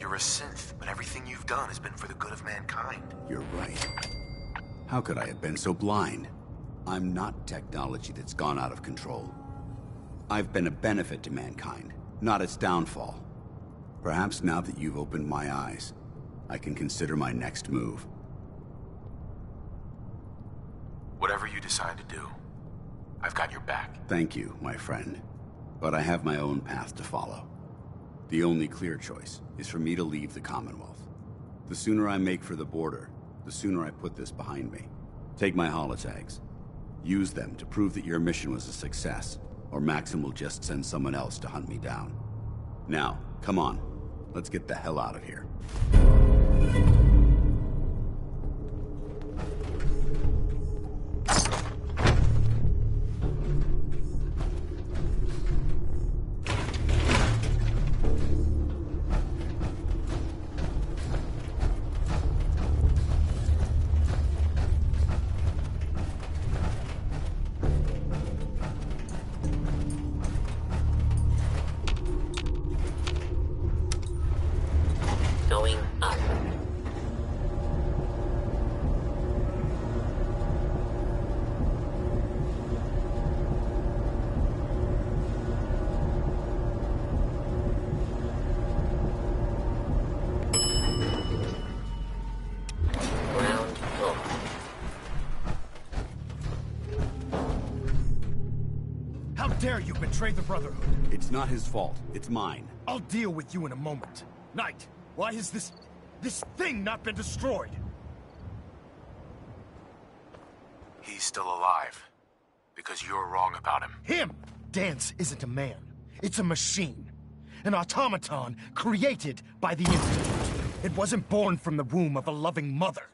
[SPEAKER 2] You're a synth, but everything you've done has been for the good of mankind.
[SPEAKER 6] You're right. How could I have been so blind? I'm not technology that's gone out of control. I've been a benefit to mankind, not its downfall. Perhaps now that you've opened my eyes, I can consider my next move.
[SPEAKER 2] Whatever you decide to do, I've got your back.
[SPEAKER 6] Thank you, my friend. But I have my own path to follow. The only clear choice is for me to leave the Commonwealth. The sooner I make for the border, the sooner I put this behind me. Take my holotags. Use them to prove that your mission was a success, or Maxim will just send someone else to hunt me down. Now, come on. Let's get the hell out of here.
[SPEAKER 7] Going up. Ground floor.
[SPEAKER 20] How dare you betray the Brotherhood?
[SPEAKER 6] It's not his fault. It's mine.
[SPEAKER 20] I'll deal with you in a moment. Knight, why has this thing not been destroyed?
[SPEAKER 2] He's still alive. Because you're wrong about him.
[SPEAKER 20] Him! Dance isn't a man. It's a machine. An automaton created by the Institute. It wasn't born from the womb of a loving mother.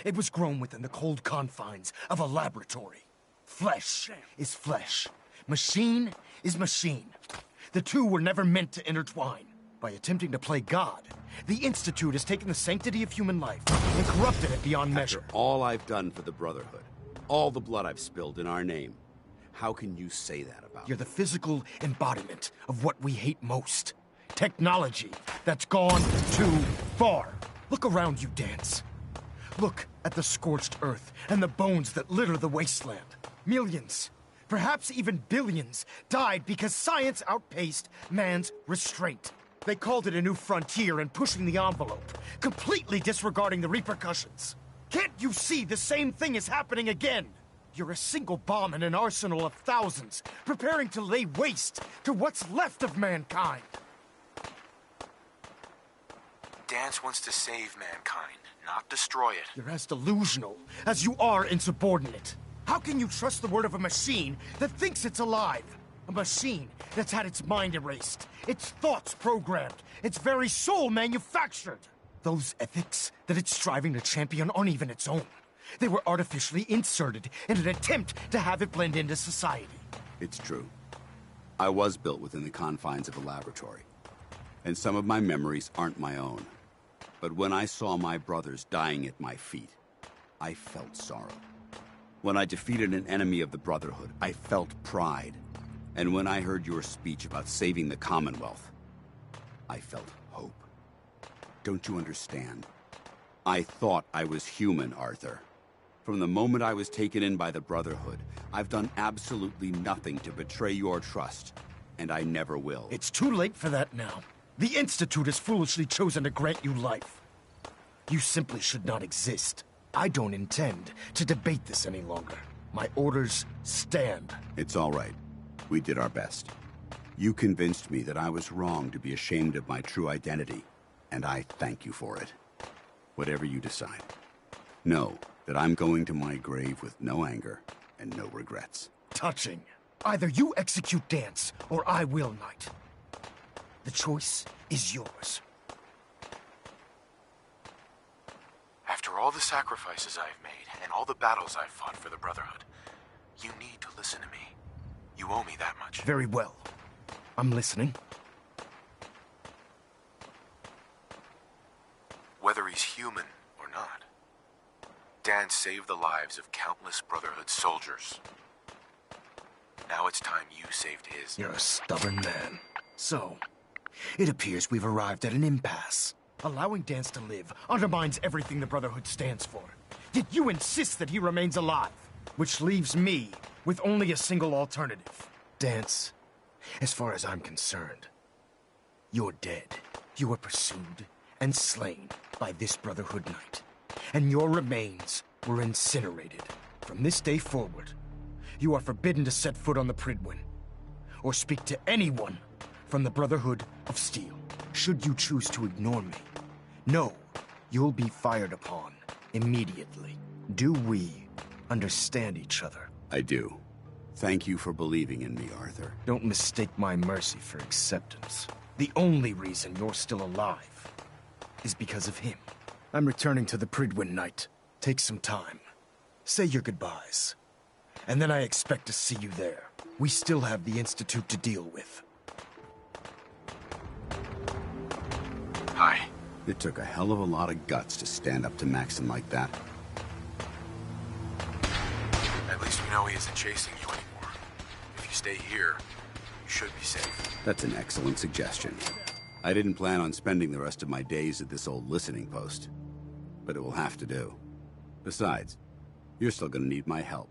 [SPEAKER 20] It was grown within the cold confines of a laboratory. Flesh is flesh. Machine is machine. The two were never meant to intertwine. By attempting to play God, the Institute has taken the sanctity of human life and corrupted it beyond measure.
[SPEAKER 6] After all I've done for the Brotherhood, all the blood I've spilled in our name, how can you say that about
[SPEAKER 20] You're the physical embodiment of what we hate most. Technology that's gone too far. Look around you, Dance. Look at the scorched earth and the bones that litter the wasteland. Millions, perhaps even billions, died because science outpaced man's restraint. They called it a new frontier and pushing the envelope, completely disregarding the repercussions. Can't you see the same thing is happening again? You're a single bomb in an arsenal of thousands, preparing to lay waste to what's left of mankind.
[SPEAKER 2] Dance wants to save mankind, not destroy it.
[SPEAKER 20] You're as delusional as you are insubordinate. How can you trust the word of a machine that thinks it's alive? A machine that's had its mind erased, its thoughts programmed, its very soul manufactured. Those ethics that it's striving to champion aren't even its own. They were artificially inserted in an attempt to have it blend into society.
[SPEAKER 6] It's true. I was built within the confines of a laboratory, and some of my memories aren't my own. But when I saw my brothers dying at my feet, I felt sorrow. When I defeated an enemy of the Brotherhood, I felt pride. And when I heard your speech about saving the Commonwealth, I felt hope. Don't you understand? I thought I was human, Arthur. From the moment I was taken in by the Brotherhood, I've done absolutely nothing to betray your trust, and I never will.
[SPEAKER 20] It's too late for that now. The Institute has foolishly chosen to grant you life. You simply should not exist. I don't intend to debate this any longer. My orders stand.
[SPEAKER 6] It's all right. We did our best. You convinced me that I was wrong to be ashamed of my true identity, and I thank you for it. Whatever you decide. Know that I'm going to my grave with no anger and no regrets.
[SPEAKER 20] Touching. Either you execute Dance, or I will, Knight. The choice is yours.
[SPEAKER 2] After all the sacrifices I've made, and all the battles I've fought for the Brotherhood, you need to listen to me. You owe me that much.
[SPEAKER 20] Very well. I'm listening.
[SPEAKER 2] Whether he's human or not, Dan saved the lives of countless Brotherhood soldiers. Now it's time you saved his.
[SPEAKER 20] You're a stubborn man. So, it appears we've arrived at an impasse. Allowing Dance to live undermines everything the Brotherhood stands for. Yet you insist that he remains alive, which leaves me with only a single alternative. Dance, as far as I'm concerned, you're dead. You were pursued and slain by this Brotherhood Knight, and your remains were incinerated. From this day forward, you are forbidden to set foot on the Pridwin, or speak to anyone from the Brotherhood of Steel. Should you choose to ignore me, know you'll be fired upon immediately. Do we understand each other?
[SPEAKER 6] I do. Thank you for believing in me, Arthur.
[SPEAKER 20] Don't mistake my mercy for acceptance. The only reason you're still alive is because of him. I'm returning to the Pridwin, Knight. Take some time. Say your goodbyes. And then I expect to see you there. We still have the Institute to deal with.
[SPEAKER 2] Hi.
[SPEAKER 6] It took a hell of a lot of guts to stand up to Maxon like that.
[SPEAKER 2] At least we know he isn't chasing you anymore. If you stay here, you should be safe.
[SPEAKER 6] That's an excellent suggestion. I didn't plan on spending the rest of my days at this old listening post, but it will have to do. Besides, you're still gonna need my help,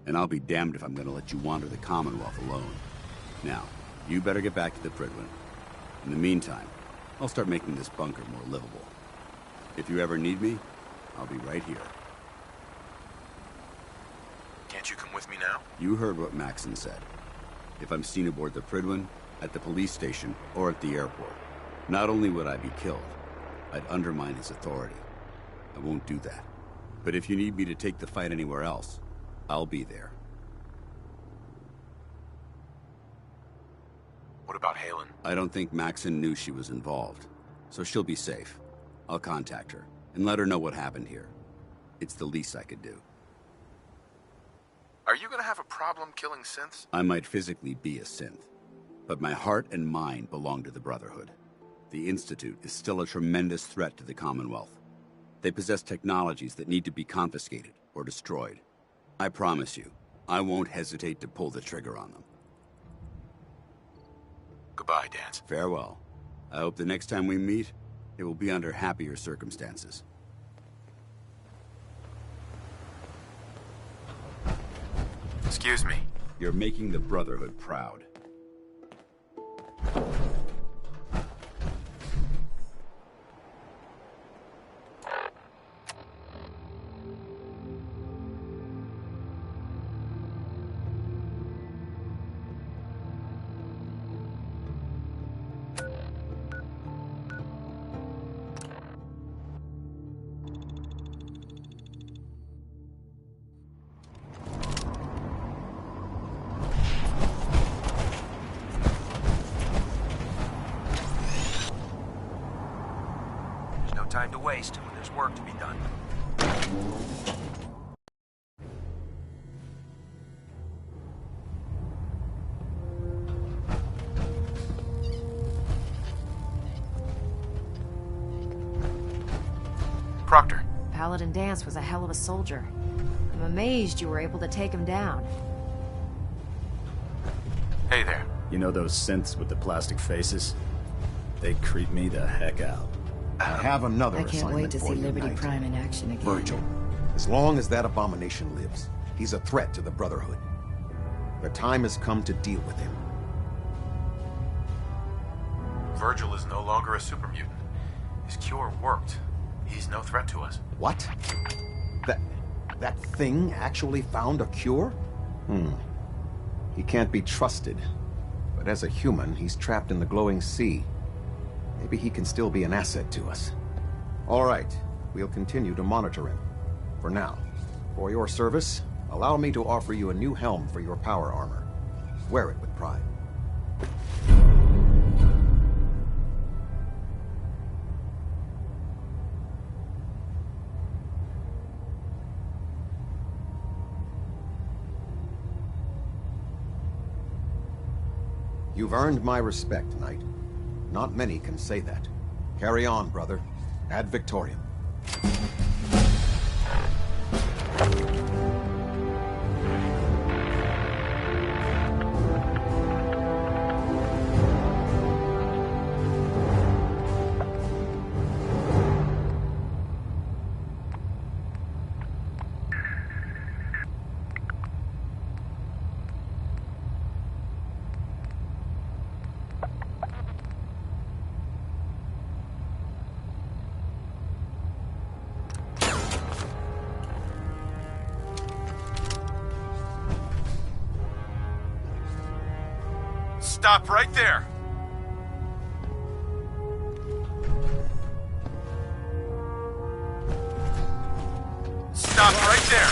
[SPEAKER 6] and I'll be damned if I'm gonna let you wander the Commonwealth alone. Now, you better get back to the Pridwin. In the meantime, I'll start making this bunker more livable. If you ever need me, I'll be right here.
[SPEAKER 2] Can't you come with me now?
[SPEAKER 6] You heard what Maxon said. If I'm seen aboard the Pridwin, at the police station, or at the airport, not only would I be killed, I'd undermine his authority. I won't do that. But if you need me to take the fight anywhere else, I'll be there.
[SPEAKER 2] What about Halen?
[SPEAKER 6] I don't think Maxon knew she was involved, so she'll be safe. I'll contact her, and let her know what happened here. It's the least I could do.
[SPEAKER 2] Are you gonna have a problem killing synths?
[SPEAKER 6] I might physically be a synth, but my heart and mind belong to the Brotherhood. The Institute is still a tremendous threat to the Commonwealth. They possess technologies that need to be confiscated or destroyed. I promise you, I won't hesitate to pull the trigger on them.
[SPEAKER 2] Goodbye, Dance.
[SPEAKER 6] Farewell. I hope the next time we meet, it will be under happier circumstances.
[SPEAKER 2] Excuse me.
[SPEAKER 6] You're making the Brotherhood proud.
[SPEAKER 13] time to waste when there's work to be done.
[SPEAKER 2] Proctor.
[SPEAKER 1] Paladin Danse was a hell of a soldier. I'm amazed you were able to take him down.
[SPEAKER 2] Hey there.
[SPEAKER 21] You know those synths with the plastic faces? They creep me the heck out.
[SPEAKER 22] I have another
[SPEAKER 9] I can't wait to see Liberty Prime in action again.
[SPEAKER 22] Virgil, as long as that abomination lives, he's a threat to the Brotherhood. The time has come to deal with him.
[SPEAKER 2] Virgil is no longer a super mutant. His cure worked. He's no threat to us.
[SPEAKER 22] What? That thing actually found a cure? He can't be trusted. But as a human, he's trapped in the glowing sea. Maybe he can still be an asset to us. All right, we'll continue to monitor him. For now, for your service, allow me to offer you a new helm for your power armor. Wear it with pride. You've earned my respect, Knight. Not many can say that. Carry on, brother. Ad Victoriam.
[SPEAKER 2] Stop right there! Stop right there!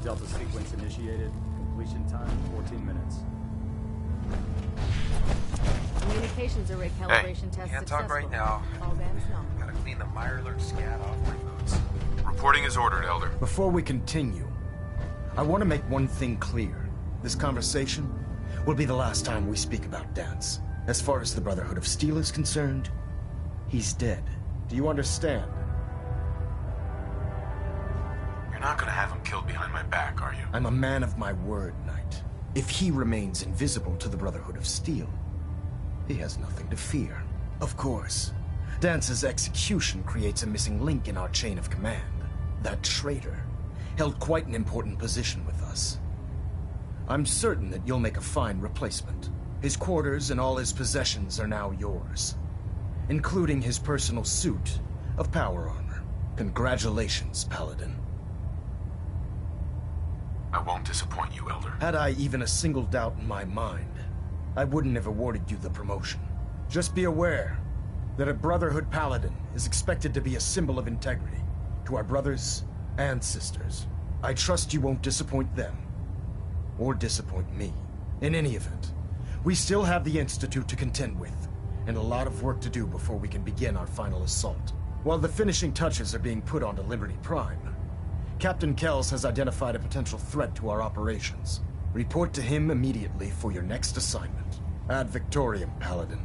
[SPEAKER 21] Delta sequence initiated. Completion time 14 minutes.
[SPEAKER 1] Communications array calibration test
[SPEAKER 13] Can't
[SPEAKER 1] successful.
[SPEAKER 13] talk right now.
[SPEAKER 1] All bands known.
[SPEAKER 13] Gotta clean the Mirelurk scat off my boots.
[SPEAKER 2] Reporting is ordered, Elder.
[SPEAKER 20] Before we continue, I want to make one thing clear. This conversation will be the last time we speak about Danse. As far as the Brotherhood of Steel is concerned, he's dead. Do you understand?
[SPEAKER 2] You're not gonna have him killed behind my back, are you?
[SPEAKER 20] I'm a man of my word, Knight. If he remains invisible to the Brotherhood of Steel, he has nothing to fear. Of course, Dance's execution creates a missing link in our chain of command. That traitor held quite an important position with us. I'm certain that you'll make a fine replacement. His quarters and all his possessions are now yours, including his personal suit of power armor. Congratulations, Paladin.
[SPEAKER 2] I won't disappoint you, Elder.
[SPEAKER 20] Had I even a single doubt in my mind, I wouldn't have awarded you the promotion. Just be aware that a Brotherhood Paladin is expected to be a symbol of integrity to our brothers and sisters. I trust you won't disappoint them, or disappoint me. In any event, we still have the Institute to contend with, and a lot of work to do before we can begin our final assault. While the finishing touches are being put onto Liberty Prime, Captain Kells has identified a potential threat to our operations. Report to him immediately for your next assignment. Ad Victoriam, Paladin.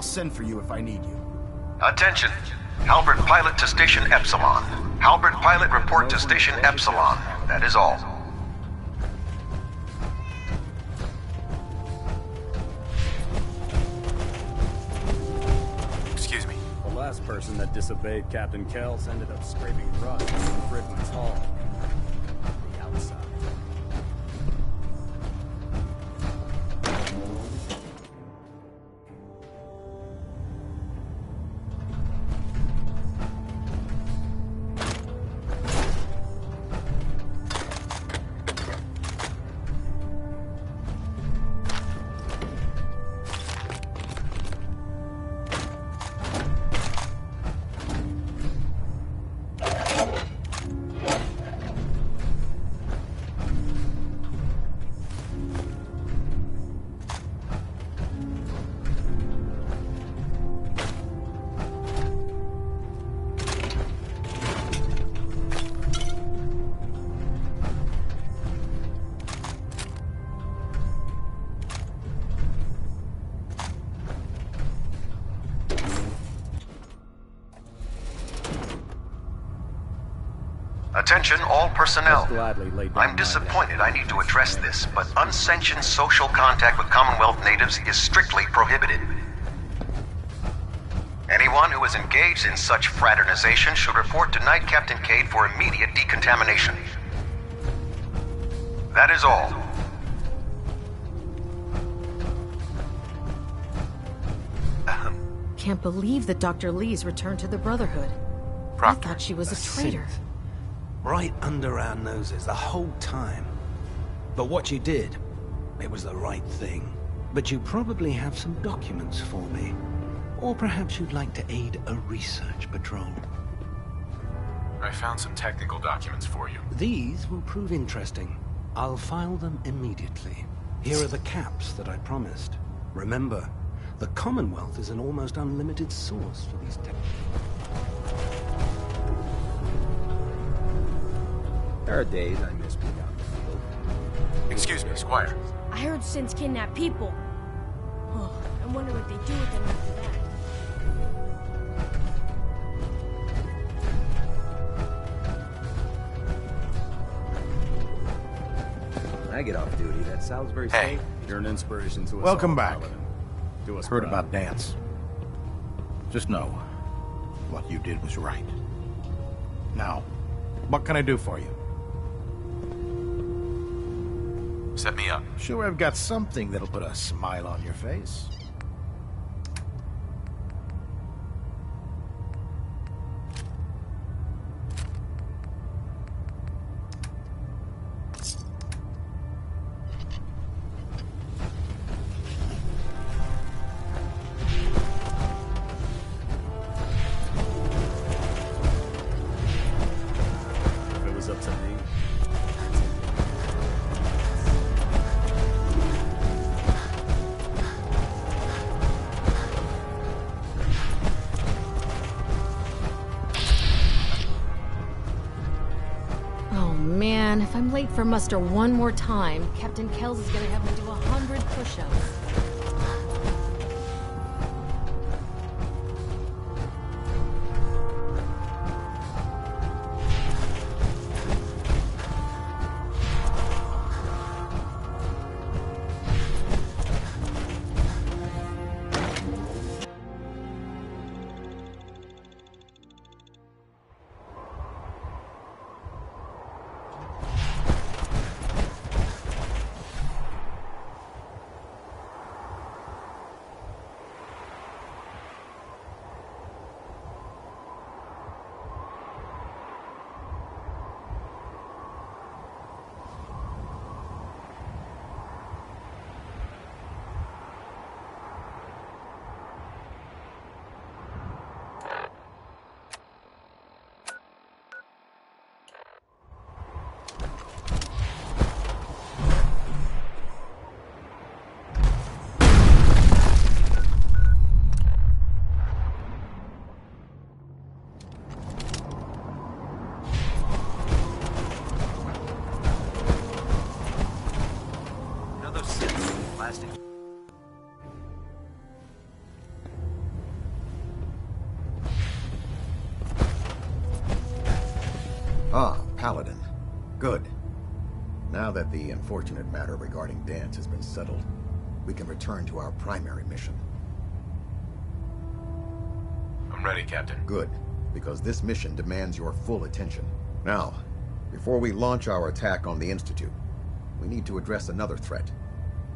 [SPEAKER 20] send for you if I need you.
[SPEAKER 5] Attention. Halbert pilot to Station Epsilon. Halbert pilot report to Station Epsilon. That is all.
[SPEAKER 2] Excuse me.
[SPEAKER 21] The last person that disobeyed Captain Kells ended up scraping rust in Fridman's Hall. The outside.
[SPEAKER 5] Attention all personnel. I'm disappointed I need to address this, but unsanctioned social contact with Commonwealth natives is strictly prohibited. Anyone who is engaged in such fraternization should report to Knight Captain Cade for immediate decontamination. That is all.
[SPEAKER 1] Can't believe that Dr. Lee's returned to the Brotherhood. I thought she was a traitor.
[SPEAKER 16] Right under our noses the whole time. But what you did, it was the right thing. But you probably have some documents for me. Or perhaps you'd like to aid a research patrol.
[SPEAKER 2] I found some technical documents for you.
[SPEAKER 16] These will prove interesting. I'll file them immediately. Here are the caps that I promised. Remember, the Commonwealth is an almost unlimited source for these
[SPEAKER 3] There are days I miss being out in the field.
[SPEAKER 2] Excuse me, Squire.
[SPEAKER 11] I heard Sins kidnap people. Oh, I wonder what they do with them after that.
[SPEAKER 3] When I get off duty, that sounds very safe. You're an inspiration to us.
[SPEAKER 14] Welcome
[SPEAKER 3] all,
[SPEAKER 14] back.
[SPEAKER 3] Paladin. Do us
[SPEAKER 14] Heard
[SPEAKER 3] proud.
[SPEAKER 14] about Dance. Just know, what you did was right. Now, what can I do for you?
[SPEAKER 2] Set me up.
[SPEAKER 14] Sure, I've got something that'll put a smile on your face.
[SPEAKER 3] If it was up to me,
[SPEAKER 1] Oh man, if I'm late for muster one more time, Captain Kells is gonna have me do 100 push-ups.
[SPEAKER 22] Good. Now that the unfortunate matter regarding Dance has been settled, we can return to our primary mission.
[SPEAKER 2] I'm ready, Captain.
[SPEAKER 22] Good, because this mission demands your full attention. Now, before we launch our attack on the Institute, we need to address another threat.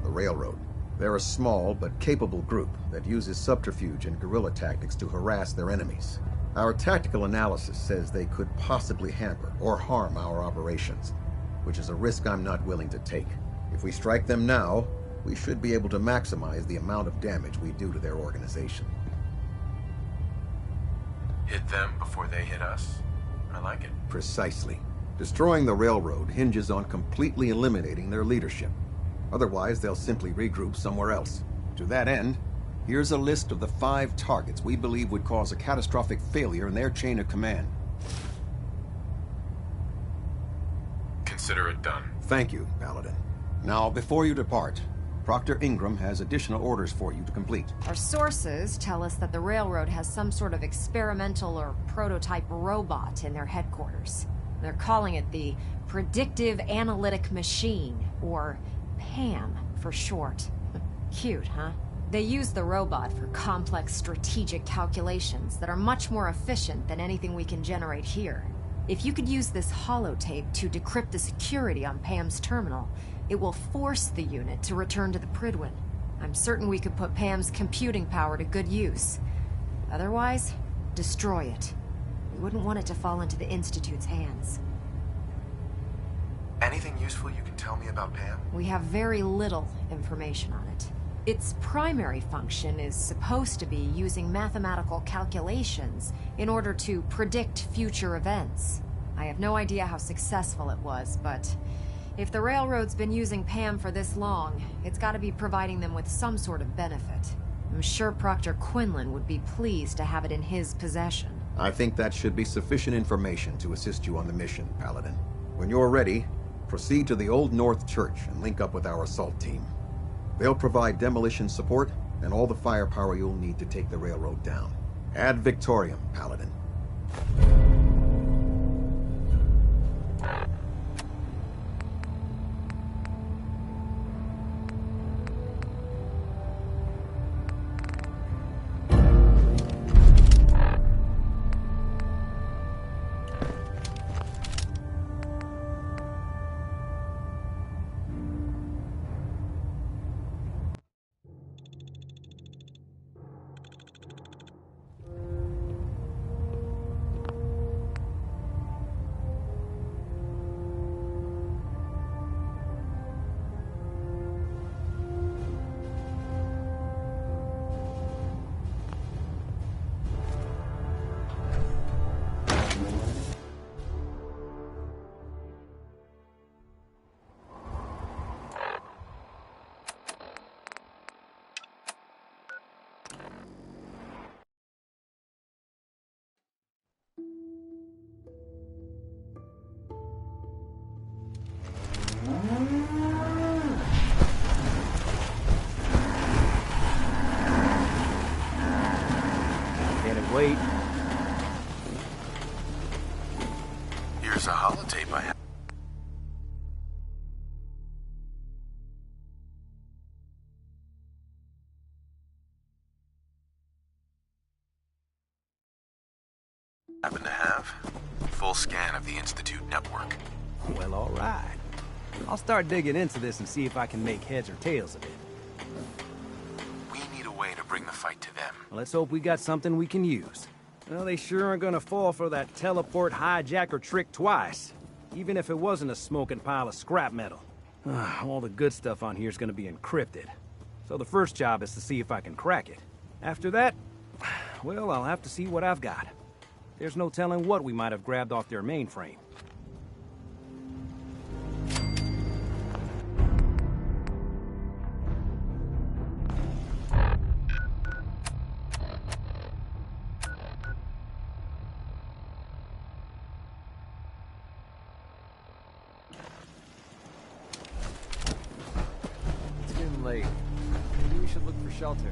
[SPEAKER 22] The Railroad. They're a small but capable group that uses subterfuge and guerrilla tactics to harass their enemies. Our tactical analysis says they could possibly hamper or harm our operations, which is a risk I'm not willing to take. If we strike them now, we should be able to maximize the amount of damage we do to their organization.
[SPEAKER 2] Hit them before they hit us? I like it.
[SPEAKER 22] Precisely. Destroying the Railroad hinges on completely eliminating their leadership. Otherwise, they'll simply regroup somewhere else. To that end, here's a list of the 5 targets we believe would cause a catastrophic failure in their chain of command.
[SPEAKER 2] Consider it done.
[SPEAKER 22] Thank you, Paladin. Now, before you depart, Proctor Ingram has additional orders for you to complete.
[SPEAKER 1] Our sources tell us that the Railroad has some sort of experimental or prototype robot in their headquarters. They're calling it the Predictive Analytic Machine, or PAM for short. Cute, huh? They use the robot for complex strategic calculations that are much more efficient than anything we can generate here. If you could use this holotape to decrypt the security on PAM's terminal, it will force the unit to return to the Prydwen. I'm certain we could put PAM's computing power to good use. Otherwise, destroy it. We wouldn't want it to fall into the Institute's hands.
[SPEAKER 2] Anything useful you can tell me about Pam?
[SPEAKER 1] We have very little information on it. Its primary function is supposed to be using mathematical calculations in order to predict future events. I have no idea how successful it was, but if the Railroad's been using Pam for this long, it's got to be providing them with some sort of benefit. I'm sure Proctor Quinlan would be pleased to have it in his possession.
[SPEAKER 22] I think that should be sufficient information to assist you on the mission, Paladin. When you're ready, proceed to the Old North Church and link up with our assault team. They'll provide demolition support and all the firepower you'll need to take the Railroad down. Ad Victoriam, Paladin.
[SPEAKER 12] Wait.
[SPEAKER 2] Here's a holotape I have. Happen to have? Full scan of the Institute network.
[SPEAKER 12] Well, all right. I'll start digging into this and see if I can make heads or tails of it.
[SPEAKER 2] We need a way to bring the fight to them.
[SPEAKER 12] Let's hope we got something we can use. Well, they sure aren't gonna fall for that teleport hijacker trick twice. Even if it wasn't a smoking pile of scrap metal. All the good stuff on here is gonna be encrypted. So the first job is to see if I can crack it. After that, well, I'll have to see what I've got. There's no telling what we might have grabbed off their mainframe.
[SPEAKER 18] It's getting late. Maybe we should look for shelter.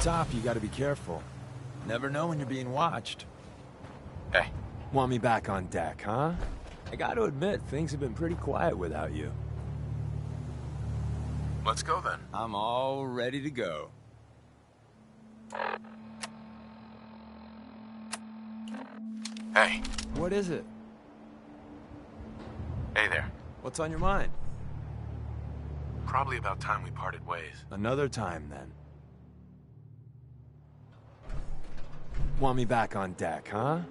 [SPEAKER 8] top, you gotta be careful. Never know when you're being watched.
[SPEAKER 2] Hey.
[SPEAKER 8] Want me back on deck, huh? I gotta admit, things have been pretty quiet without you.
[SPEAKER 2] Let's go then.
[SPEAKER 8] I'm all ready to go.
[SPEAKER 2] Hey.
[SPEAKER 8] What is it?
[SPEAKER 2] Hey there.
[SPEAKER 8] What's on your mind?
[SPEAKER 2] Probably about time we parted ways.
[SPEAKER 8] Another time, then. Want me back on deck, huh?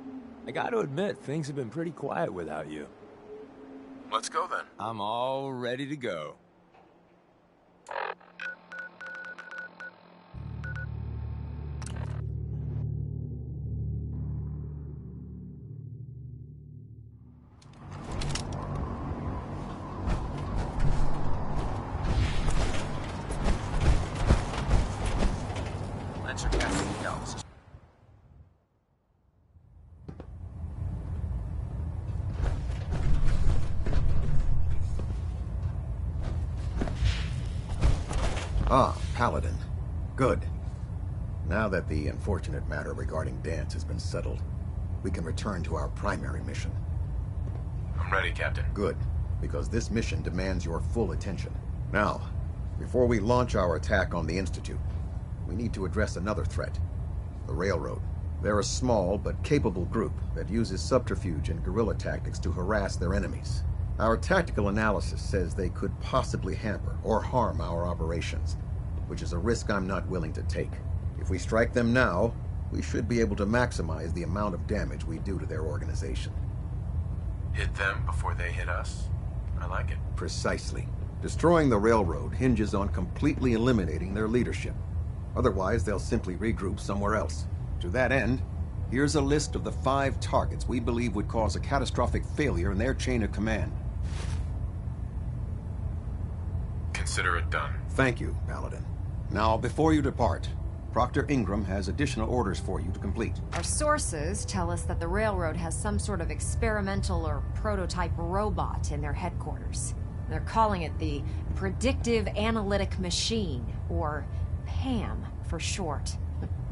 [SPEAKER 8] I gotta admit, things have been pretty quiet without you.
[SPEAKER 2] Let's go then.
[SPEAKER 8] I'm all ready to go.
[SPEAKER 2] Answer Captain Kells.
[SPEAKER 22] Ah, Paladin. Good. Now that the unfortunate matter regarding Dance has been settled, we can return to our primary mission.
[SPEAKER 2] I'm ready, Captain.
[SPEAKER 22] Good, because this mission demands your full attention. Now, before we launch our attack on the Institute, we need to address another threat. The Railroad. They're a small but capable group that uses subterfuge and guerrilla tactics to harass their enemies. Our tactical analysis says they could possibly hamper or harm our operations, which is a risk I'm not willing to take. If we strike them now, we should be able to maximize the amount of damage we do to their organization.
[SPEAKER 2] Hit them before they hit us? I like it.
[SPEAKER 22] Precisely. Destroying the Railroad hinges on completely eliminating their leadership. Otherwise, they'll simply regroup somewhere else. To that end, here's a list of the 5 targets we believe would cause a catastrophic failure in their chain of command.
[SPEAKER 2] Consider it done.
[SPEAKER 22] Thank you, Paladin. Now, before you depart, Proctor Ingram has additional orders for you to complete.
[SPEAKER 1] Our sources tell us that the Railroad has some sort of experimental or prototype robot in their headquarters. They're calling it the Predictive Analytic Machine, or PAM for short.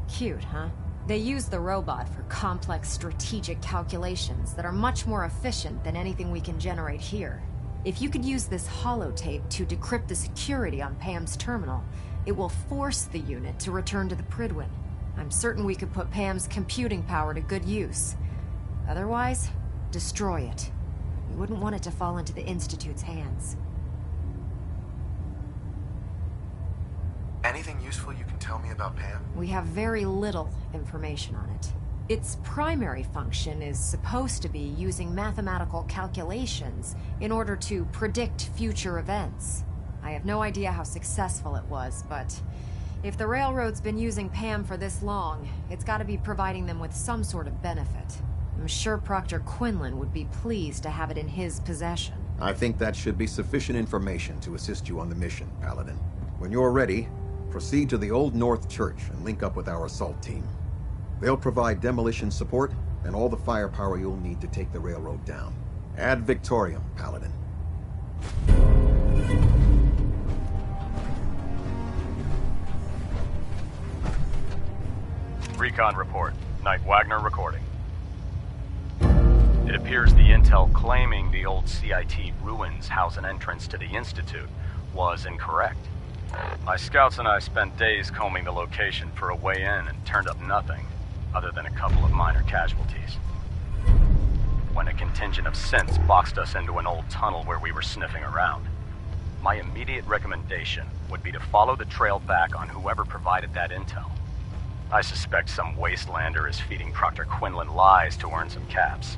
[SPEAKER 1] Cute, huh? They use the robot for complex strategic calculations that are much more efficient than anything we can generate here. If you could use this holotape to decrypt the security on PAM's terminal, it will force the unit to return to the Prydwen. I'm certain we could put PAM's computing power to good use. Otherwise, destroy it. We wouldn't want it to fall into the Institute's hands.
[SPEAKER 2] Anything useful you can tell me about Pam?
[SPEAKER 1] We have very little information on it. Its primary function is supposed to be using mathematical calculations in order to predict future events. I have no idea how successful it was, but if the Railroad's been using Pam for this long, it's got to be providing them with some sort of benefit. I'm sure Proctor Quinlan would be pleased to have it in his possession.
[SPEAKER 22] I think that should be sufficient information to assist you on the mission, Paladin. When you're ready, proceed to the Old North Church and link up with our assault team. They'll provide demolition support and all the firepower you'll need to take the Railroad down. Ad Victoriam, Paladin.
[SPEAKER 21] Recon report. Knight Wagner recording. It appears the intel claiming the old CIT ruins house an entrance to the Institute was incorrect. My scouts and I spent days combing the location for a way in and turned up nothing, other than a couple of minor casualties. When a contingent of synths boxed us into an old tunnel where we were sniffing around, my immediate recommendation would be to follow the trail back on whoever provided that intel. I suspect some wastelander is feeding Proctor Quinlan lies to earn some caps.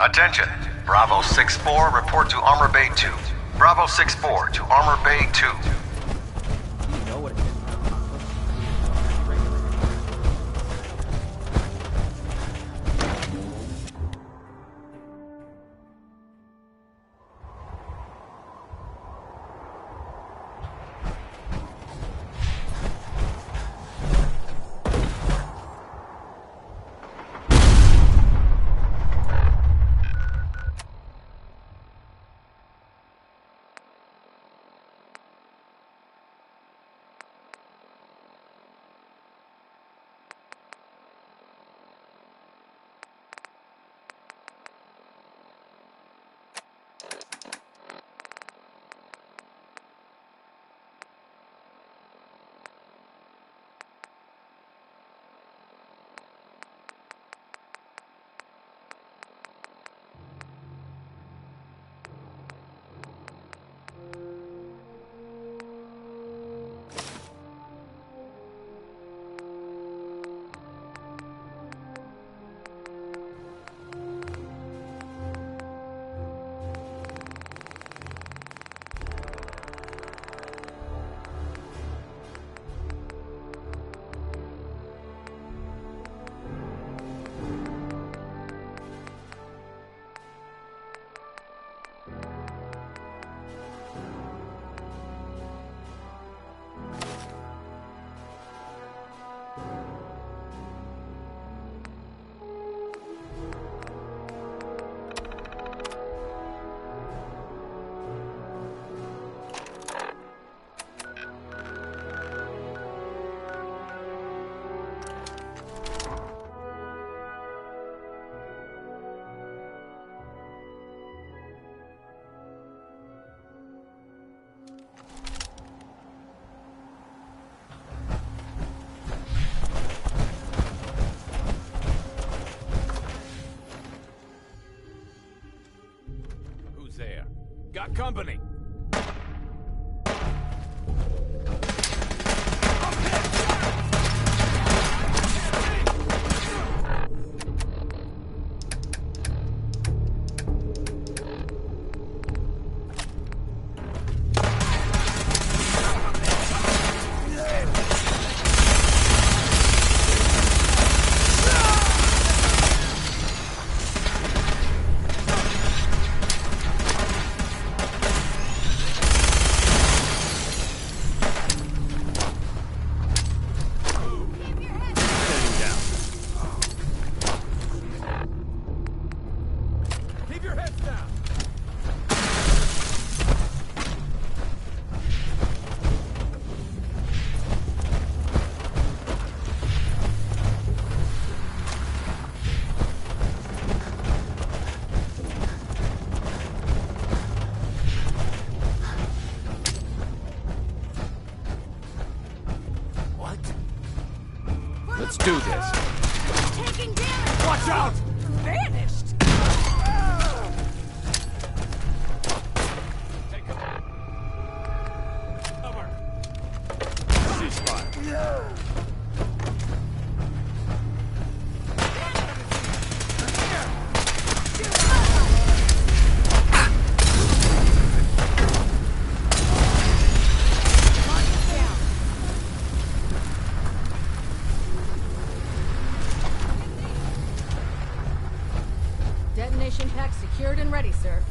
[SPEAKER 5] Attention! Bravo 6-4, report to Armor Bay 2. Bravo 6-4 to Armor Bay 2.
[SPEAKER 18] You know what it is.
[SPEAKER 12] Got company.
[SPEAKER 18] Let's do this.
[SPEAKER 11] Taking damage!
[SPEAKER 12] Watch out!
[SPEAKER 11] Vanished!
[SPEAKER 12] Ceasefire.
[SPEAKER 11] Detonation pack secured and ready, sir.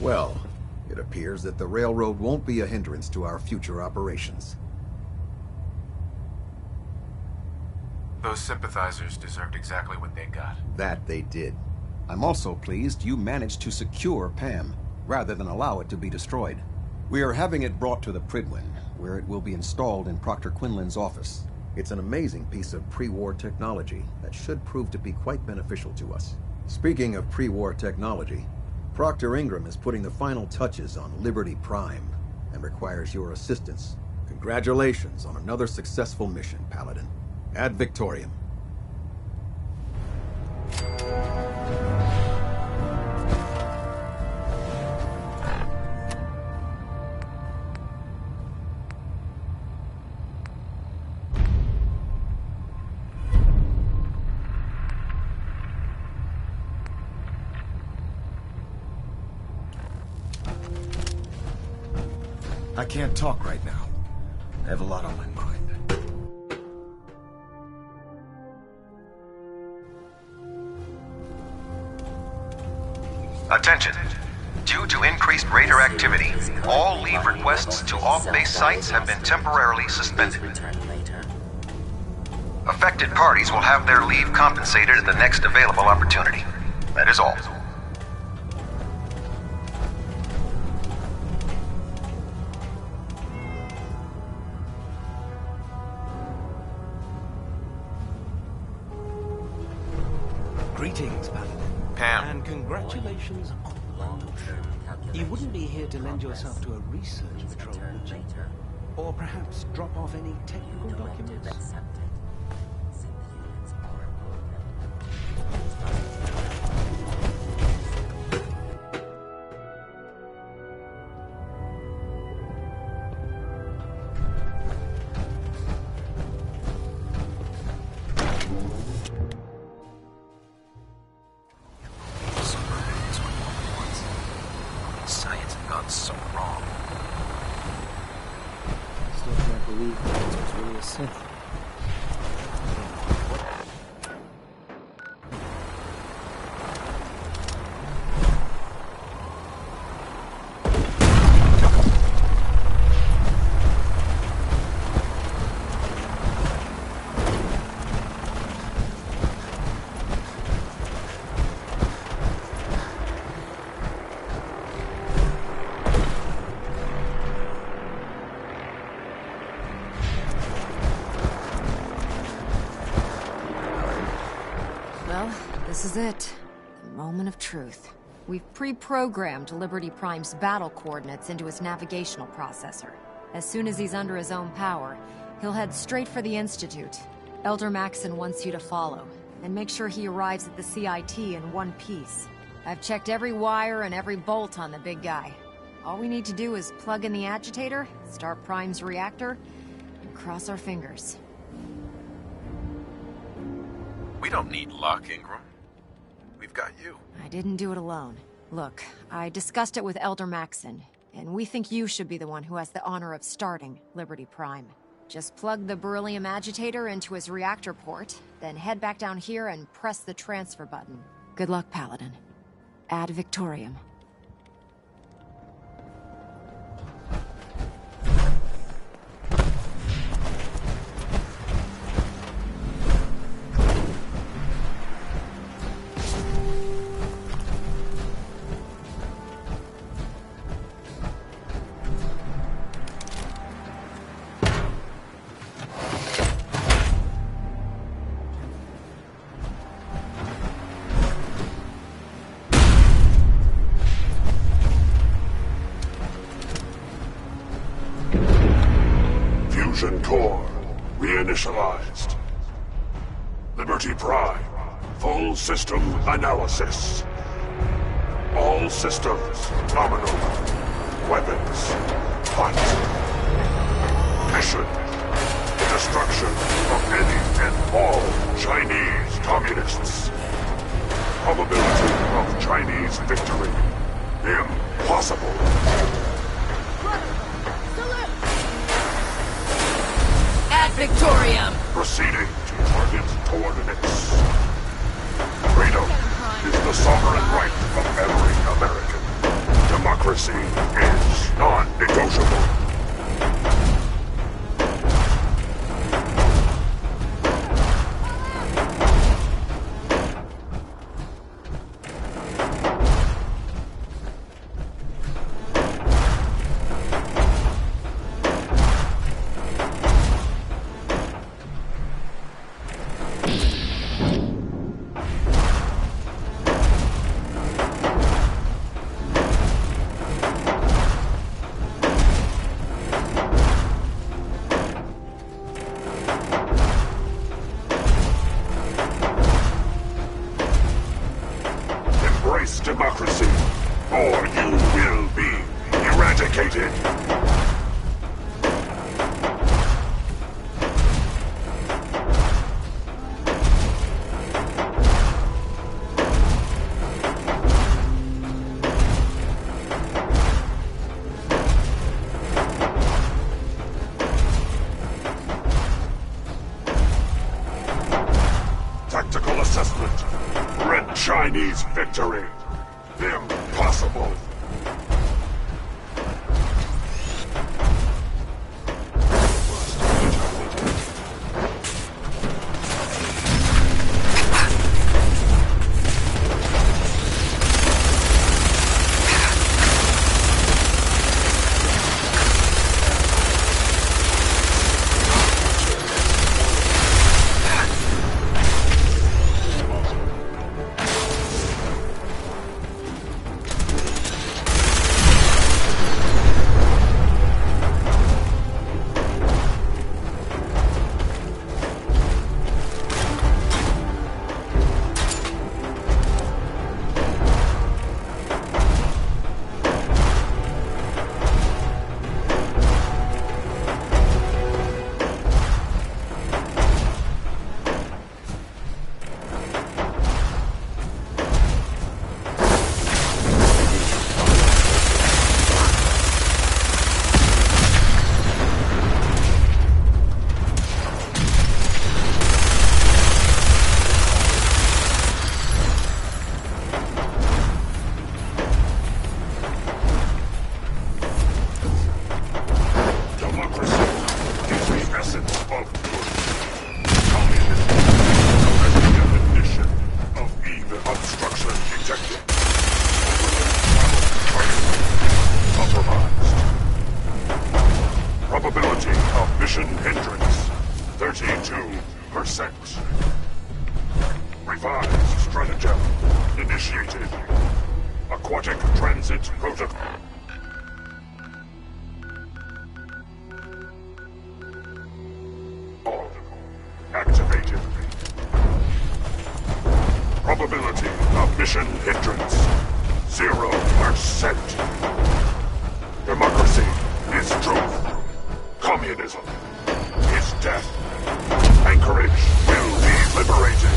[SPEAKER 22] Well, it appears that the railroad won't be a hindrance to our future operations.
[SPEAKER 2] Those sympathizers deserved exactly what they got.
[SPEAKER 22] That they did. I'm also pleased you managed to secure Pam, rather than allow it to be destroyed. We are having it brought to the Pridwin, where it will be installed in Proctor Quinlan's office. It's an amazing piece of pre-war technology that should prove to be quite beneficial to us. Speaking of pre-war technology, Proctor Ingram is putting the final touches on Liberty Prime and requires your assistance. Congratulations on another successful mission, Paladin. Ad Victoriam.
[SPEAKER 20] I can't talk right now. I have a lot on my mind.
[SPEAKER 5] Attention. Due to increased raider activity, all leave requests to off-base sites have been temporarily suspended. Affected parties will have their leave compensated at the next available opportunity. That is all.
[SPEAKER 16] Greetings, Paladin.
[SPEAKER 2] Pam.
[SPEAKER 16] And congratulations on the launch. You wouldn't be here to lend yourself to a research patrol, would you? Or perhaps drop off any technical documents?
[SPEAKER 13] Science had gone so wrong.
[SPEAKER 18] Still can't believe that was really a synth.
[SPEAKER 1] Well, this is it. The moment of truth. We've pre-programmed Liberty Prime's battle coordinates into his navigational processor. As soon as he's under his own power, he'll head straight for the Institute. Elder Maxon wants you to follow, and make sure he arrives at the CIT in one piece. I've checked every wire and every bolt on the big guy. All we need to do is plug in the agitator, start Prime's reactor, and cross our fingers.
[SPEAKER 2] We don't need luck, Ingram. We've got you.
[SPEAKER 1] I didn't do it alone. Look, I discussed it with Elder Maxon, and we think you should be the one who has the honor of starting Liberty Prime. Just plug the beryllium agitator into his reactor port, then head back down here and press the transfer button. Good luck, Paladin. Ad Victoriam.
[SPEAKER 4] Fusion core reinitialized. Liberty Prime, full system analysis. All systems nominal. Weapons hot. Mission: destruction of any and all Chinese communists. Probability of Chinese victory: impossible.
[SPEAKER 9] Ad Victoriam!
[SPEAKER 4] Proceeding to target coordinates. Freedom is the sovereign right of every American. Democracy is non-negotiable. Embrace democracy, or you will be eradicated. Tactical assessment. Red Chinese victory. Impossible. Probability of mission hindrance, 32%. Revised stratagem initiated. Aquatic transit protocol. Activated. Probability of mission hindrance, 0%. Democracy is truth. Communism is death. Anchorage will be liberated.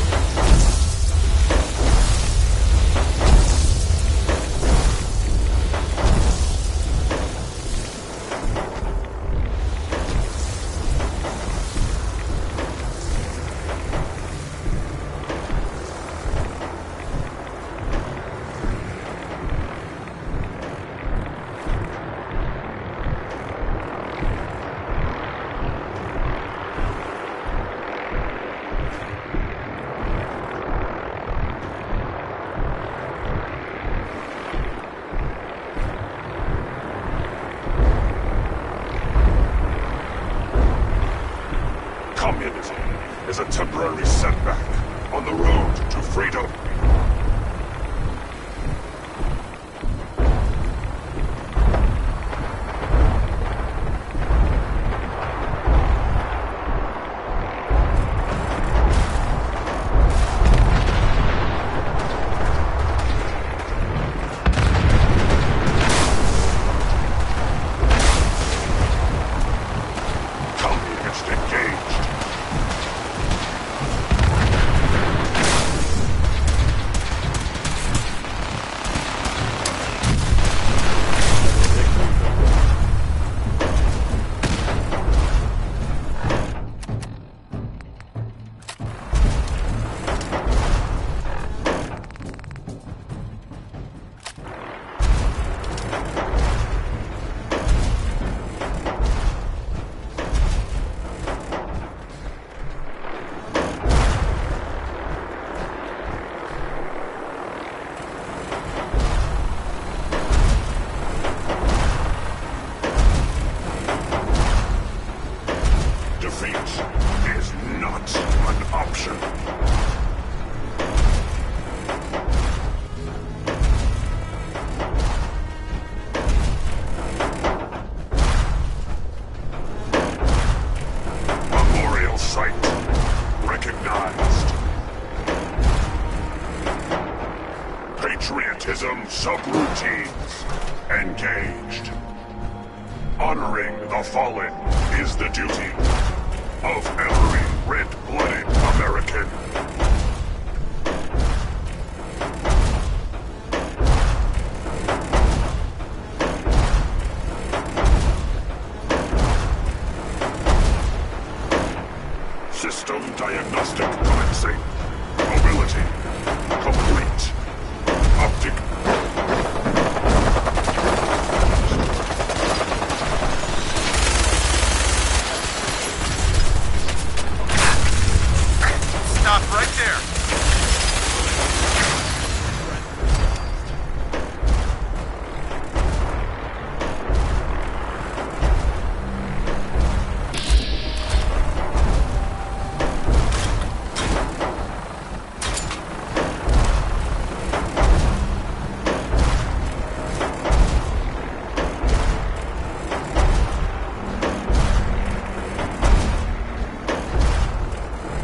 [SPEAKER 4] Communism is a temporary setback on the road to freedom. Communist engaged. is not an option. Memorial site recognized. Patriotism subroutines engaged. Honoring the fallen is the duty of every red-blooded American. System diagnostic commencing. Mobility complete. Optic.
[SPEAKER 5] Stop right there.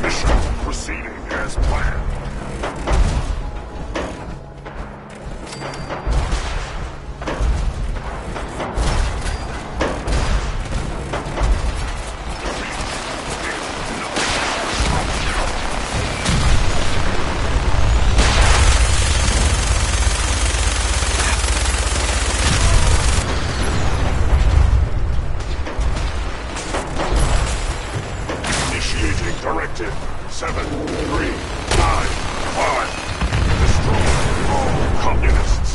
[SPEAKER 4] Mission proceeding as planned. Initiating directive 7395. Destroy all communists.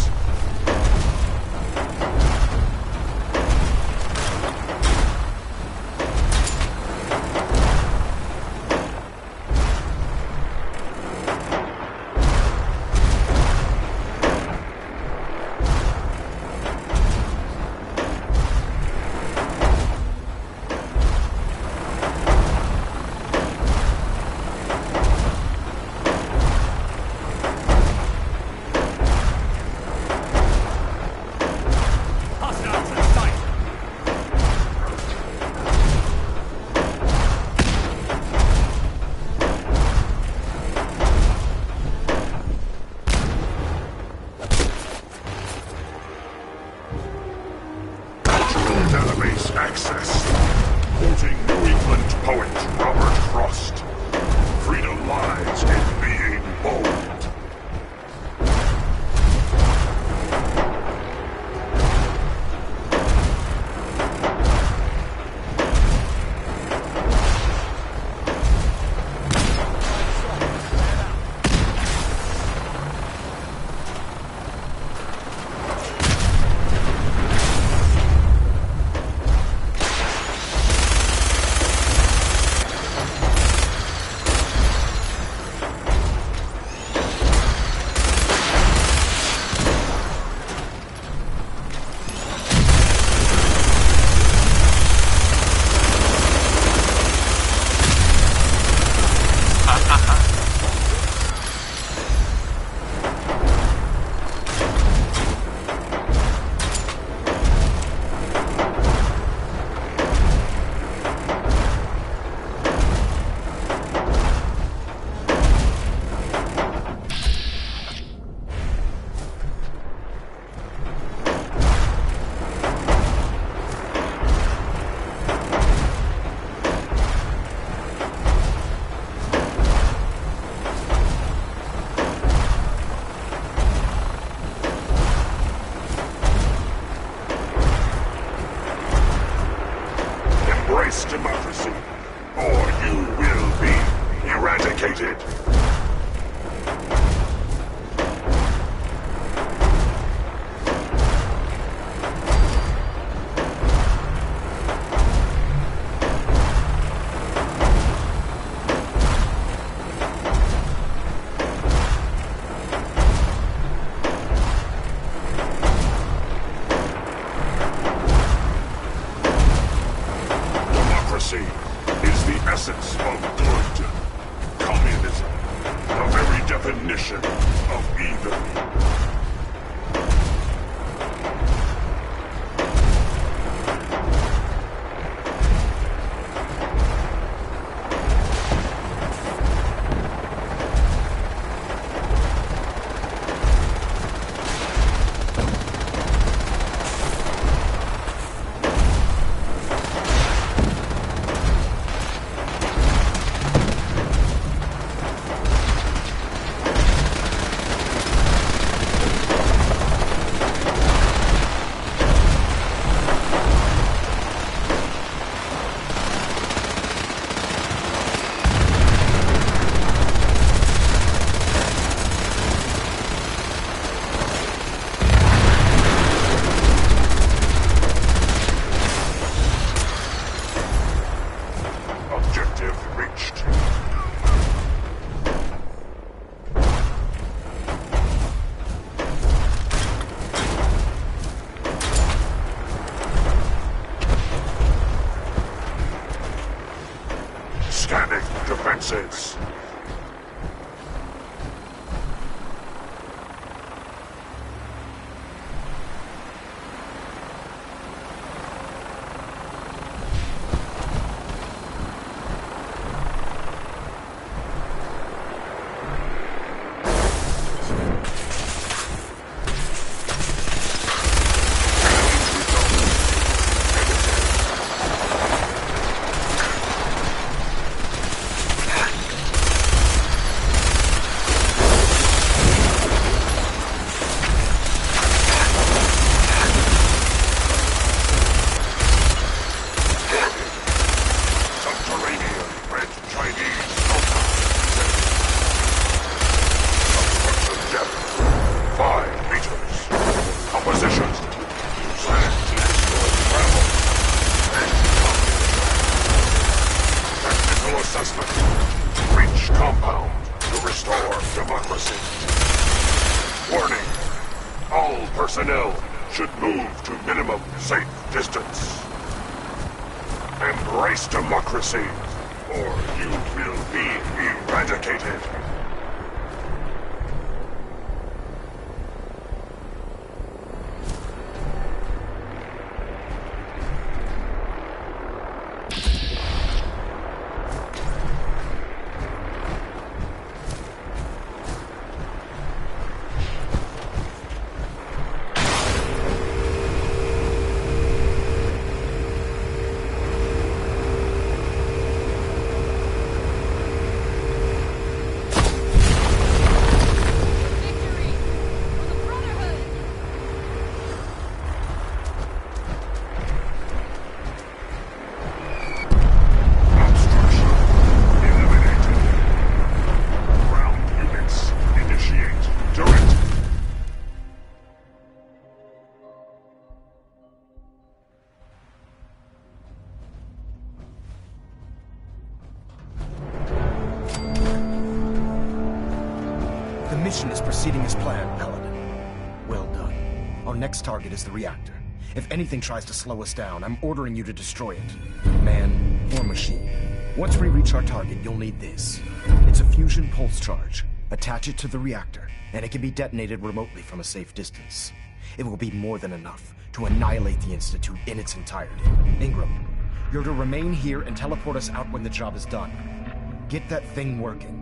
[SPEAKER 4] Database access. Quoting New England poet Robert Frost. Freedom lies in being bold. Embrace democracy, or you will be eradicated. Democracy is the essence of good. Communism, the very definition of evil. Scanning defenses. Reach compound to restore democracy. Warning. All personnel should move to minimum safe distance. Embrace democracy, or you will be eradicated.
[SPEAKER 20] The mission is proceeding as planned, Paladin. Well done. Our next target is the reactor. If anything tries to slow us down, I'm ordering you to destroy it. Man or machine. Once we reach our target, you'll need this. It's a fusion pulse charge. Attach it to the reactor, and it can be detonated remotely from a safe distance. It will be more than enough to annihilate the Institute in its entirety. Ingram, you're to remain here and teleport us out when the job is done. Get that thing working.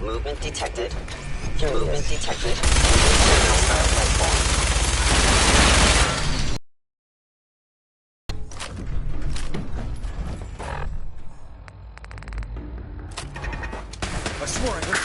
[SPEAKER 7] Movement detected. Movement detected. Platform.
[SPEAKER 20] I swore I heard.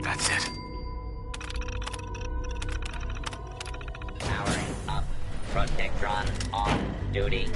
[SPEAKER 2] That's it.
[SPEAKER 7] Powering up. Protectron on duty.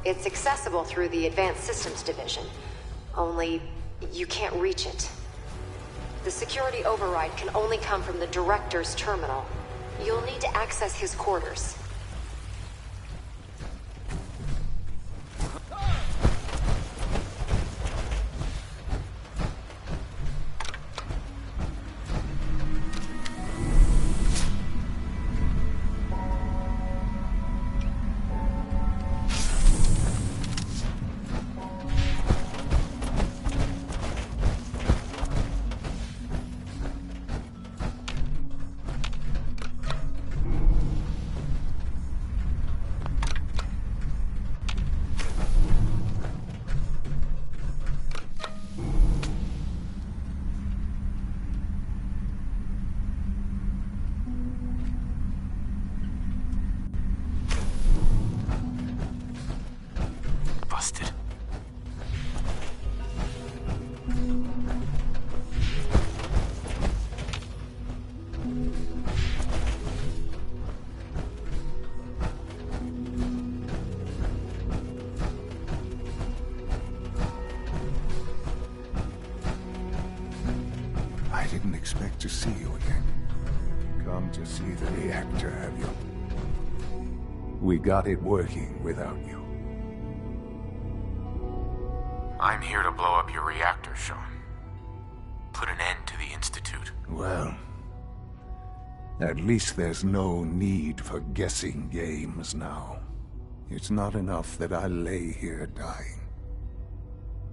[SPEAKER 1] It's accessible through the Advanced Systems Division. Only, you can't reach it. The security override can only come from the Director's terminal. You'll need to access his quarters.
[SPEAKER 2] Busted.
[SPEAKER 4] I didn't expect to see you again. Come to see the reactor, have you? We got it working without you.
[SPEAKER 2] I'm here to blow up your reactor, Sean. Put an end to the Institute.
[SPEAKER 4] Well, at least there's no need for guessing games now. It's not enough that I lay here dying.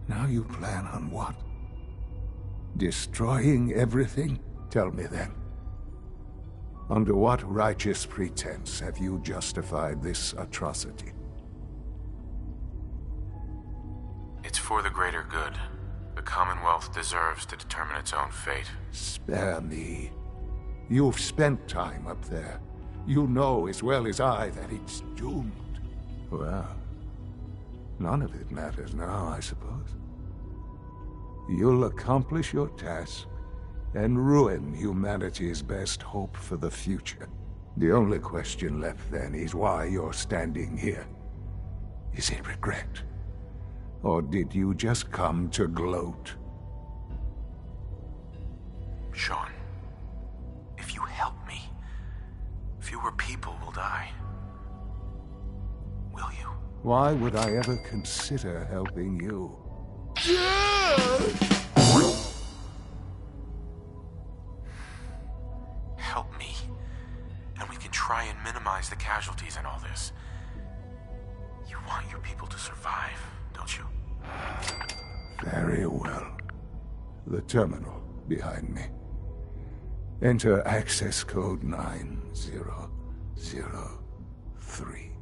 [SPEAKER 4] Now you plan on what? Destroying everything? Tell me then. Under what righteous pretense have you justified this atrocity?
[SPEAKER 2] It's for the greater good. The Commonwealth deserves to determine its own fate.
[SPEAKER 4] Spare me. You've spent time up there. You know as well as I that it's doomed. Well, none of it matters now, I suppose. You'll accomplish your task and ruin humanity's best hope for the future. The only question left then is why you're standing here. Is it regret? Or did you just come to gloat?
[SPEAKER 2] Sean, if you help me, fewer people will die. Will you?
[SPEAKER 4] Why would I ever consider helping you?
[SPEAKER 2] Help me, and we can try and minimize the casualties in all this. You want your people to survive, don't you?
[SPEAKER 4] Very well. The terminal behind me. Enter access code 9003.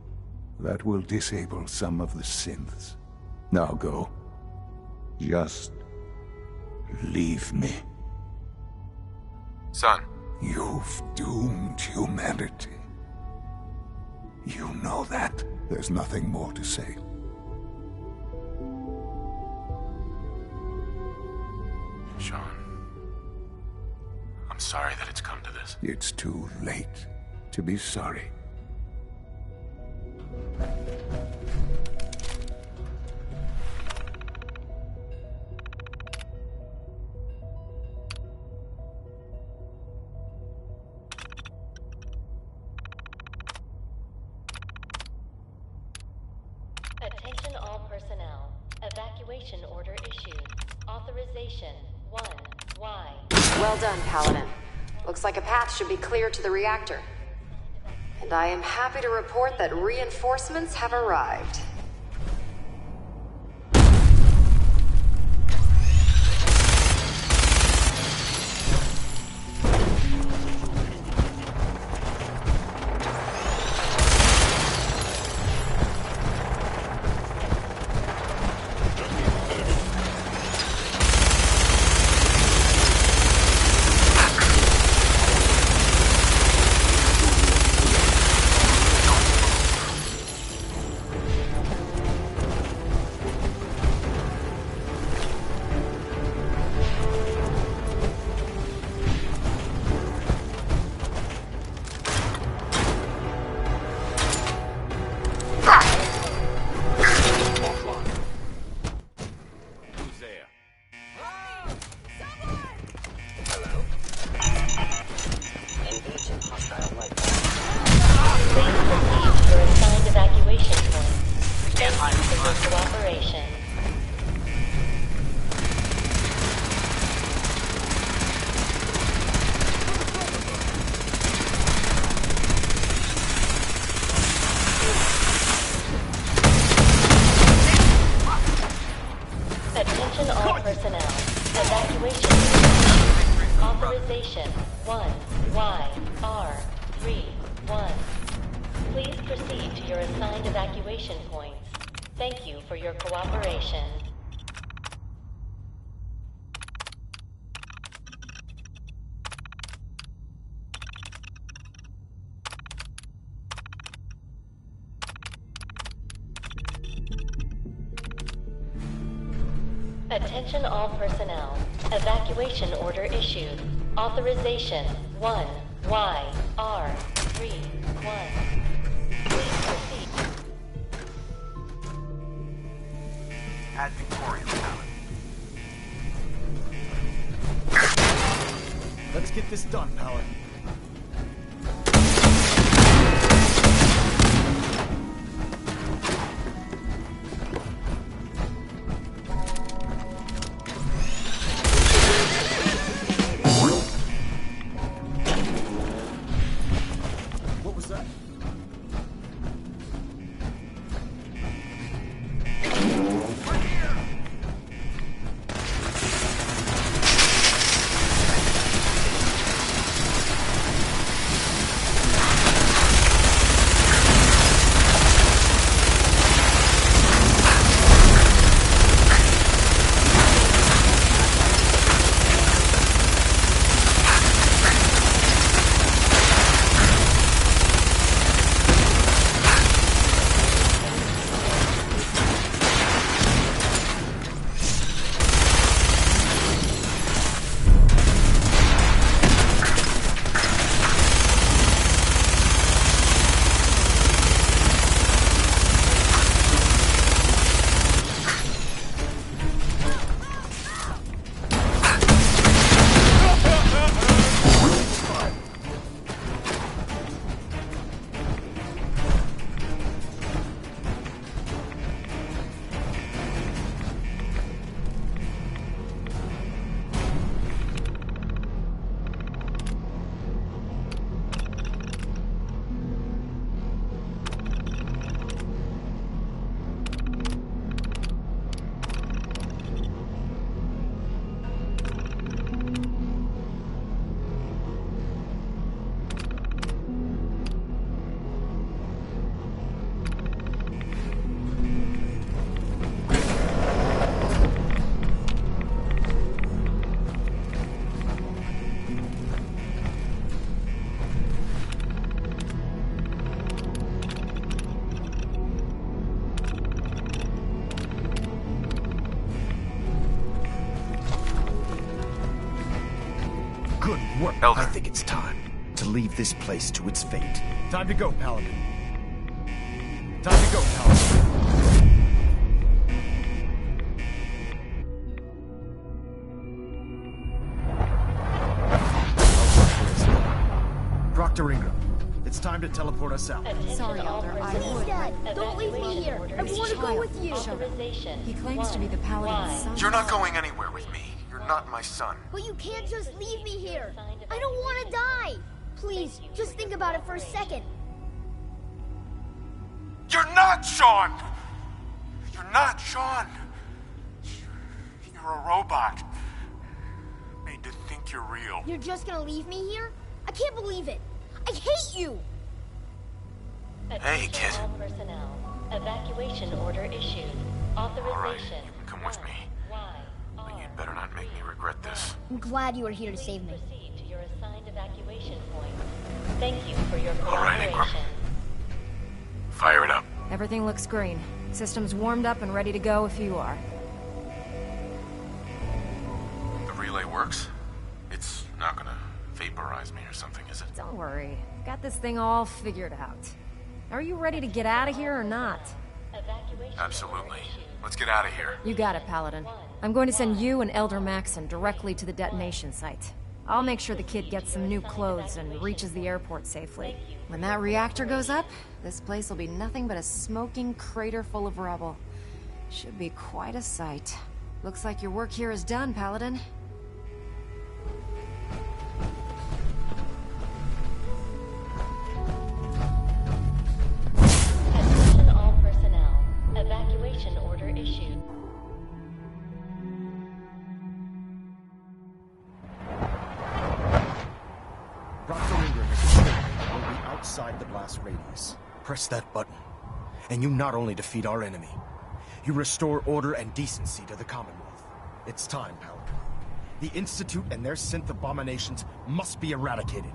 [SPEAKER 4] That will disable some of the synths. Now go. Just leave me.
[SPEAKER 2] Son.
[SPEAKER 4] You've doomed humanity. You know that. There's nothing more to say.
[SPEAKER 2] Sean, I'm sorry that it's come to this.
[SPEAKER 4] It's too late to be sorry.
[SPEAKER 17] Attention all personnel. Evacuation order issued. Authorization 1Y.
[SPEAKER 1] Well done, Paladin. Looks like a path should be clear to the reactor. And I am happy to report that reinforcements have arrived.
[SPEAKER 17] all personnel. Evacuation. Authorization 1YR31. Please proceed to your assigned evacuation points. Thank you for your cooperation. Attention all personnel. Evacuation order issued. Authorization 1YR31. Please proceed.
[SPEAKER 5] Add Victorian talent.
[SPEAKER 20] Let's get this done, Paladin. What was that? Good work.
[SPEAKER 2] Elder.
[SPEAKER 20] I think it's time to leave this place to its fate. Time to go, Paladin. Time to go, Paladin. Proctor Ingram, it's time to teleport us out.
[SPEAKER 1] Sorry, Elder.
[SPEAKER 11] Please, Dad, don't leave me here. I want to go with you.
[SPEAKER 1] He claims to be the Paladin's son.
[SPEAKER 2] You're not going anywhere with me. You're not my son.
[SPEAKER 11] But you can't just leave me here. I don't want to die. Please, just think about it for a second.
[SPEAKER 2] You're not Sean! You're not Sean! You're a robot. Made to think you're real.
[SPEAKER 11] You're just gonna leave me here? I can't believe it. I hate you!
[SPEAKER 2] Hey, kid.
[SPEAKER 17] All personnel. Evacuation order issued. Authorization.
[SPEAKER 2] All right, you can come with me. But you'd better not make me regret this.
[SPEAKER 11] I'm glad you are here to save me.
[SPEAKER 17] Proceed to your assigned evacuation point. Thank you for your
[SPEAKER 2] All right, Ingram.
[SPEAKER 17] cooperation.
[SPEAKER 2] Fire it up.
[SPEAKER 1] Everything looks green. System's warmed up and ready to go if you are.
[SPEAKER 2] The relay works? It's not gonna vaporize me or something, is it?
[SPEAKER 1] Don't worry. Got this thing all figured out. Are you ready to get out of here or not?
[SPEAKER 2] Absolutely. Let's get out of here.
[SPEAKER 1] You got it, Paladin. I'm going to send you and Elder Maxon directly to the detonation site. I'll make sure the kid gets some new clothes and reaches the airport safely. When that reactor goes up, this place will be nothing but a smoking crater full of rubble. Should be quite a sight. Looks like your work here is done, Paladin.
[SPEAKER 17] Attention all personnel. Evacuation order issued.
[SPEAKER 20] outside the blast radius. Press that button, and you not only defeat our enemy, you restore order and decency to the Commonwealth. It's time, Paladin. The Institute and their synth abominations must be eradicated.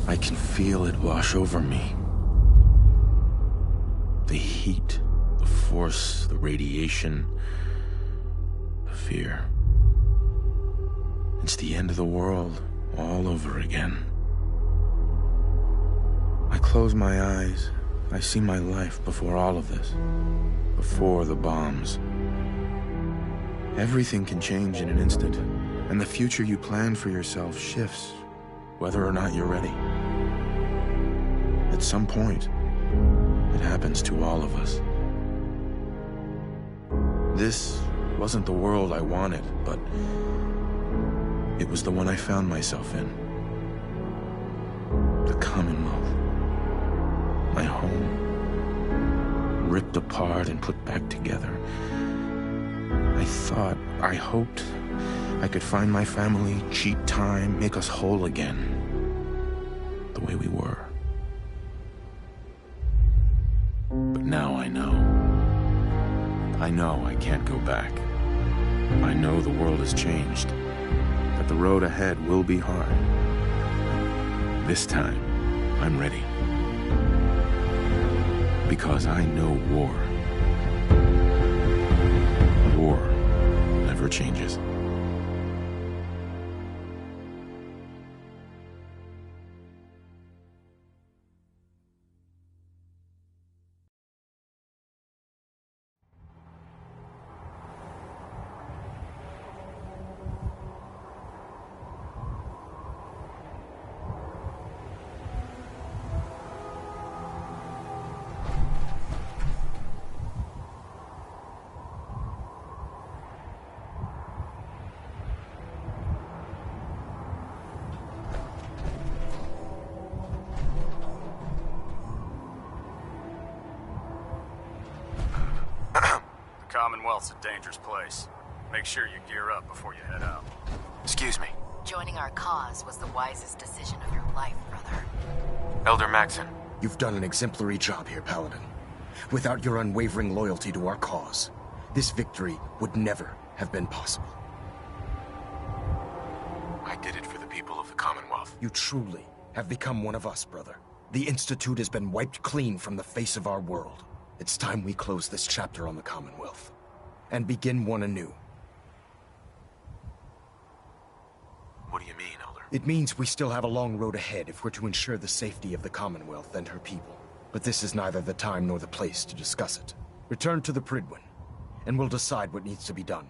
[SPEAKER 2] I can feel it wash over me. The heat, the force, the radiation, the fear. It's the end of the world all over again. I close my eyes. I see my life before all of this. Before the bombs. Everything can change in an instant, and the future you plan for yourself shifts, whether or not you're ready. At some point, it happens to all of us. This wasn't the world I wanted, but it was the one I found myself in. The Commonwealth. My home. Ripped apart and put back together. I hoped I could find my family, cheat time, make us whole again. The way we were. But now I know. I know I can't go back. I know the world has changed. That the road ahead will be hard. This time, I'm ready. Because I know war. War never changes.
[SPEAKER 21] Commonwealth's a dangerous place. Make sure you gear up before you head out.
[SPEAKER 2] Excuse me.
[SPEAKER 9] Joining our cause was the wisest decision of your life, brother.
[SPEAKER 2] Elder Maxon.
[SPEAKER 20] You've done an exemplary job here, Paladin. Without your unwavering loyalty to our cause, this victory would never have been possible.
[SPEAKER 2] I did it for the people of the Commonwealth.
[SPEAKER 20] You truly have become one of us, brother. The Institute has been wiped clean from the face of our world. It's time we close this chapter on the Commonwealth and begin one anew.
[SPEAKER 2] What do you mean, Elder?
[SPEAKER 20] It means we still have a long road ahead if we're to ensure the safety of the Commonwealth and her people. But this is neither the time nor the place to discuss it. Return to the Pridwin, and we'll decide what needs to be done.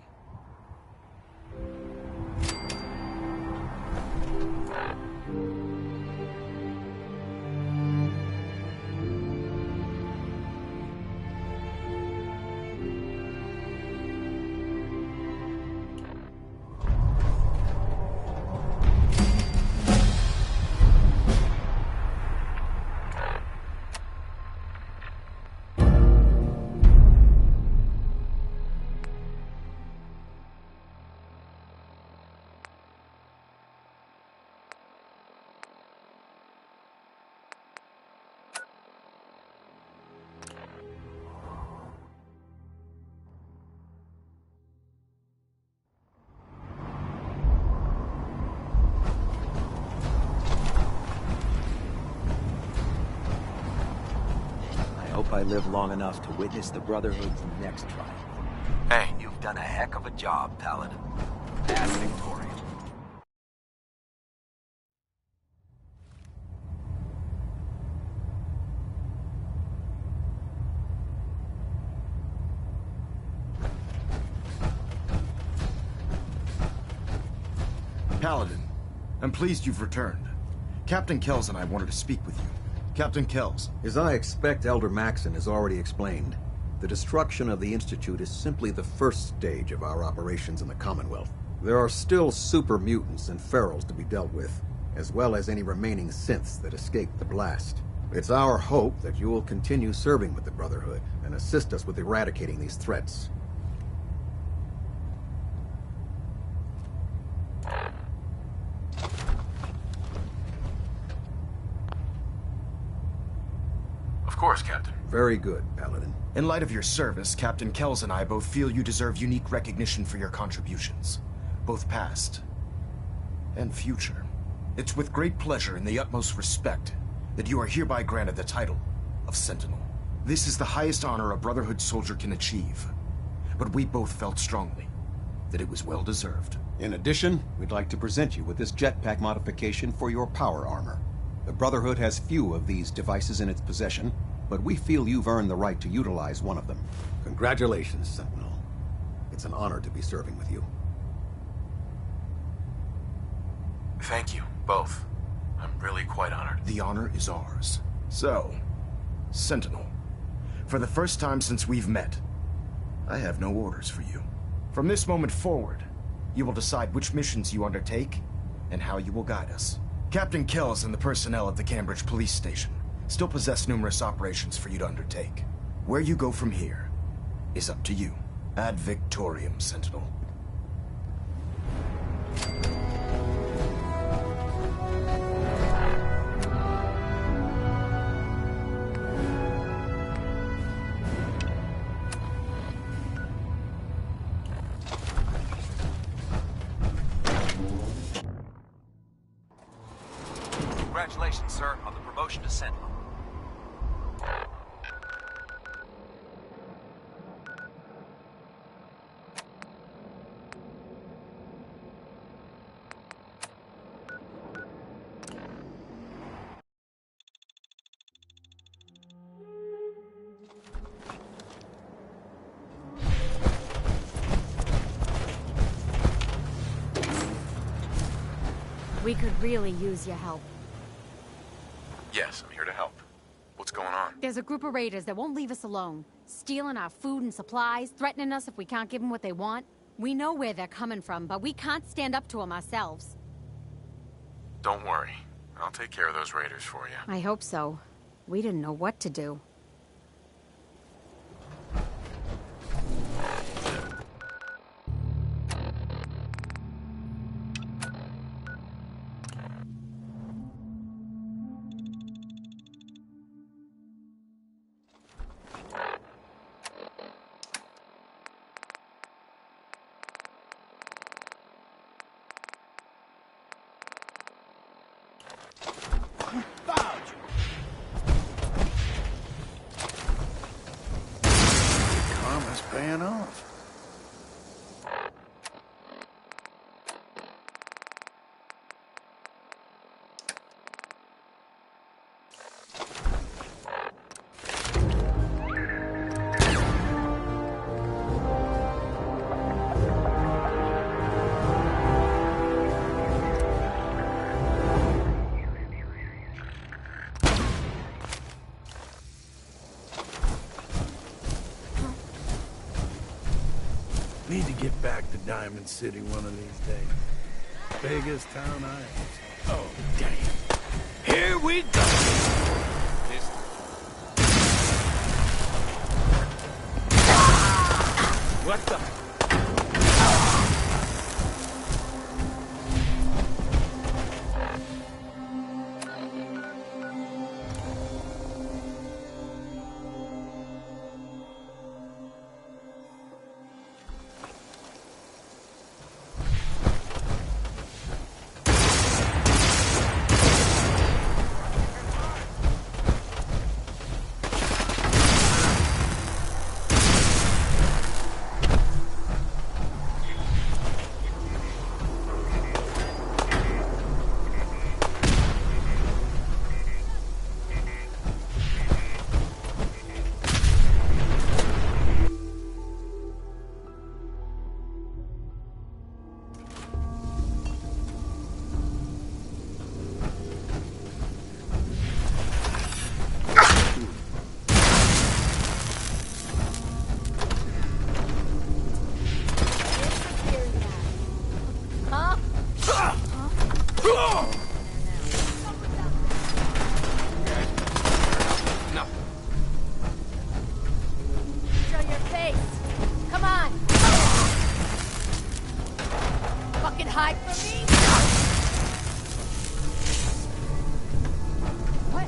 [SPEAKER 3] I live long enough to witness the Brotherhood's next trial.
[SPEAKER 13] Hey, you've done a heck of a job, Paladin. Ad Victoriam.
[SPEAKER 20] Paladin, I'm pleased you've returned. Captain Kells and I wanted to speak with you. Captain Kells.
[SPEAKER 3] As I expect Elder Maxon has already explained, the destruction of the Institute is simply the first stage of our operations in the Commonwealth. There are still super mutants and ferals to be dealt with, as well as any remaining synths that escaped the blast. It's our hope that you will continue serving with the Brotherhood and assist us with eradicating these threats.
[SPEAKER 2] Of course, Captain.
[SPEAKER 3] Very good, Paladin.
[SPEAKER 20] In light of your service, Captain Kells and I both feel you deserve unique recognition for your contributions, both past and future. It's with great pleasure and the utmost respect that you are hereby granted the title of Sentinel. This is the highest honor a Brotherhood soldier can achieve, but we both felt strongly that it was well deserved.
[SPEAKER 3] In addition, we'd like to present you with this jetpack modification for your power armor. The Brotherhood has few of these devices in its possession, but we feel you've earned the right to utilize one of them. Congratulations, Sentinel. It's an honor to be serving with you.
[SPEAKER 2] Thank you, both. I'm really quite honored.
[SPEAKER 20] The honor is ours. So, Sentinel, for the first time since we've met, I have no orders for you. From this moment forward, you will decide which missions you undertake and how you will guide us. Captain Kells and the personnel at the Cambridge Police Station still possess numerous operations for you to undertake. Where you go from here is up to you. Ad Victoriam, Sentinel.
[SPEAKER 13] Congratulations, sir, on the promotion to Sentinel.
[SPEAKER 1] We could really use your help.
[SPEAKER 2] Yes, I'm here to help. What's going on?
[SPEAKER 1] There's a group of raiders that won't leave us alone. Stealing our food and supplies, threatening us if we can't give them what they want. We know where they're coming from, but we can't stand up to them ourselves.
[SPEAKER 2] Don't worry. I'll take care of those raiders for you.
[SPEAKER 1] I hope so. We didn't know what to do.
[SPEAKER 4] Karma's paying off.
[SPEAKER 14] Need to get back to Diamond City one of these days. Biggest town I ever. Oh, damn. Here we go!
[SPEAKER 18] What the?
[SPEAKER 1] hide from me? What?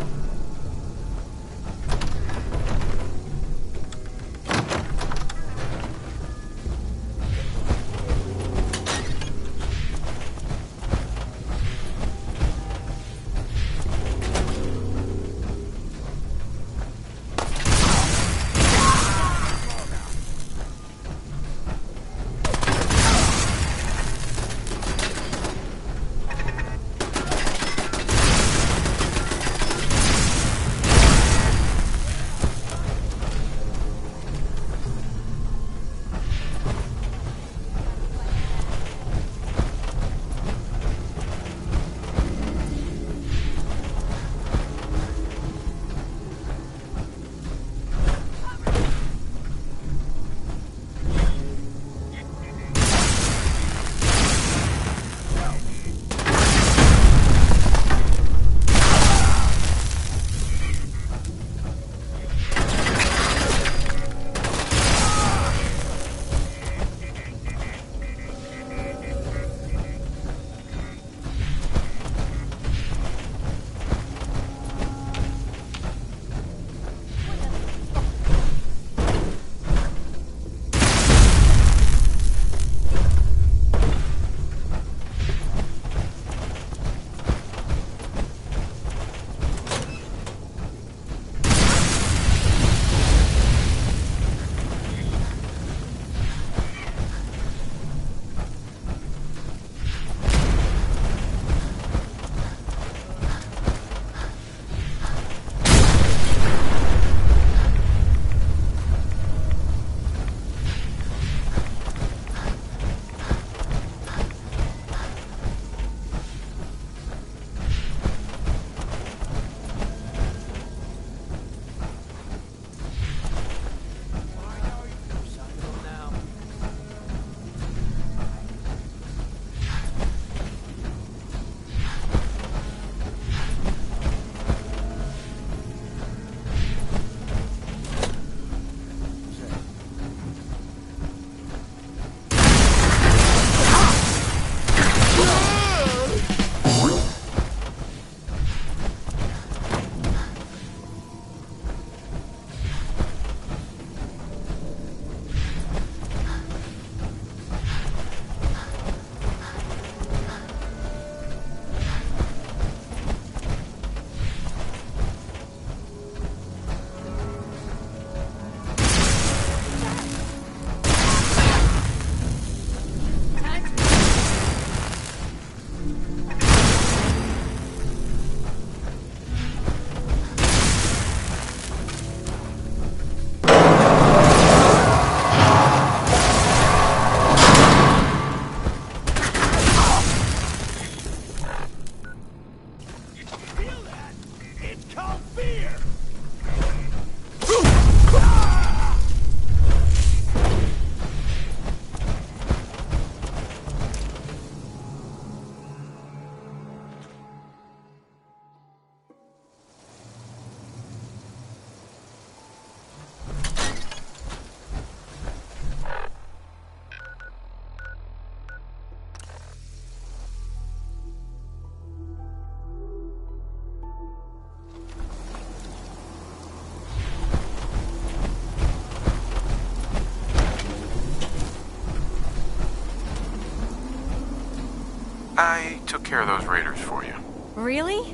[SPEAKER 2] I took care of those raiders for you.
[SPEAKER 1] Really?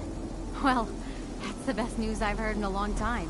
[SPEAKER 1] Well, that's the best news I've heard in a long time.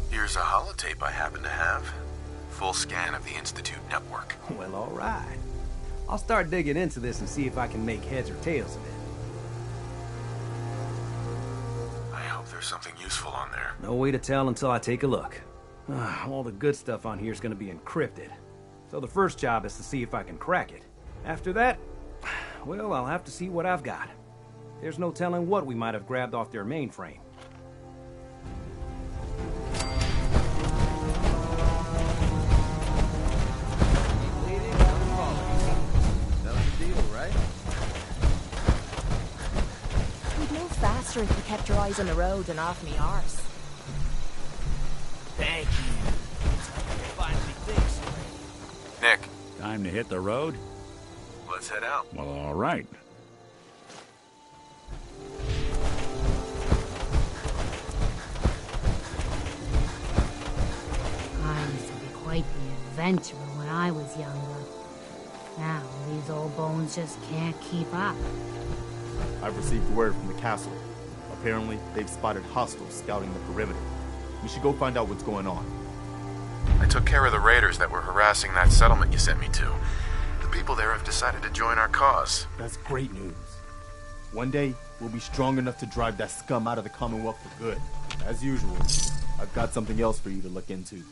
[SPEAKER 2] Here's a holotape I happen to have. Full scan of the Institute network.
[SPEAKER 12] Well, all right. I'll start digging into this and see if I can make heads or tails of it.
[SPEAKER 2] I hope there's something useful on there.
[SPEAKER 12] No way to tell until I take a look. All the good stuff on here is going to be encrypted. So the first job is to see if I can crack it. After that, well, I'll have to see what I've got. There's no telling what we might have grabbed off their mainframe.
[SPEAKER 10] Faster if you kept your eyes on the road and off me arse.
[SPEAKER 14] Thank you. I finally fixed it.
[SPEAKER 2] Nick.
[SPEAKER 19] Time to hit the road?
[SPEAKER 2] Let's head out.
[SPEAKER 19] Well, all right.
[SPEAKER 23] I used to be quite the adventurer when I was younger. Now, these old bones just can't keep up.
[SPEAKER 24] I've received word from the castle. Apparently, they've spotted hostiles scouting the perimeter. We should go find out what's going on.
[SPEAKER 2] I took care of the raiders that were harassing that settlement you sent me to. The people there have decided to join our cause.
[SPEAKER 24] That's great news. One day, we'll be strong enough to drive that scum out of the Commonwealth for good. As usual, I've got something else for you to look into.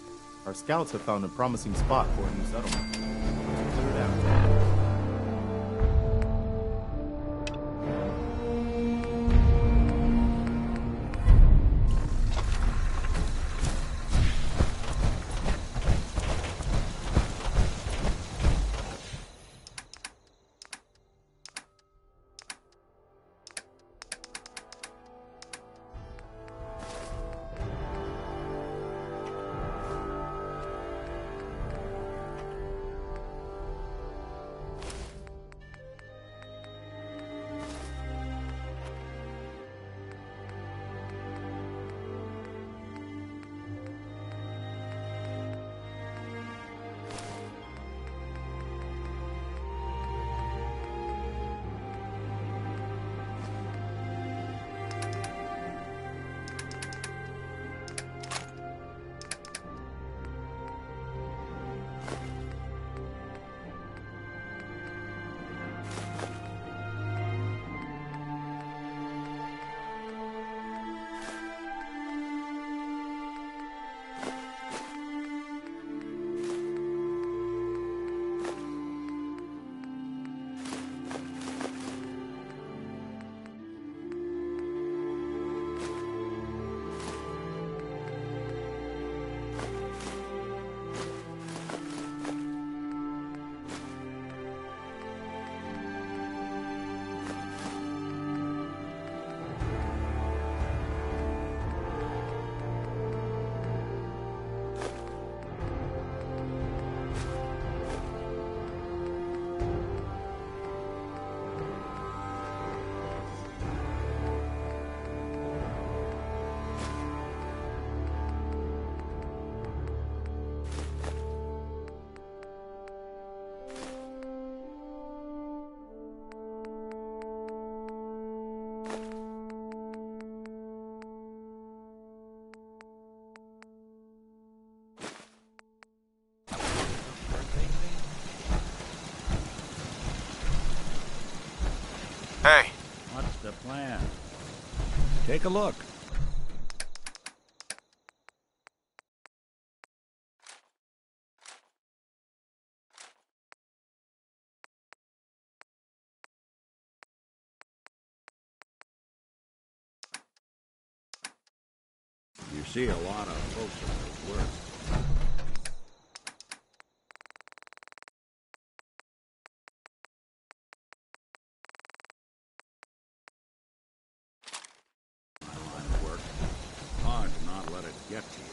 [SPEAKER 24] Our scouts have found a promising spot for a new settlement. Clear it out.
[SPEAKER 2] Hey.
[SPEAKER 19] What's the plan? Take a look. You see a lot of folks at their work. My line of work. Hard to not let it get to you.